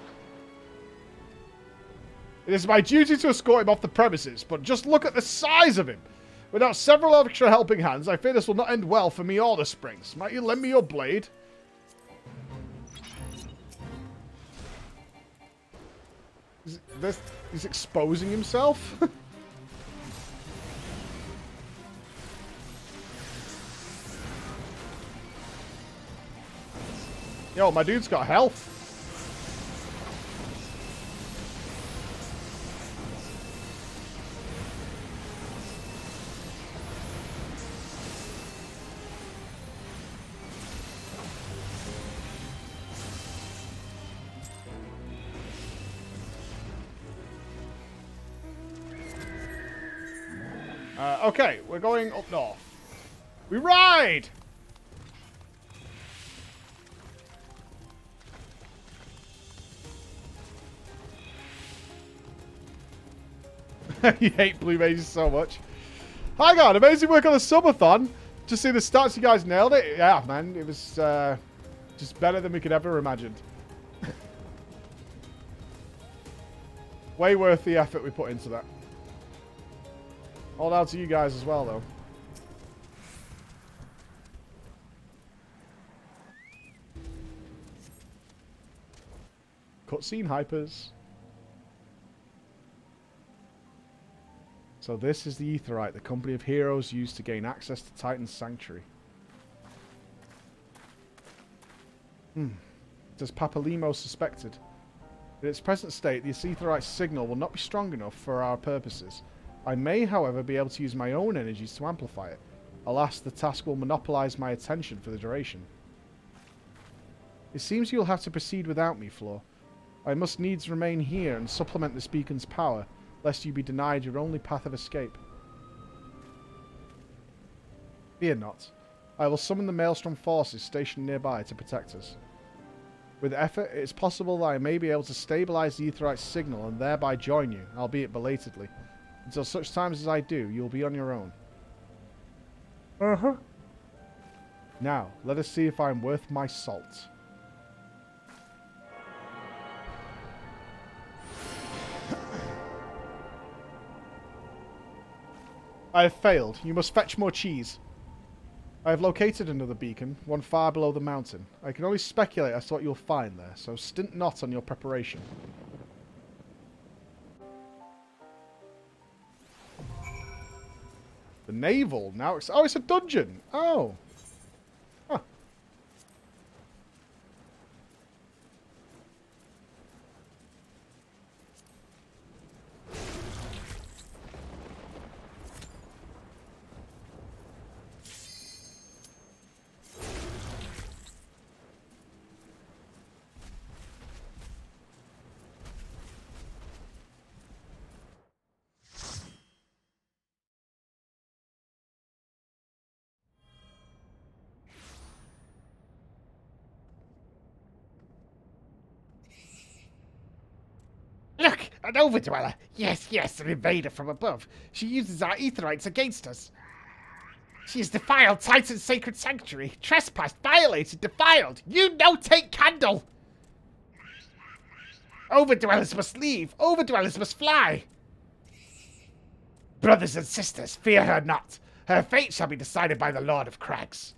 It is my duty to escort him off the premises, but just look at the size of him. Without several extra helping hands, I fear this will not end well for me or the springs. Might you lend me your blade? He's exposing himself? Yo, my dude's got health. Okay, we're going up north. We ride! You hate blue mages so much. Hang on, amazing work on the subathon. Just see the stats, you guys nailed it. Yeah, man, it was just better than we could ever imagined. Way worth the effort we put into that. All down to you guys as well, though. Cutscene hypers. So this is the Aetheryte the company of heroes used to gain access to Titan's sanctuary. As Papalimo suspected. In its present state, the Aetheryte's signal will not be strong enough for our purposes. I may, however, be able to use my own energies to amplify it. Alas, the task will monopolize my attention for the duration. It seems you'll have to proceed without me, Floor. I must needs remain here and supplement this beacon's power, lest you be denied your only path of escape. Fear not. I will summon the Maelstrom forces stationed nearby to protect us. With effort, it is possible that I may be able to stabilize the Aetheryte's signal and thereby join you, albeit belatedly. Until such times as I do, you will be on your own. Uh-huh. Now, let us see if I am worth my salt. I have failed. You must fetch more cheese. I have located another beacon, one far below the mountain. I can only speculate as to what you'll find there, so stint not on your preparation. The naval now. Oh, it's a dungeon. Oh. Huh. Look, an overdweller. Yes, yes, an invader from above. She uses our Aetherites against us. She has defiled Titan's sacred sanctuary. Trespassed, violated, defiled. You no take candle. Overdwellers must leave. Overdwellers must fly. Brothers and sisters, fear her not. Her fate shall be decided by the Lord of Crags.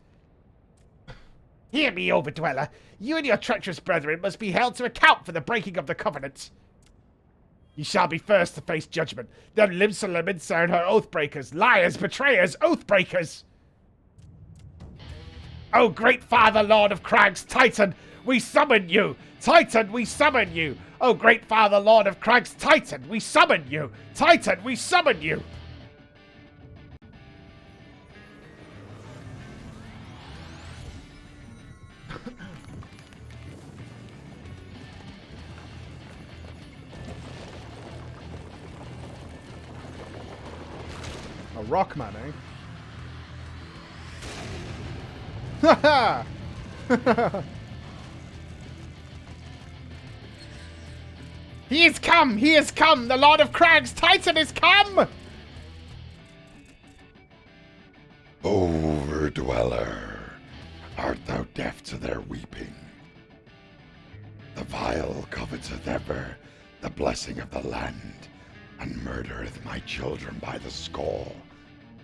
Hear me, Overdweller. You and your treacherous brethren must be held to account for the breaking of the covenant. You shall be first to face judgment. Them Limsa Laminsa and her oathbreakers, liars, betrayers, oathbreakers. O great Father, Lord of Crags, Titan, we summon you! Titan, we summon you! O great Father, Lord of Crags, Titan, we summon you! Titan, we summon you! A rockman, eh? Haha! He is come! He is come! The Lord of Crags, Titan is come! Overdweller, art thou deaf to their weeping? The vile coveteth ever the blessing of the land, and murdereth my children by the score,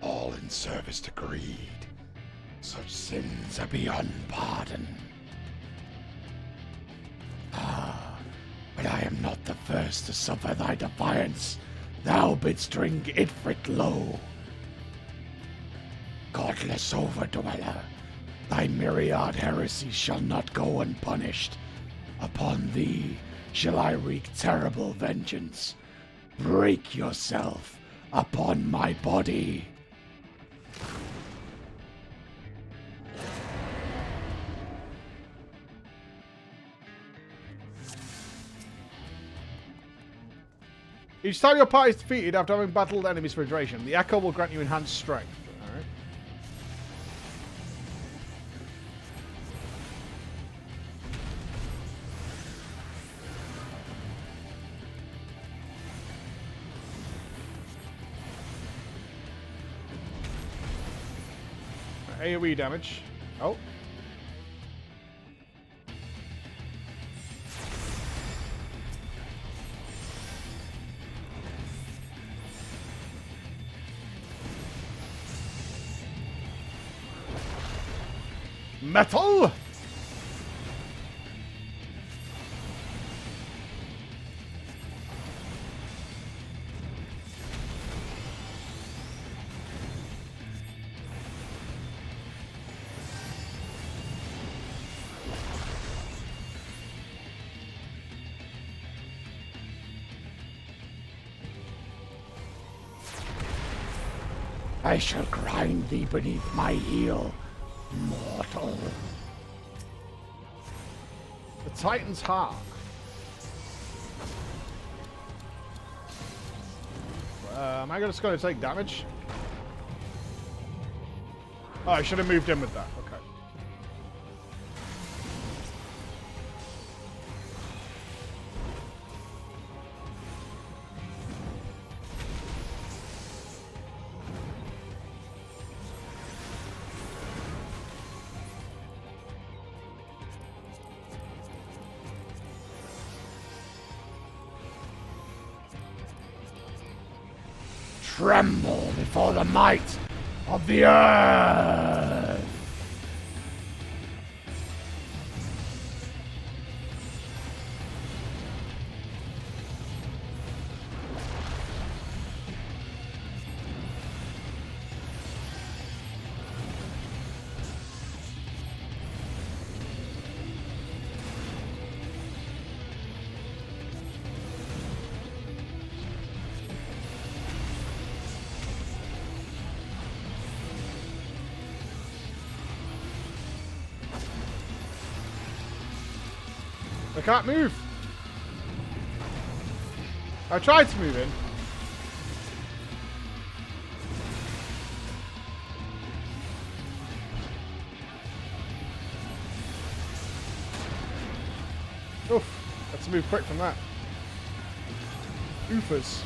all in service to greed. Such sins are beyond pardon. Ah, but I am not the first to suffer thy defiance. Thou bidst ring Ifrit low. Godless overdweller, thy myriad heresies shall not go unpunished. Upon thee shall I wreak terrible vengeance. Break yourself upon my body. Each time your party is defeated after having battled enemies for a duration, the echo will grant you enhanced strength. Alright. AoE damage. Oh. Metal! I shall grind thee beneath my heel, mortal. The Titan's Heart. Am I just going to take damage? Oh, I should have moved in with that. Okay. Tremble before the might of the earth! I can't move. I tried to move in. Oof. Had to move quick from that. Oofers.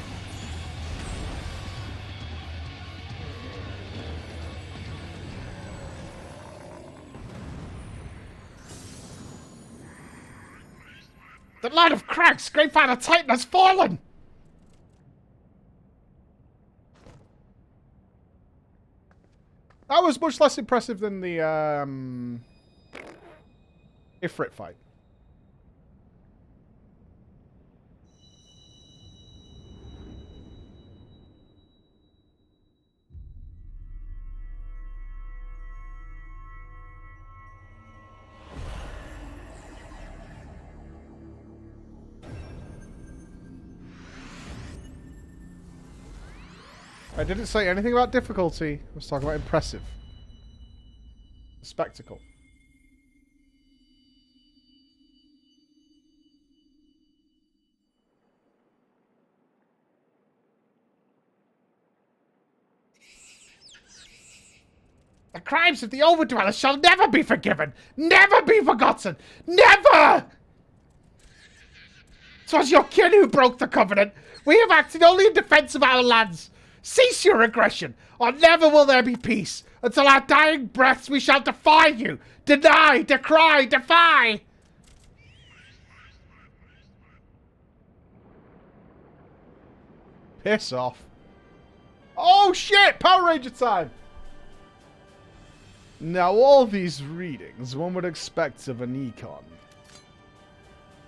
The line of cracks, great fan of Titan has fallen! That was much less impressive than the Ifrit fight. I didn't say anything about difficulty. I was talking about impressive. Spectacle. The crimes of the Overdwellers shall never be forgiven! Never be forgotten! Never! 'Twas your kin who broke the covenant! We have acted only in defense of our lands! Cease your aggression, or never will there be peace! Until our dying breaths we shall defy you! Deny, decry, defy! Piss off. Oh shit! Power Ranger time! Now all these readings one would expect of an econ.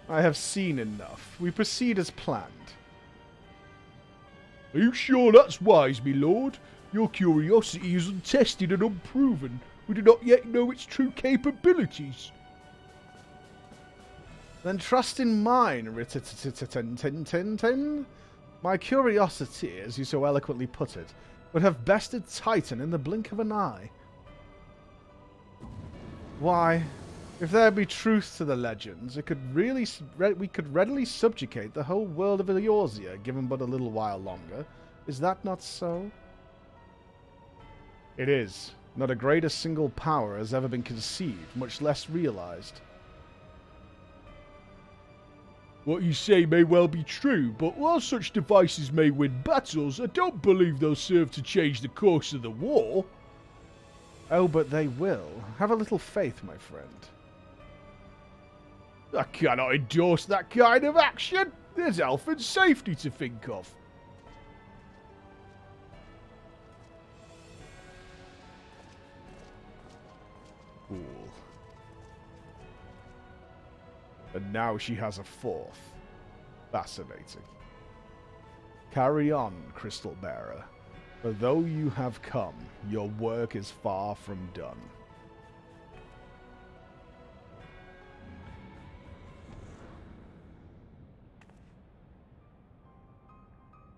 I have seen enough. We proceed as planned. Are you sure that's wise, me lord? Your curiosity is untested and unproven. We do not yet know its true capabilities. Then trust in mine, Rittitintintintin. My curiosity, as you so eloquently put it, would have bested Titan in the blink of an eye. Why, If there be truth to the legends, we could readily subjugate the whole world of Eorzea, given but a little while longer. Is that not so? It is. Not a greater single power has ever been conceived, much less realized. What you say may well be true, but while such devices may win battles, I don't believe they'll serve to change the course of the war. Oh, but they will. Have a little faith, my friend. I cannot endorse that kind of action. There's health and safety to think of. Cool. And now she has a fourth. Fascinating. Carry on, Crystal Bearer. For though you have come, your work is far from done.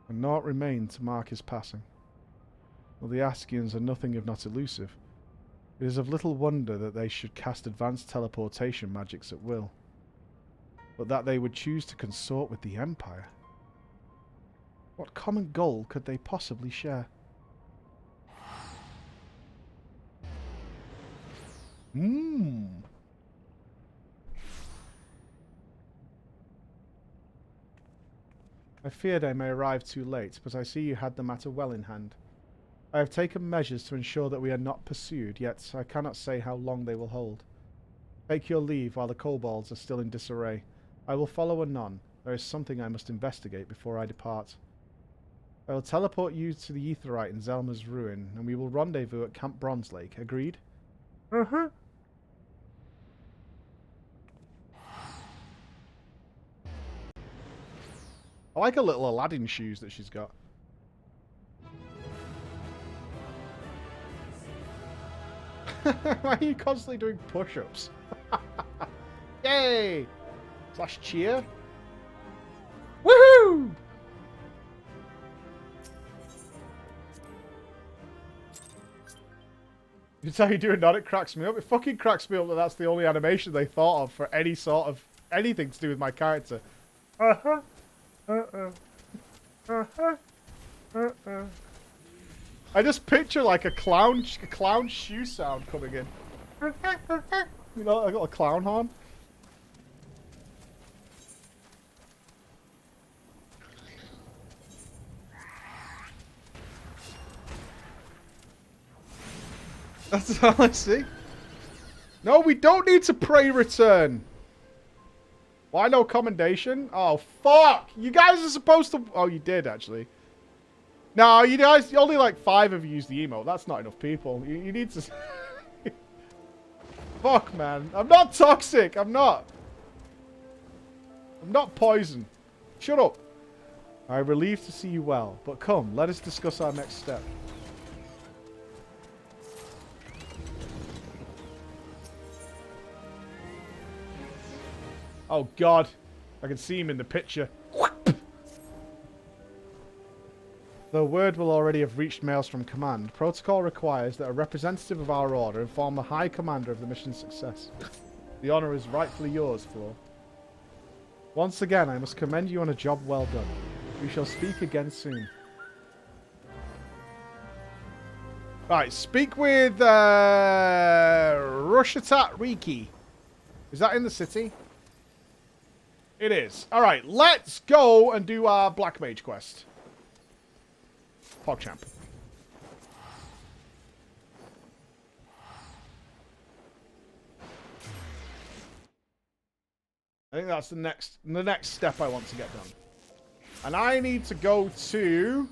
And naught remained to mark his passing. Well, the Askians are nothing if not elusive. It is of little wonder that they should cast advanced teleportation magics at will. But that they would choose to consort with the Empire. What common goal could they possibly share? I feared I may arrive too late, but I see you had the matter well in hand. I have taken measures to ensure that we are not pursued, yet I cannot say how long they will hold. Take your leave while the kobolds are still in disarray. I will follow anon. There is something I must investigate before I depart. I will teleport you to the Aetheryte in Zelma's ruin, and we will rendezvous at Camp Bronze Lake. Agreed? Uh-huh. I like her little Aladdin shoes that she's got. Why are you constantly doing push-ups? Yay! / cheer. Woohoo! You tell you doing that, it cracks me up. It fucking cracks me up that that's the only animation they thought of for any sort of anything to do with my character. Uh-huh. Uh-uh. Uh-huh. Uh-uh. I just picture like a clown shoe sound coming in. You know, I got a clown horn. That's all I see. No, we don't need to pray return. Why no commendation? Oh, fuck. You guys are supposed to... Oh, you did, actually. No, you guys... Only like 5 of you use the emote. That's not enough people. You need to... Fuck, man. I'm not toxic. I'm not. I'm not poison. Shut up. I'm relieved to see you well. But come, let us discuss our next step. Oh, God. I can see him in the picture. Though word will already have reached Maelstrom Command, protocol requires that a representative of our order inform the High Commander of the mission's success. The honor is rightfully yours, Floor. Once again, I must commend you on a job well done. We shall speak again soon. Right, speak with Rushatat Riki. Is that in the city? It is. Alright, let's go and do our Black Mage quest. PogChamp. I think that's the next step I want to get done. And I need to go to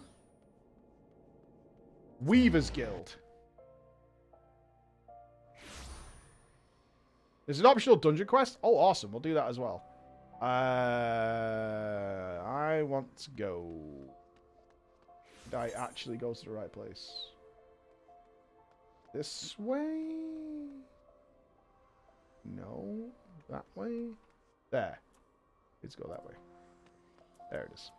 Weaver's Guild. There's an optional dungeon quest. Oh, awesome. We'll do that as well. I want to go. Did I actually go to the right place? This way? No. That way? There. Let's go that way. There it is.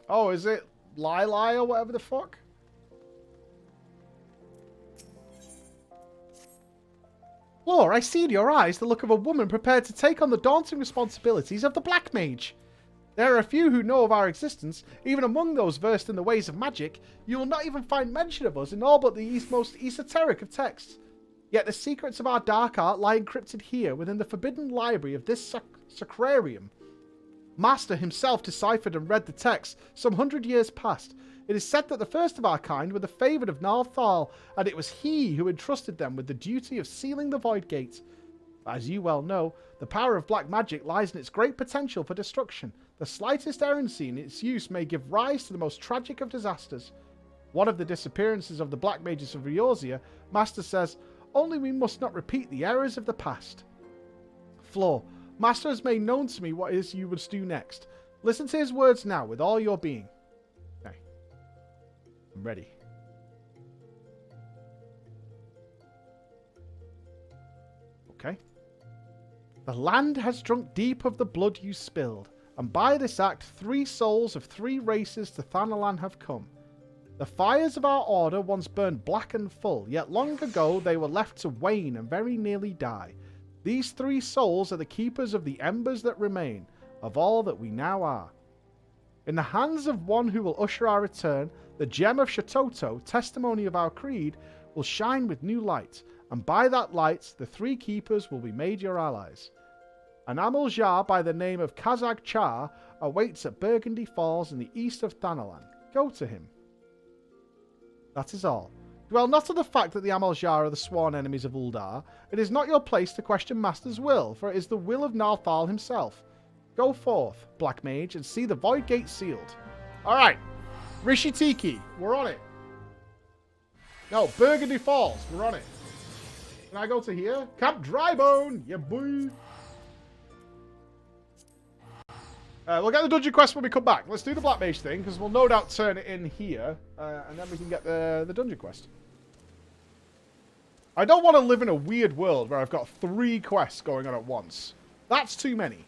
Oh, is it Lili or whatever the fuck? Floor, I see in your eyes the look of a woman prepared to take on the daunting responsibilities of the Black Mage. There are a few who know of our existence, even among those versed in the ways of magic. You will not even find mention of us in all but the most esoteric of texts. Yet the secrets of our dark art lie encrypted here within the forbidden library of this sacrarium. Master himself deciphered and read the text some 100 years past. It is said that the first of our kind were the favoured of Nalthal, and it was he who entrusted them with the duty of sealing the Void Gate. As you well know, the power of black magic lies in its great potential for destruction. The slightest errancy in its use may give rise to the most tragic of disasters. One of the disappearances of the Black Mages of Eorzea, Master says, only we must not repeat the errors of the past. Floor, Master has made known to me what it is you would do next. Listen to his words now with all your being. Okay. I'm ready. Okay. The land has drunk deep of the blood you spilled, and by this act 3 souls of 3 races to Thanalan have come. The fires of our order once burned black and full, yet long ago they were left to wane and very nearly die. These 3 souls are the keepers of the embers that remain, of all that we now are. In the hands of one who will usher our return, the gem of Shatoto, testimony of our creed, will shine with new light, and by that light the 3 keepers will be made your allies. An Amaljar by the name of Kazag Char awaits at Burgundy Falls in the east of Thanalan. Go to him. That is all. Dwell not on the fact that the Amaljar are the sworn enemies of Uldar. It is not your place to question Master's will, for it is the will of Nalthal himself. Go forth, Black Mage, and see the Void Gate sealed. Alright. Rishi Tiki, we're on it. No, Burgundy Falls, we're on it. Can I go to here? Camp Drybone, yeah boy. We'll get the dungeon quest when we come back. Let's do the Black Mage thing, because we'll no doubt turn it in here, and then we can get the dungeon quest. I don't want to live in a weird world where I've got 3 quests going on at once. That's too many.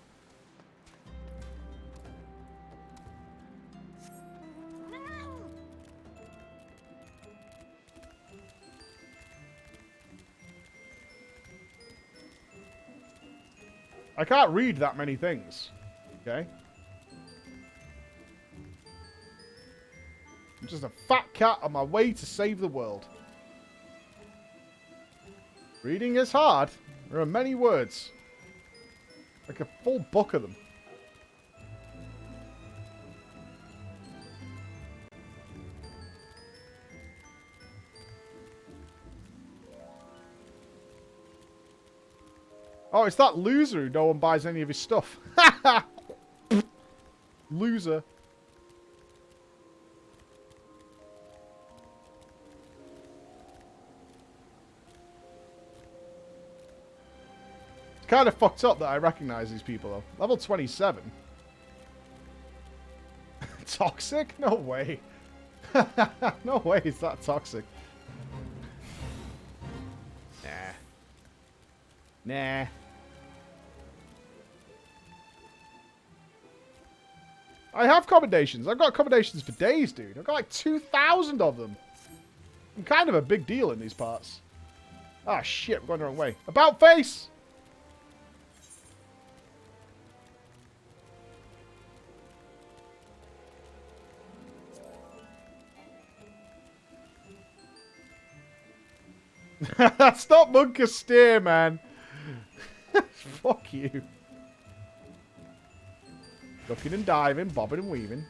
I can't read that many things. Okay? I'm just a fat cat on my way to save the world. Reading is hard. There are many words. Like a full book of them. Oh, it's that loser who no one buys any of his stuff. Loser. It's kind of fucked up that I recognize these people, though. Level 27. Toxic? No way. No way it's that toxic. Nah. I have commendations. I've got commendations for days, dude. I've got like 2,000 of them. I'm kind of a big deal in these parts. Ah, shit. We're going the wrong way. About face! Stop Munka steer, man. Fuck you. Ducking and diving, bobbing and weaving.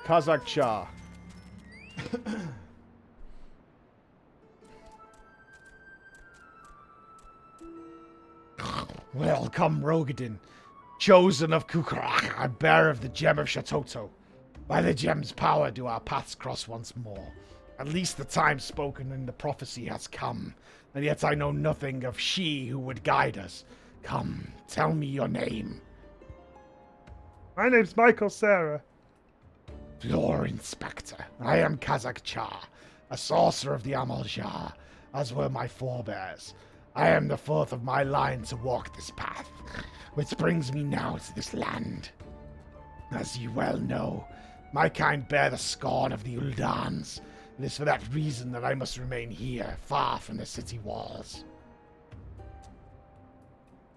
Kazakh Char. Welcome, Rogadin, chosen of Kukrak, and bearer of the gem of Shatoto. By the gem's power do our paths cross once more. At least the time spoken in the prophecy has come, and yet I know nothing of she who would guide us. Come, tell me your name. My name's Michael Sarah. Floor Inspector, I am Kazakh Char, a sorcerer of the Amaljar, as were my forebears. I am the fourth of my line to walk this path, which brings me now to this land. As you well know, my kind bear the scorn of the Uldans. It is for that reason that I must remain here, far from the city walls.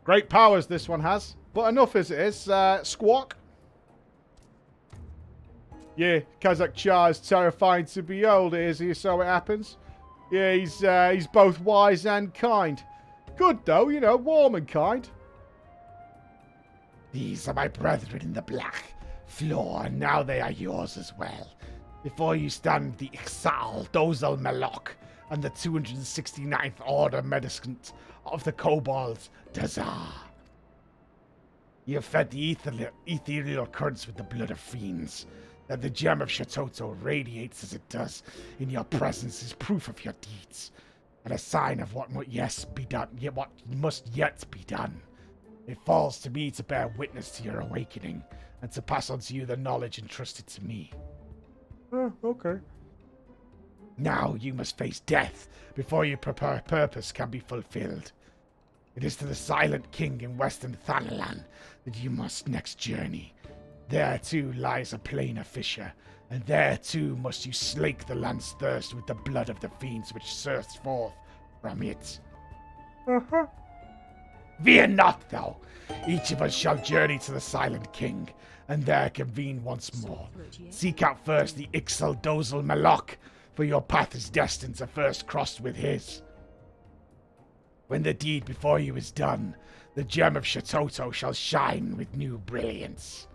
Great powers this one has. But enough as it is. Squawk. Yeah, Kazakh Char is terrifying to behold, is he? So it happens. Yeah, he's both wise and kind. Good though, you know, warm and kind. These are my brethren in the black floor, and now they are yours as well. Before you stand the Ixal, Dozel Melok, and the 269th Order Medicant of the Kobolds, Dazar. You have fed the ethereal currents with the blood of fiends. That the gem of Shatoto radiates as it does in your presence is proof of your deeds, and a sign of what must be done, yet what must yet be done. It falls to me to bear witness to your awakening, and to pass on to you the knowledge entrusted to me. Oh, okay. Now you must face death before your purpose can be fulfilled. It is to the Silent King in Western Thanalan that you must next journey. There too lies a plain of fissure, and there too must you slake the land's thirst with the blood of the fiends which surge forth from it. Uh-huh. Fear not, though. Each of us shall journey to the Silent King, and there convene once more. Seek out first the Ixal Dozel Malok, for your path is destined to first cross with his. When the deed before you is done, the gem of Shatoto shall shine with new brilliance.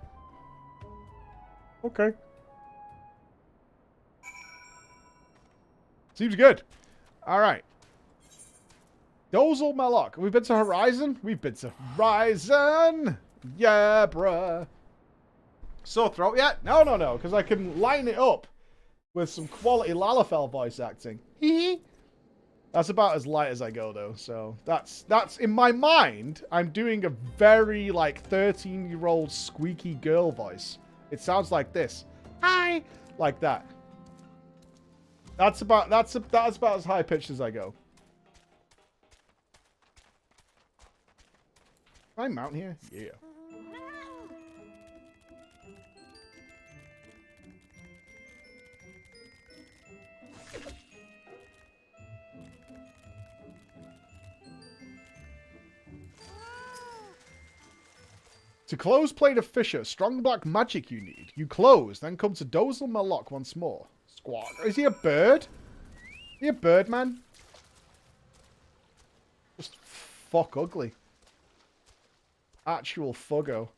Okay. Seems good. All right. Dozel Malok. We've been to Horizon? We've been to Horizon. Yeah, bruh. Sore throat yet? No, because I can line it up with some quality Lalafell voice acting. That's about as light as I go, though. So that's in my mind. I'm doing a very 13-year-old squeaky girl voice. It sounds like this. Hi, like that. That's about as high pitched as I go. Can I mount here? Yeah. To close Plate of Fissure, strong black magic you need. You close, then come to Dozel Malok once more. Squawk. Is he a bird? Is he a bird, man? Just fuck ugly. Actual fuggo.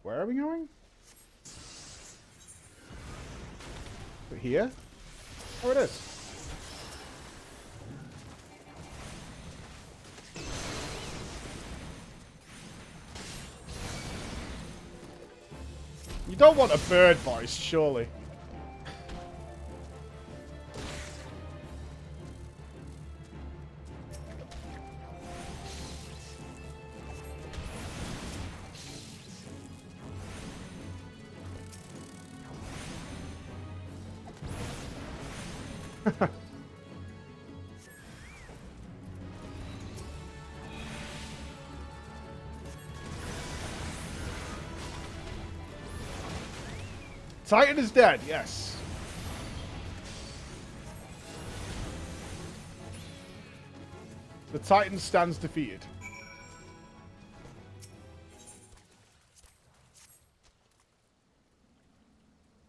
Where are we going? Here? Oh, it is. You don't want a bird voice, surely. Titan is dead, yes. The Titan stands defeated.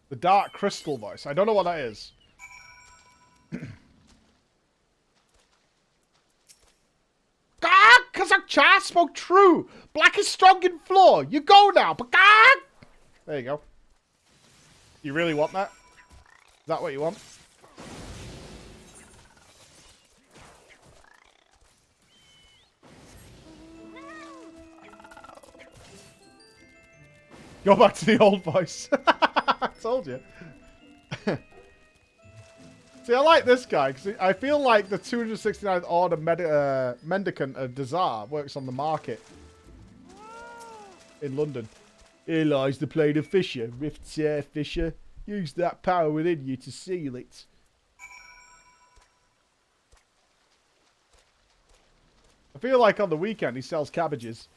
The Dark Crystal voice. I don't know what that is. Kazakh Char spoke true. Black is strong in floor. You go now. There you go. You really want that? Is that what you want? Go back to the old voice. I told you. See, I like this guy because I feel like the 269th Order Mendicant of Dazar works on the market in London. Here lies the plate of fissure. Rift tear fissure. Use that power within you to seal it. I feel like on the weekend he sells cabbages.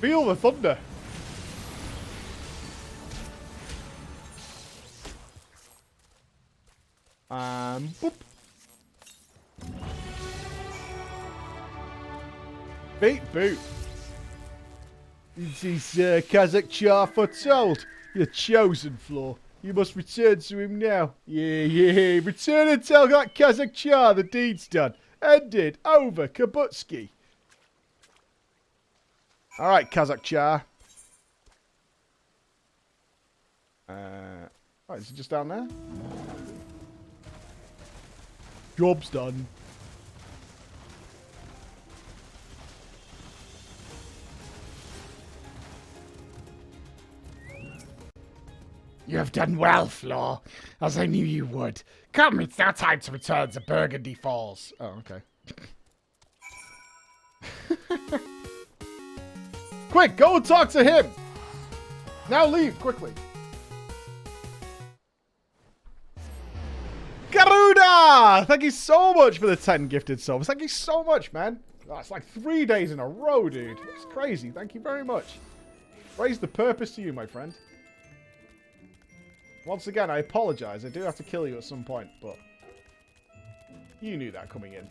Feel the thunder. Boop. Beat boot. This is Kazakh Char foretold. Your chosen floor. You must return to him now. Yeah. Return and tell that Kazakh Char the deed's done. Ended. Over. Kabutsky. Alright, Kazakh Char. Oh, is it just down there? Job's done. You have done well, Flor, as I knew you would. Come, it's now time to return to Burgundy Falls. Oh, okay. Quick, go and talk to him! Now leave, quickly. Garuda! Thank you so much for the 10 gifted subs. Thank you so much, man. Oh, it's like 3 days in a row, dude. It's crazy. Thank you very much. Raise the purpose to you, my friend. Once again, I apologize. I do have to kill you at some point, but you knew that coming in.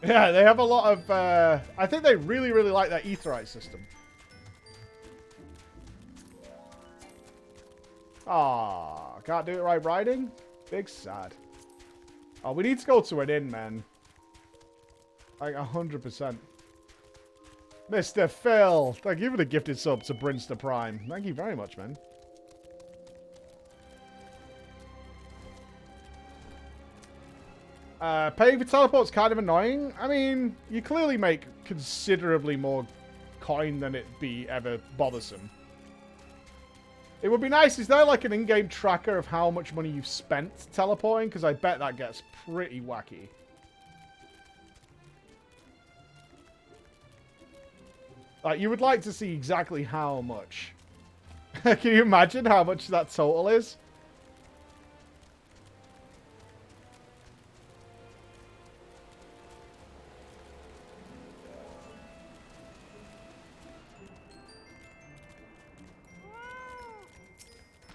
Yeah, they have a lot of, I think they really, really like that Aetheryte system. Ah, can't do it right riding? Big sad. Oh, we need to go to an inn, man. Like, 100%. Mr. Phil, thank you for the gifted sub to Brinster Prime. Thank you very much, man. Paying for teleport's kind of annoying. I mean, you clearly make considerably more coin than it be ever bothersome. It would be nice. Is there like an in-game tracker of how much money you've spent teleporting? Because I bet that gets pretty wacky. Like, you would like to see exactly how much. Can you imagine how much that total is?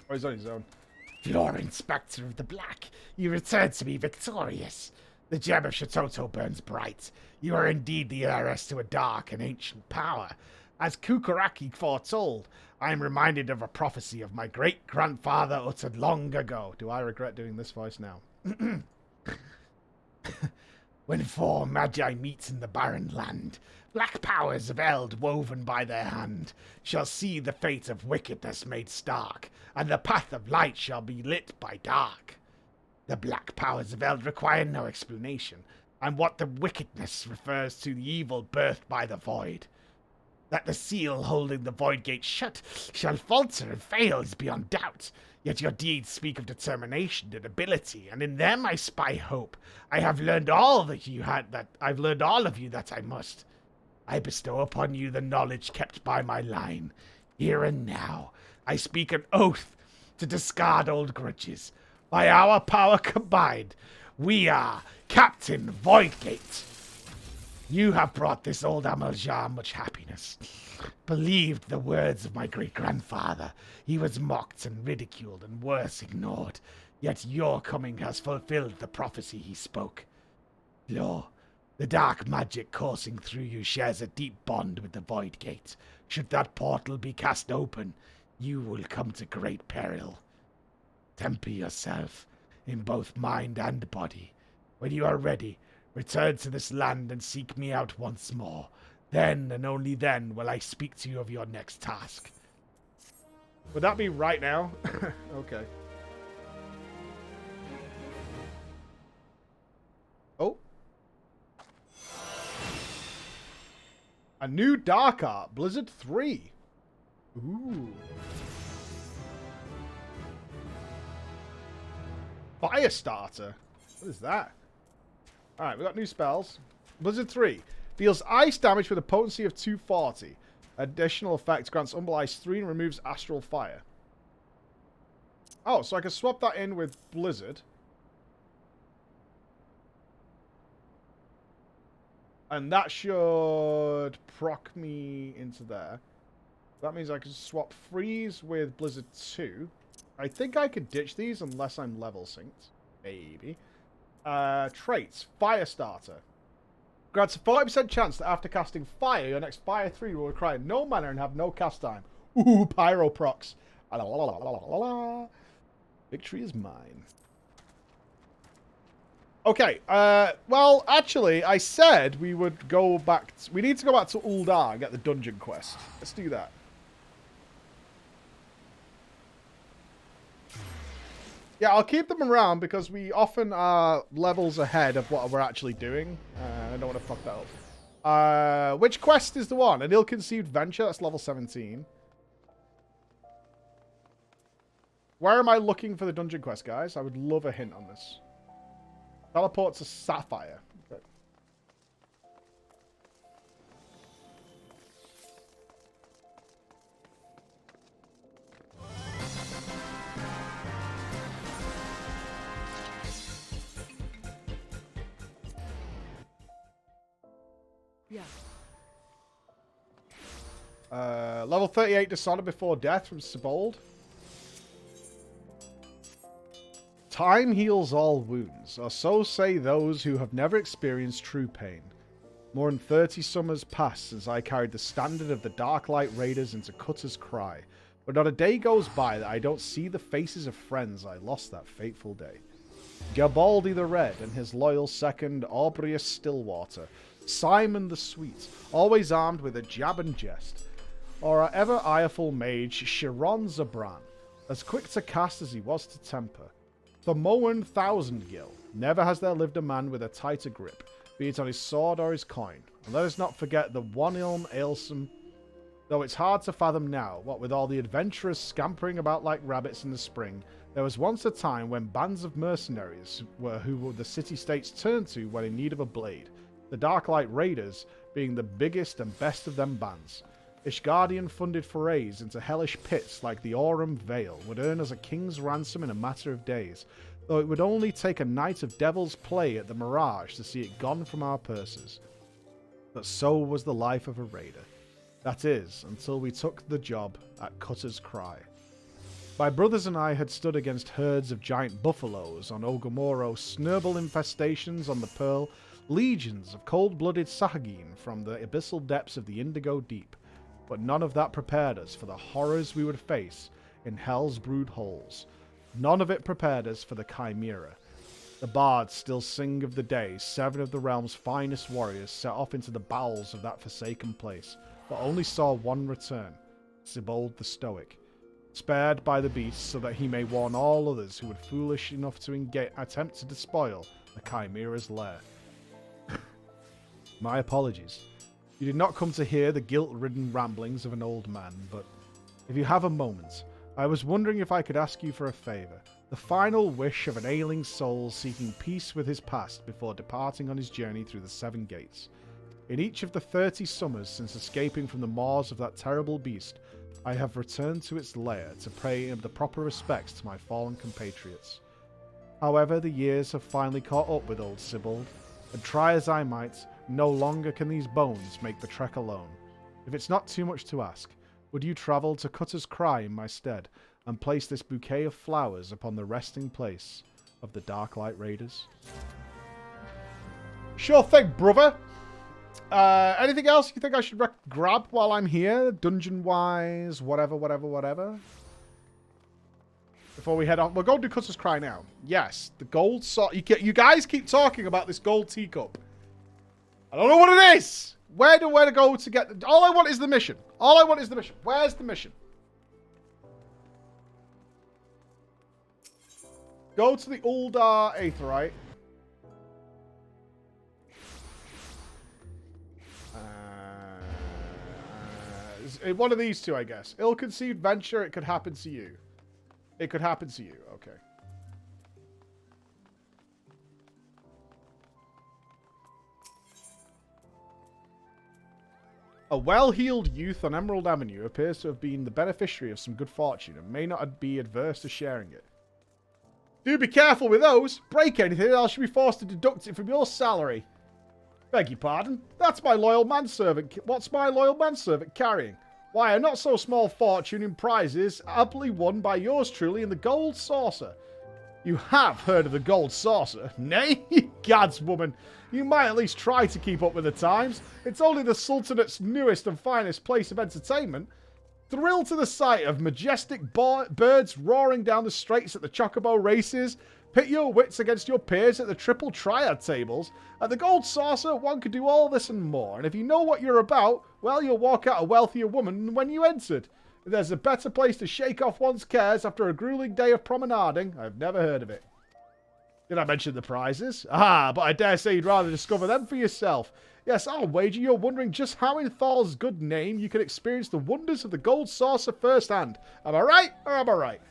Oh, he's on his own. Lord Inspector of the Black, you return to me victorious. The gem of Shatoto burns bright. You are indeed the heiress to a dark and ancient power. As Kukuraki foretold, I am reminded of a prophecy of my great-grandfather uttered long ago. Do I regret doing this voice now? When four magi meet in the barren land, black powers of eld woven by their hand shall see the fate of wickedness made stark, and the path of light shall be lit by dark. The black powers of eld require no explanation, and what the wickedness refers to the evil birthed by the void. That the seal holding the void gate shut shall falter and fail is beyond doubt. Yet your deeds speak of determination and ability, and in them I spy hope. I have learned all that you had that I've learned all of you that I must. I bestow upon you the knowledge kept by my line. Here and now, I speak an oath to discard old grudges. By our power combined, we are Captain Voidgate. You have brought this old Amaljar much happiness. Believed the words of my great-grandfather. He was mocked and ridiculed and worse ignored. Yet your coming has fulfilled the prophecy he spoke. Lo, the dark magic coursing through you shares a deep bond with the Void Gate. Should that portal be cast open, you will come to great peril. Temper yourself, in both mind and body. When you are ready, Return to this land and seek me out once more. Then and only then will I speak to you of your next task. Would that be right now? Okay. Oh. A new Dark Art, Blizzard 3. Ooh. Firestarter. What is that? Alright, we got new spells. Blizzard 3. Deals ice damage with a potency of 240. Additional effect grants Humble Ice 3 and removes Astral Fire. Oh, so I can swap that in with Blizzard. And that should proc me into there. That means I can swap Freeze with Blizzard 2. I think I could ditch these unless I'm level synced. Maybe. Traits. Firestarter. Grants a 40% chance that after casting Fire, your next Fire 3 will require no mana and have no cast time. Ooh, Pyro procs. Victory is mine. Okay, well, actually, I said we would go back... we need to go back to Uldar and get the dungeon quest. Let's do that. Yeah, I'll keep them around because we often are levels ahead of what we're actually doing. I don't want to fuck that up. Which quest is the one? An ill-conceived venture? That's level 17. Where am I looking for the dungeon quest, guys? I would love a hint on this. Teleport to Sapphire. Okay. Yeah. Level 38 Dishonor Before Death from Sibold. Time heals all wounds, or so say those who have never experienced true pain. More than 30 summers passed since I carried the standard of the Darklight Raiders into Cutter's Cry, but not a day goes by that I don't see the faces of friends I lost that fateful day. Gabaldi the Red and his loyal second, Aubrius Stillwater, Simon the Sweet, always armed with a jab and jest, or our ever ireful mage Chiron Zabran, as quick to cast as he was to temper. Thermoan Thousandgill, never has there lived a man with a tighter grip, be it on his sword or his coin. And let us not forget the One-Ilm Ailsome, though it's hard to fathom now, what with all the adventurers scampering about like rabbits in the spring, there was once a time when bands of mercenaries were who the city-states turned to when in need of a blade, the Darklight Raiders being the biggest and best of them bands. Ishgardian-funded forays into hellish pits like the Aurum Vale would earn us a king's ransom in a matter of days, though it would only take a night of devil's play at the Mirage to see it gone from our purses. But so was the life of a raider. That is, until we took the job at Cutter's Cry. My brothers and I had stood against herds of giant buffaloes on Ogomoro, snurble infestations on the Pearl, legions of cold-blooded Sahagin from the abyssal depths of the Indigo Deep. But none of that prepared us for the horrors we would face in Hell's brood holes. None of it prepared us for the Chimera. The bards still sing of the day 7 of the realm's finest warriors set off into the bowels of that forsaken place, but only saw one return, Sibold the Stoic, spared by the beast so that he may warn all others who would foolish enough to attempt to despoil the Chimera's lair. My apologies. You did not come to hear the guilt-ridden ramblings of an old man, but if you have a moment, I was wondering if I could ask you for a favour, the final wish of an ailing soul seeking peace with his past before departing on his journey through the 7 gates. In each of the 30 summers since escaping from the maws of that terrible beast, I have returned to its lair to pay the proper respects to my fallen compatriots. However, the years have finally caught up with old Sibold, and try as I might, no longer can these bones make the trek alone. If it's not too much to ask, would you travel to Cutter's Cry in my stead, and place this bouquet of flowers upon the resting place of the Darklight Raiders? Sure thing, brother. Anything else you think I should grab while I'm here? Dungeon-wise, whatever. The before we head on. We'll go do Cutter's Cry now. Yes, the gold you guys keep talking about this gold teacup. I don't know what it is. Where to go to get... All I want is the mission. All I want is the mission. Where's the mission? Go to the Uldar Aetherite. One of these two, I guess. Ill-conceived venture, it could happen to you. It could happen to you. Okay. A well-heeled youth on Emerald Avenue appears to have been the beneficiary of some good fortune and may not be adverse to sharing it. Do be careful with those. Break anything, else you'll be forced to deduct it from your salary. Beg your pardon? That's my loyal manservant. What's my loyal manservant carrying? Why, a not-so-small fortune in prizes, happily won by yours truly in the Gold Saucer. You have heard of the Gold Saucer? Nay? Gads, woman. You might at least try to keep up with the times. It's only the Sultanate's newest and finest place of entertainment. Thrill to the sight of majestic birds roaring down the straights at the Chocobo races. Pit your wits against your peers at the Triple Triad tables. At the Gold Saucer, one could do all this and more. And if you know what you're about, well, you'll walk out a wealthier woman than when you entered. If there's a better place to shake off one's cares after a grueling day of promenading, I've never heard of it. Did I mention the prizes? Ah, but I dare say you'd rather discover them for yourself. Yes, I'll wager you're wondering just how in Thor's good name you can experience the wonders of the Gold Saucer firsthand. Am I right, or am I right?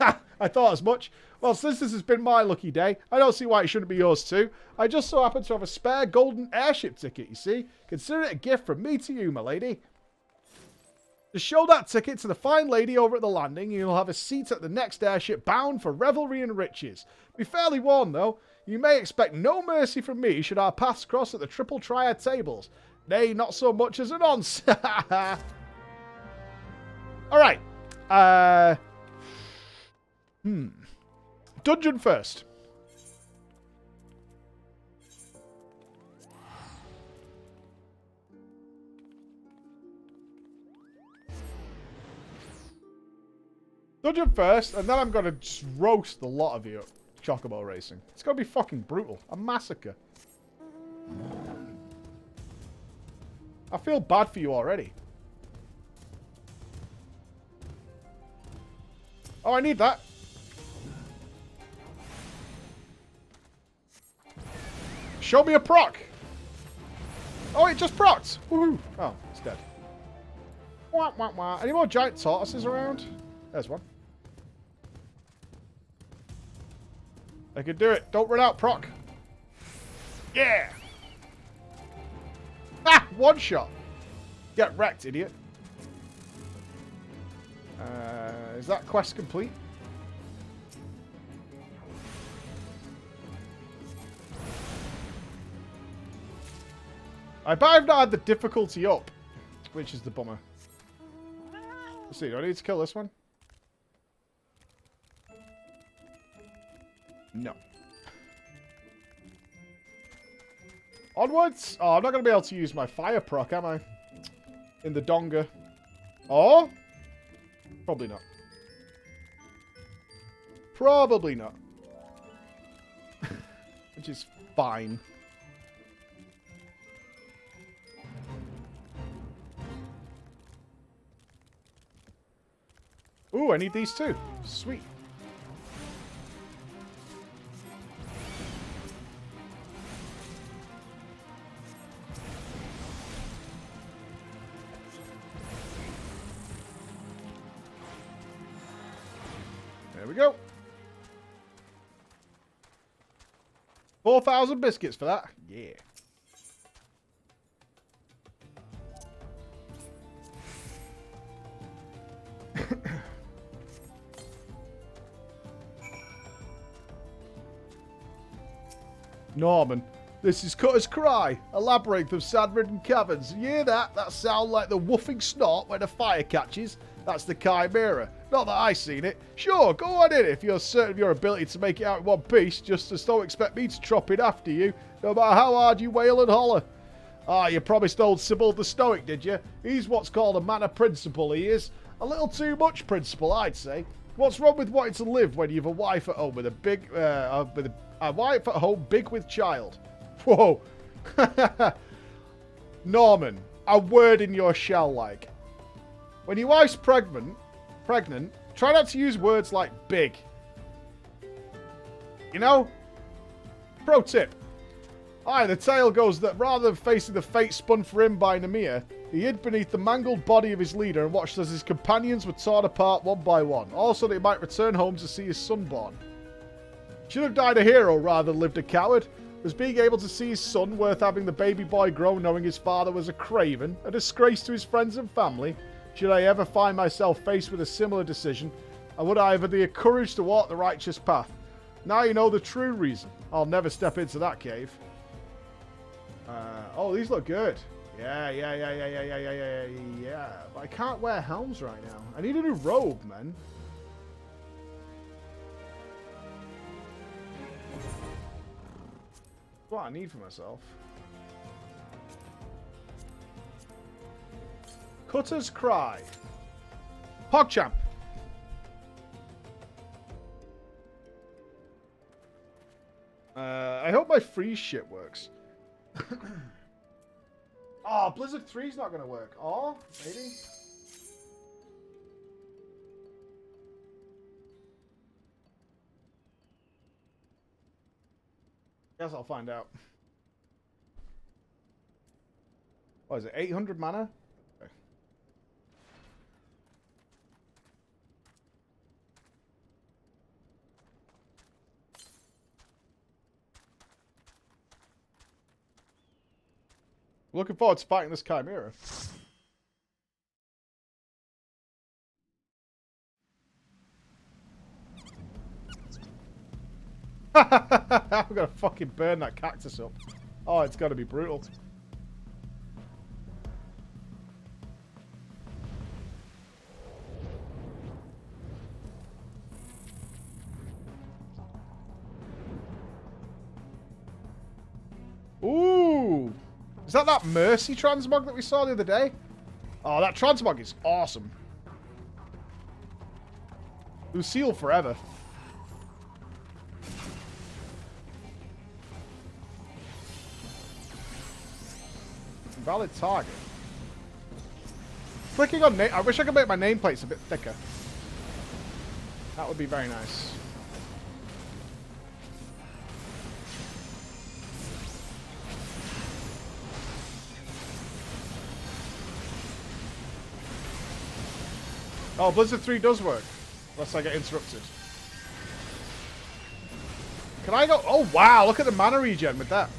Ha! I thought as much. Well, since this has been my lucky day, I don't see why it shouldn't be yours too. I just so happen to have a spare golden airship ticket, you see. Consider it a gift from me to you, my lady. Just show that ticket to the fine lady over at the landing, and you'll have a seat at the next airship bound for revelry and riches. Be fairly warned, though. You may expect no mercy from me should our paths cross at the Triple Triad tables. Nay, not so much as an once. Alright. Dungeon first. Dungeon first, and then I'm going to just roast the lot of you at Chocobo Racing. It's going to be fucking brutal. A massacre. I feel bad for you already. Oh, I need that. Show me a proc. Oh, it just procced. Woohoo. Oh, it's dead. Wah, wah, wah. Any more giant tortoises around? There's one. I can do it. Don't run out, proc. Yeah. Ah, one shot. Get wrecked, idiot. Is that quest complete? I bet I've not had the difficulty up, which is the bummer. Let's see, do I need to kill this one? No. Onwards? Oh, I'm not going to be able to use my fire proc, am I? In the Donga. Oh? Probably not. Probably not. Which is fine. Ooh, I need these too. Sweet. There we go. 4,000 biscuits for that. Yeah. Norman, this is Cutter's Cry, a labyrinth of sand-ridden caverns. You hear that? That sound like the woofing snort when a fire catches? That's the Chimera. Not that I've seen it. Sure, go on in if you're certain of your ability to make it out in one piece, just as don't expect me to chop it after you, no matter how hard you wail and holler. Ah, you promised old Sybil the Stoic, did you? He's what's called a man of principle, he is. A little too much principle, I'd say. What's wrong with wanting to live when you've a wife at home with a wife at home big with child? Whoa. Norman, a word in your shell like. When your wife's pregnant, try not to use words like big. You know? Pro tip. Aye, the tale goes that rather than facing the fate spun for him by Nemea, he hid beneath the mangled body of his leader and watched as his companions were torn apart one by one, all so that he might return home to see his son born. Should have died a hero rather than lived a coward. Was being able to see his son worth having the baby boy grow knowing his father was a craven, a disgrace to his friends and family? Should I ever find myself faced with a similar decision, I would I have the courage to walk the righteous path. Now you know the true reason. I'll never step into that cave. Oh, these look good. Yeah. But I can't wear helms right now. I need a new robe, man. That's what I need for myself. Cutter's Cry. PogChamp. I hope my freeze shit works. Oh, Blizzard 3's not going to work. Oh, maybe? Guess I'll find out. What is it, 800 mana? Okay. Looking forward to fighting this Chimera. I'm gonna fucking burn that cactus up. Oh, it's gotta be brutal. Ooh! Is that Mercy transmog that we saw the other day? Oh, that transmog is awesome. Lucille forever. Valid target. Clicking on name. I wish I could make my nameplates a bit thicker. That would be very nice. Oh, Blizzard 3 does work. Unless I get interrupted. Can I go? Oh, wow. Look at the mana regen with that.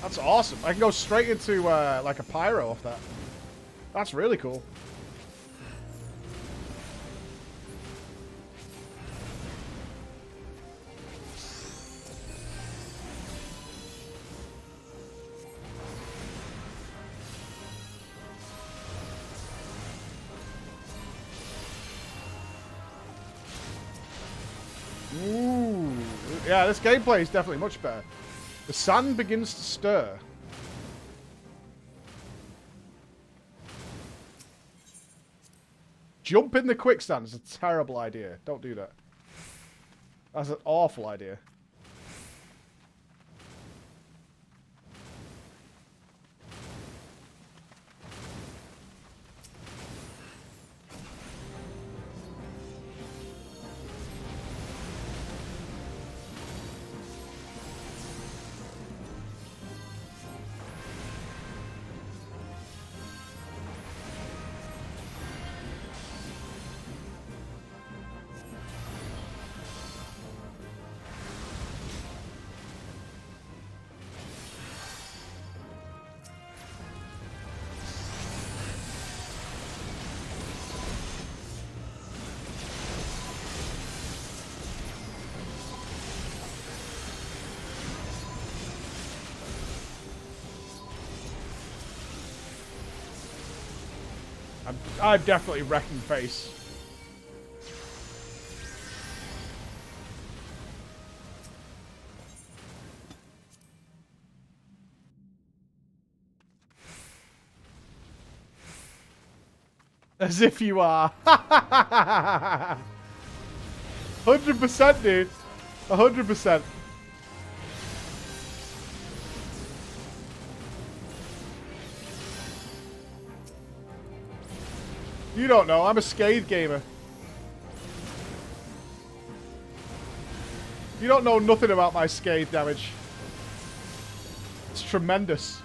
That's awesome. I can go straight into, like, a pyro off that. That's really cool. Ooh. Yeah, this gameplay is definitely much better. The sand begins to stir. Jump in the quicksand is a terrible idea. Don't do that. That's an awful idea. I'm definitely wrecking face. As if you are. 100%, dude. 100%. You don't know. I'm a Scathe gamer. You don't know nothing about my Scathe damage. It's tremendous.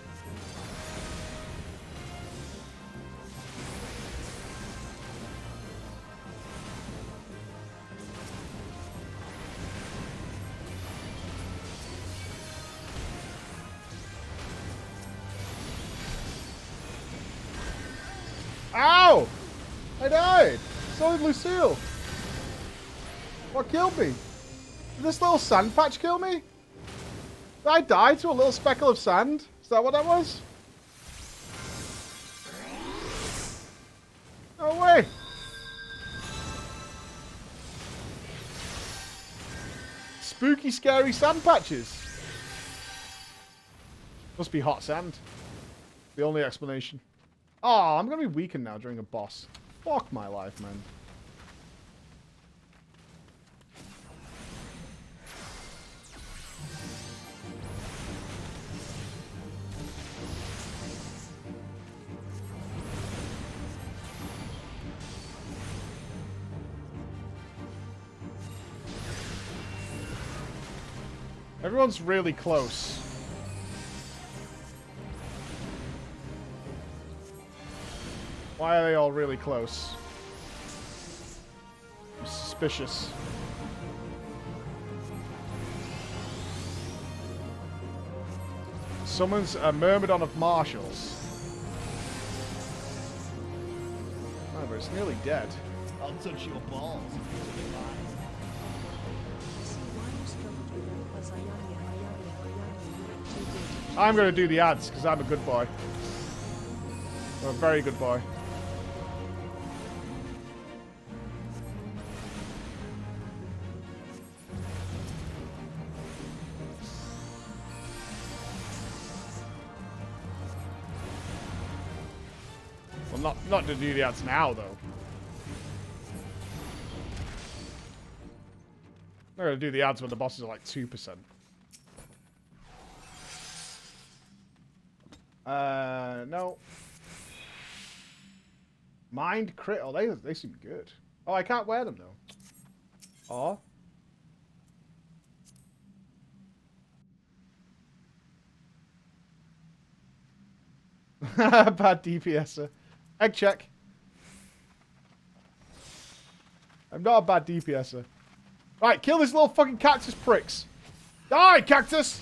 Ow! I died! So did Lucille. What killed me? Did this little sand patch kill me? Did I die to a little speckle of sand? Is that what that was? No way! Spooky, scary sand patches. Must be hot sand. The only explanation. Oh, I'm gonna be weakened now during a boss. Fuck my life, man. Everyone's really close. Why are they all really close? I'm suspicious. Summons a Myrmidon of Marshals. Oh, but it's nearly dead. I'll touch your balls. I'm going to do the ads because I'm a good boy. I'm a very good boy. Well, not to do the ads now, though. I'm going to do the ads when the bosses are like 2%. No. Mind crit. Oh, they seem good. Oh, I can't wear them though. Oh. Bad DPSer. Egg check. I'm not a bad DPSer. Right, kill this little fucking cactus pricks. Die, cactus!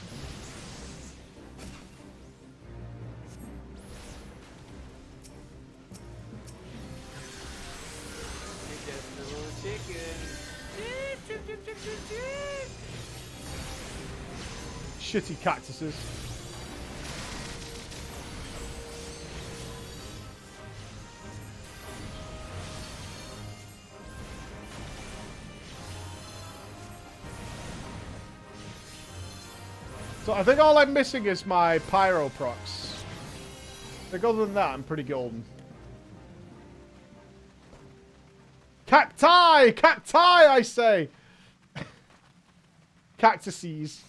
Shitty cactuses. So I think all I'm missing is my pyro procs. I think other than that, I'm pretty golden. Cacti! Cacti, I say! Cactuses.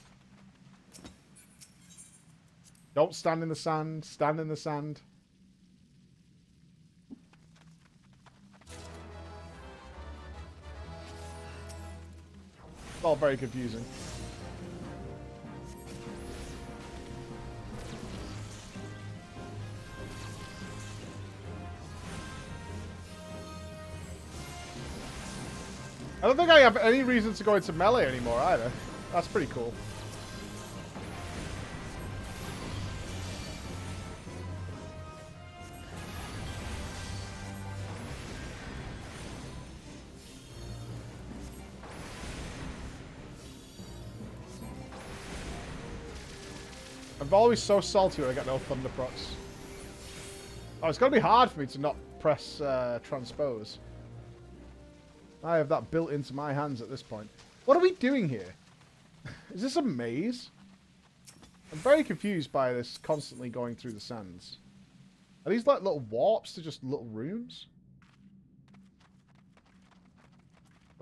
Don't stand in the sand. Stand in the sand. It's all very confusing. I don't think I have any reason to go into melee anymore either. That's pretty cool. I'm always so salty when I get no thunder procs. Oh, it's going to be hard for me to not press transpose. I have that built into my hands at this point. What are we doing here? Is this a maze? I'm very confused by this constantly going through the sands. Are these like little warps to just little rooms?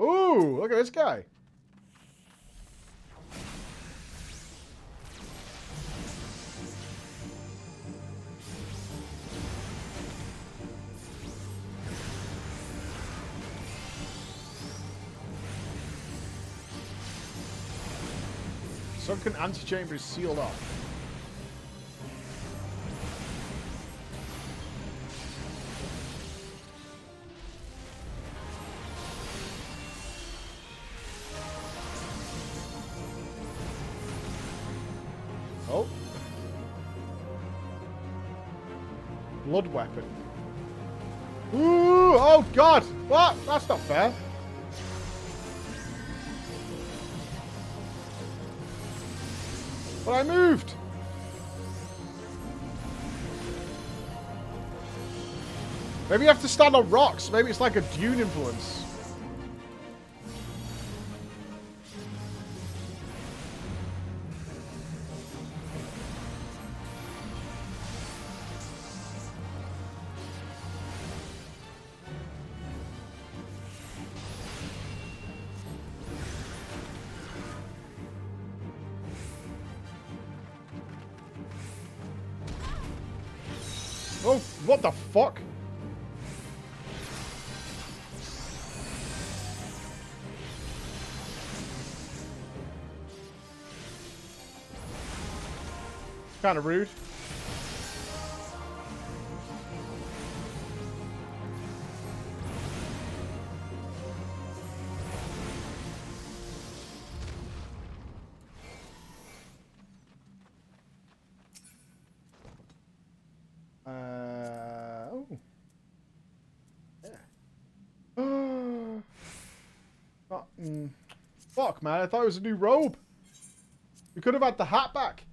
Ooh, look at this guy. Sunken antechamber is sealed off. Oh. Blood weapon. Ooh, oh god! What? That's not fair. But I moved! Maybe you have to stand on rocks. Maybe it's like a dune influence. Oh, what the fuck? Kind of rude. Oh. Yeah. Fuck, man. I thought it was a new robe. We could have had the hat back.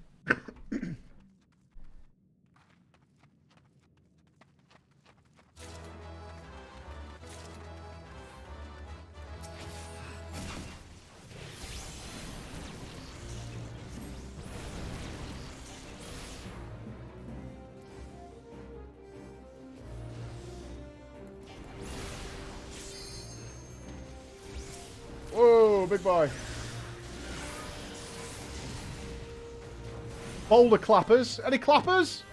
Whoa, big boy. Boulder clappers. Any clappers?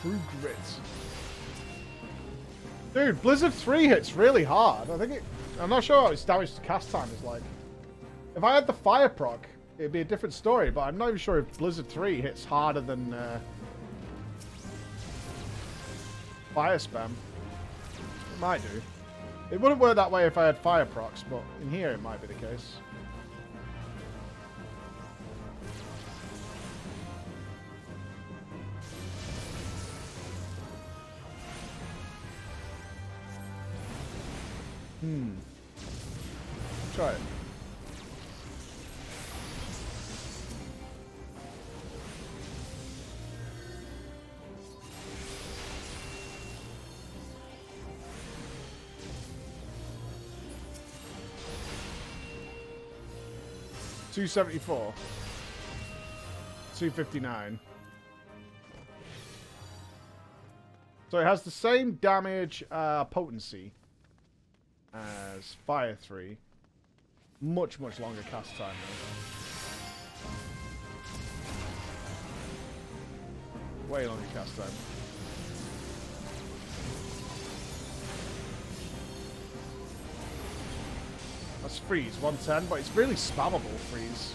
True grit. Dude, Blizzard 3 hits really hard. I'm not sure what its damage to cast time is like. If I had the fire proc, it'd be a different story, but I'm not even sure if Blizzard 3 hits harder than fire spam. It might do. It wouldn't work that way if I had fire procs, but in here it might be the case. Try it. $274. $259. So it has the same damage potency as Fire 3. Much longer cast time though. Way longer cast time. That's freeze, 110, but it's really spammable freeze.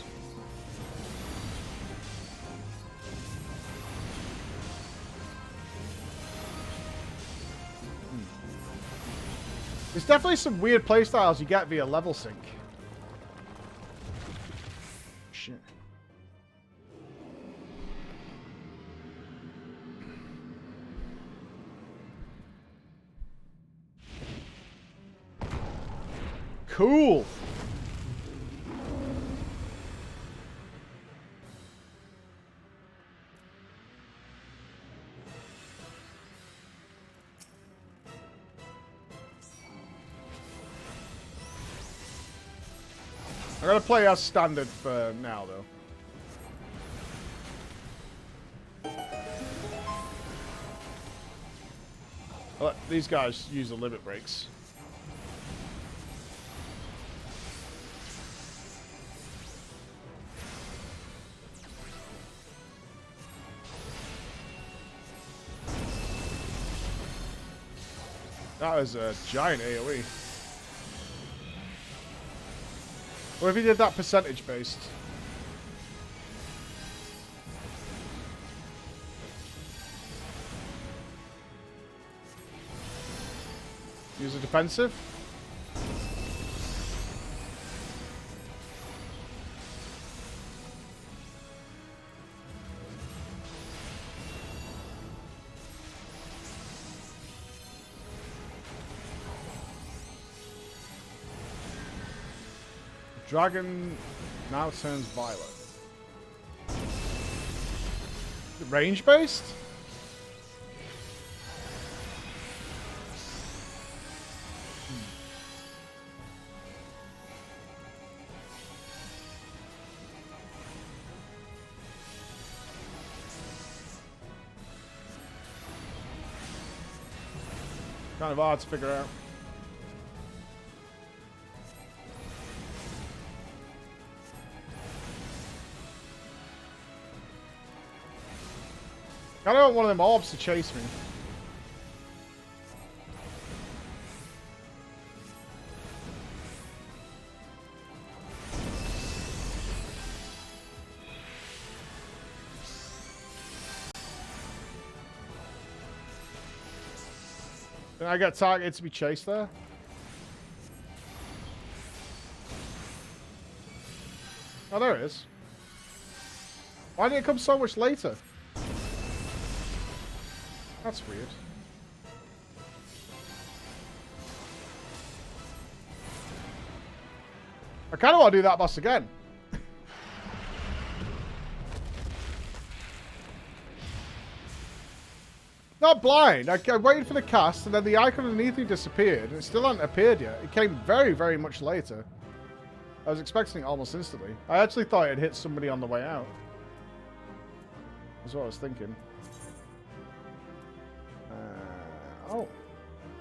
There's definitely some weird playstyles you get via level sync. Shit. Cool. I'm gonna play as standard for now, though. But these guys use the limit breaks. That was a giant AoE. What if he did that percentage based? Use a defensive. Dragon now turns violet. Range based? Kind of hard to figure out. I don't want one of them orbs to chase me. Then I get targeted to be chased there. Oh, there it is. Why did it come so much later? That's weird. I kind of want to do that boss again. Not blind. I waited for the cast, and then the icon underneath me disappeared, and it still hadn't appeared yet. It came very, very much later. I was expecting it almost instantly. I actually thought it hit somebody on the way out. That's what I was thinking. Oh,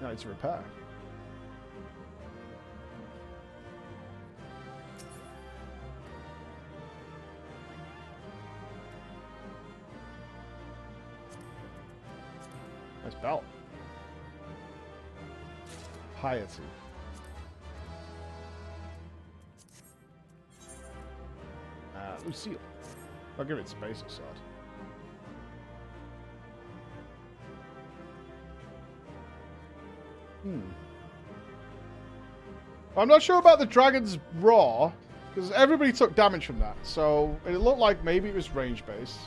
now it's a repair. Nice belt. Piety. Lucille. I'll give it its basic sword. I'm not sure about the Dragon's Roar, because everybody took damage from that, so it looked like maybe it was range-based.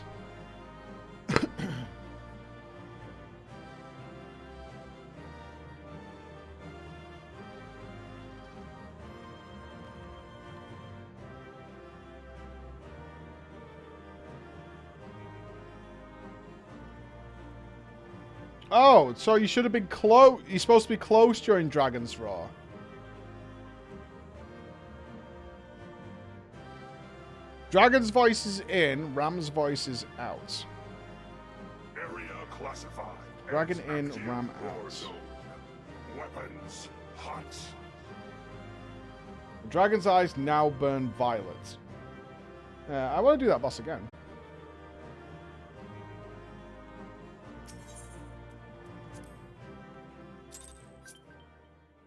Oh, so you should have been close. You're supposed to be close during Dragon's Roar. Dragon's voice is in, Ram's voice is out. Area classified. Dragon as in, active Ram war out. zone. Weapons hot. The dragon's eyes now burn violet. I want to do that boss again.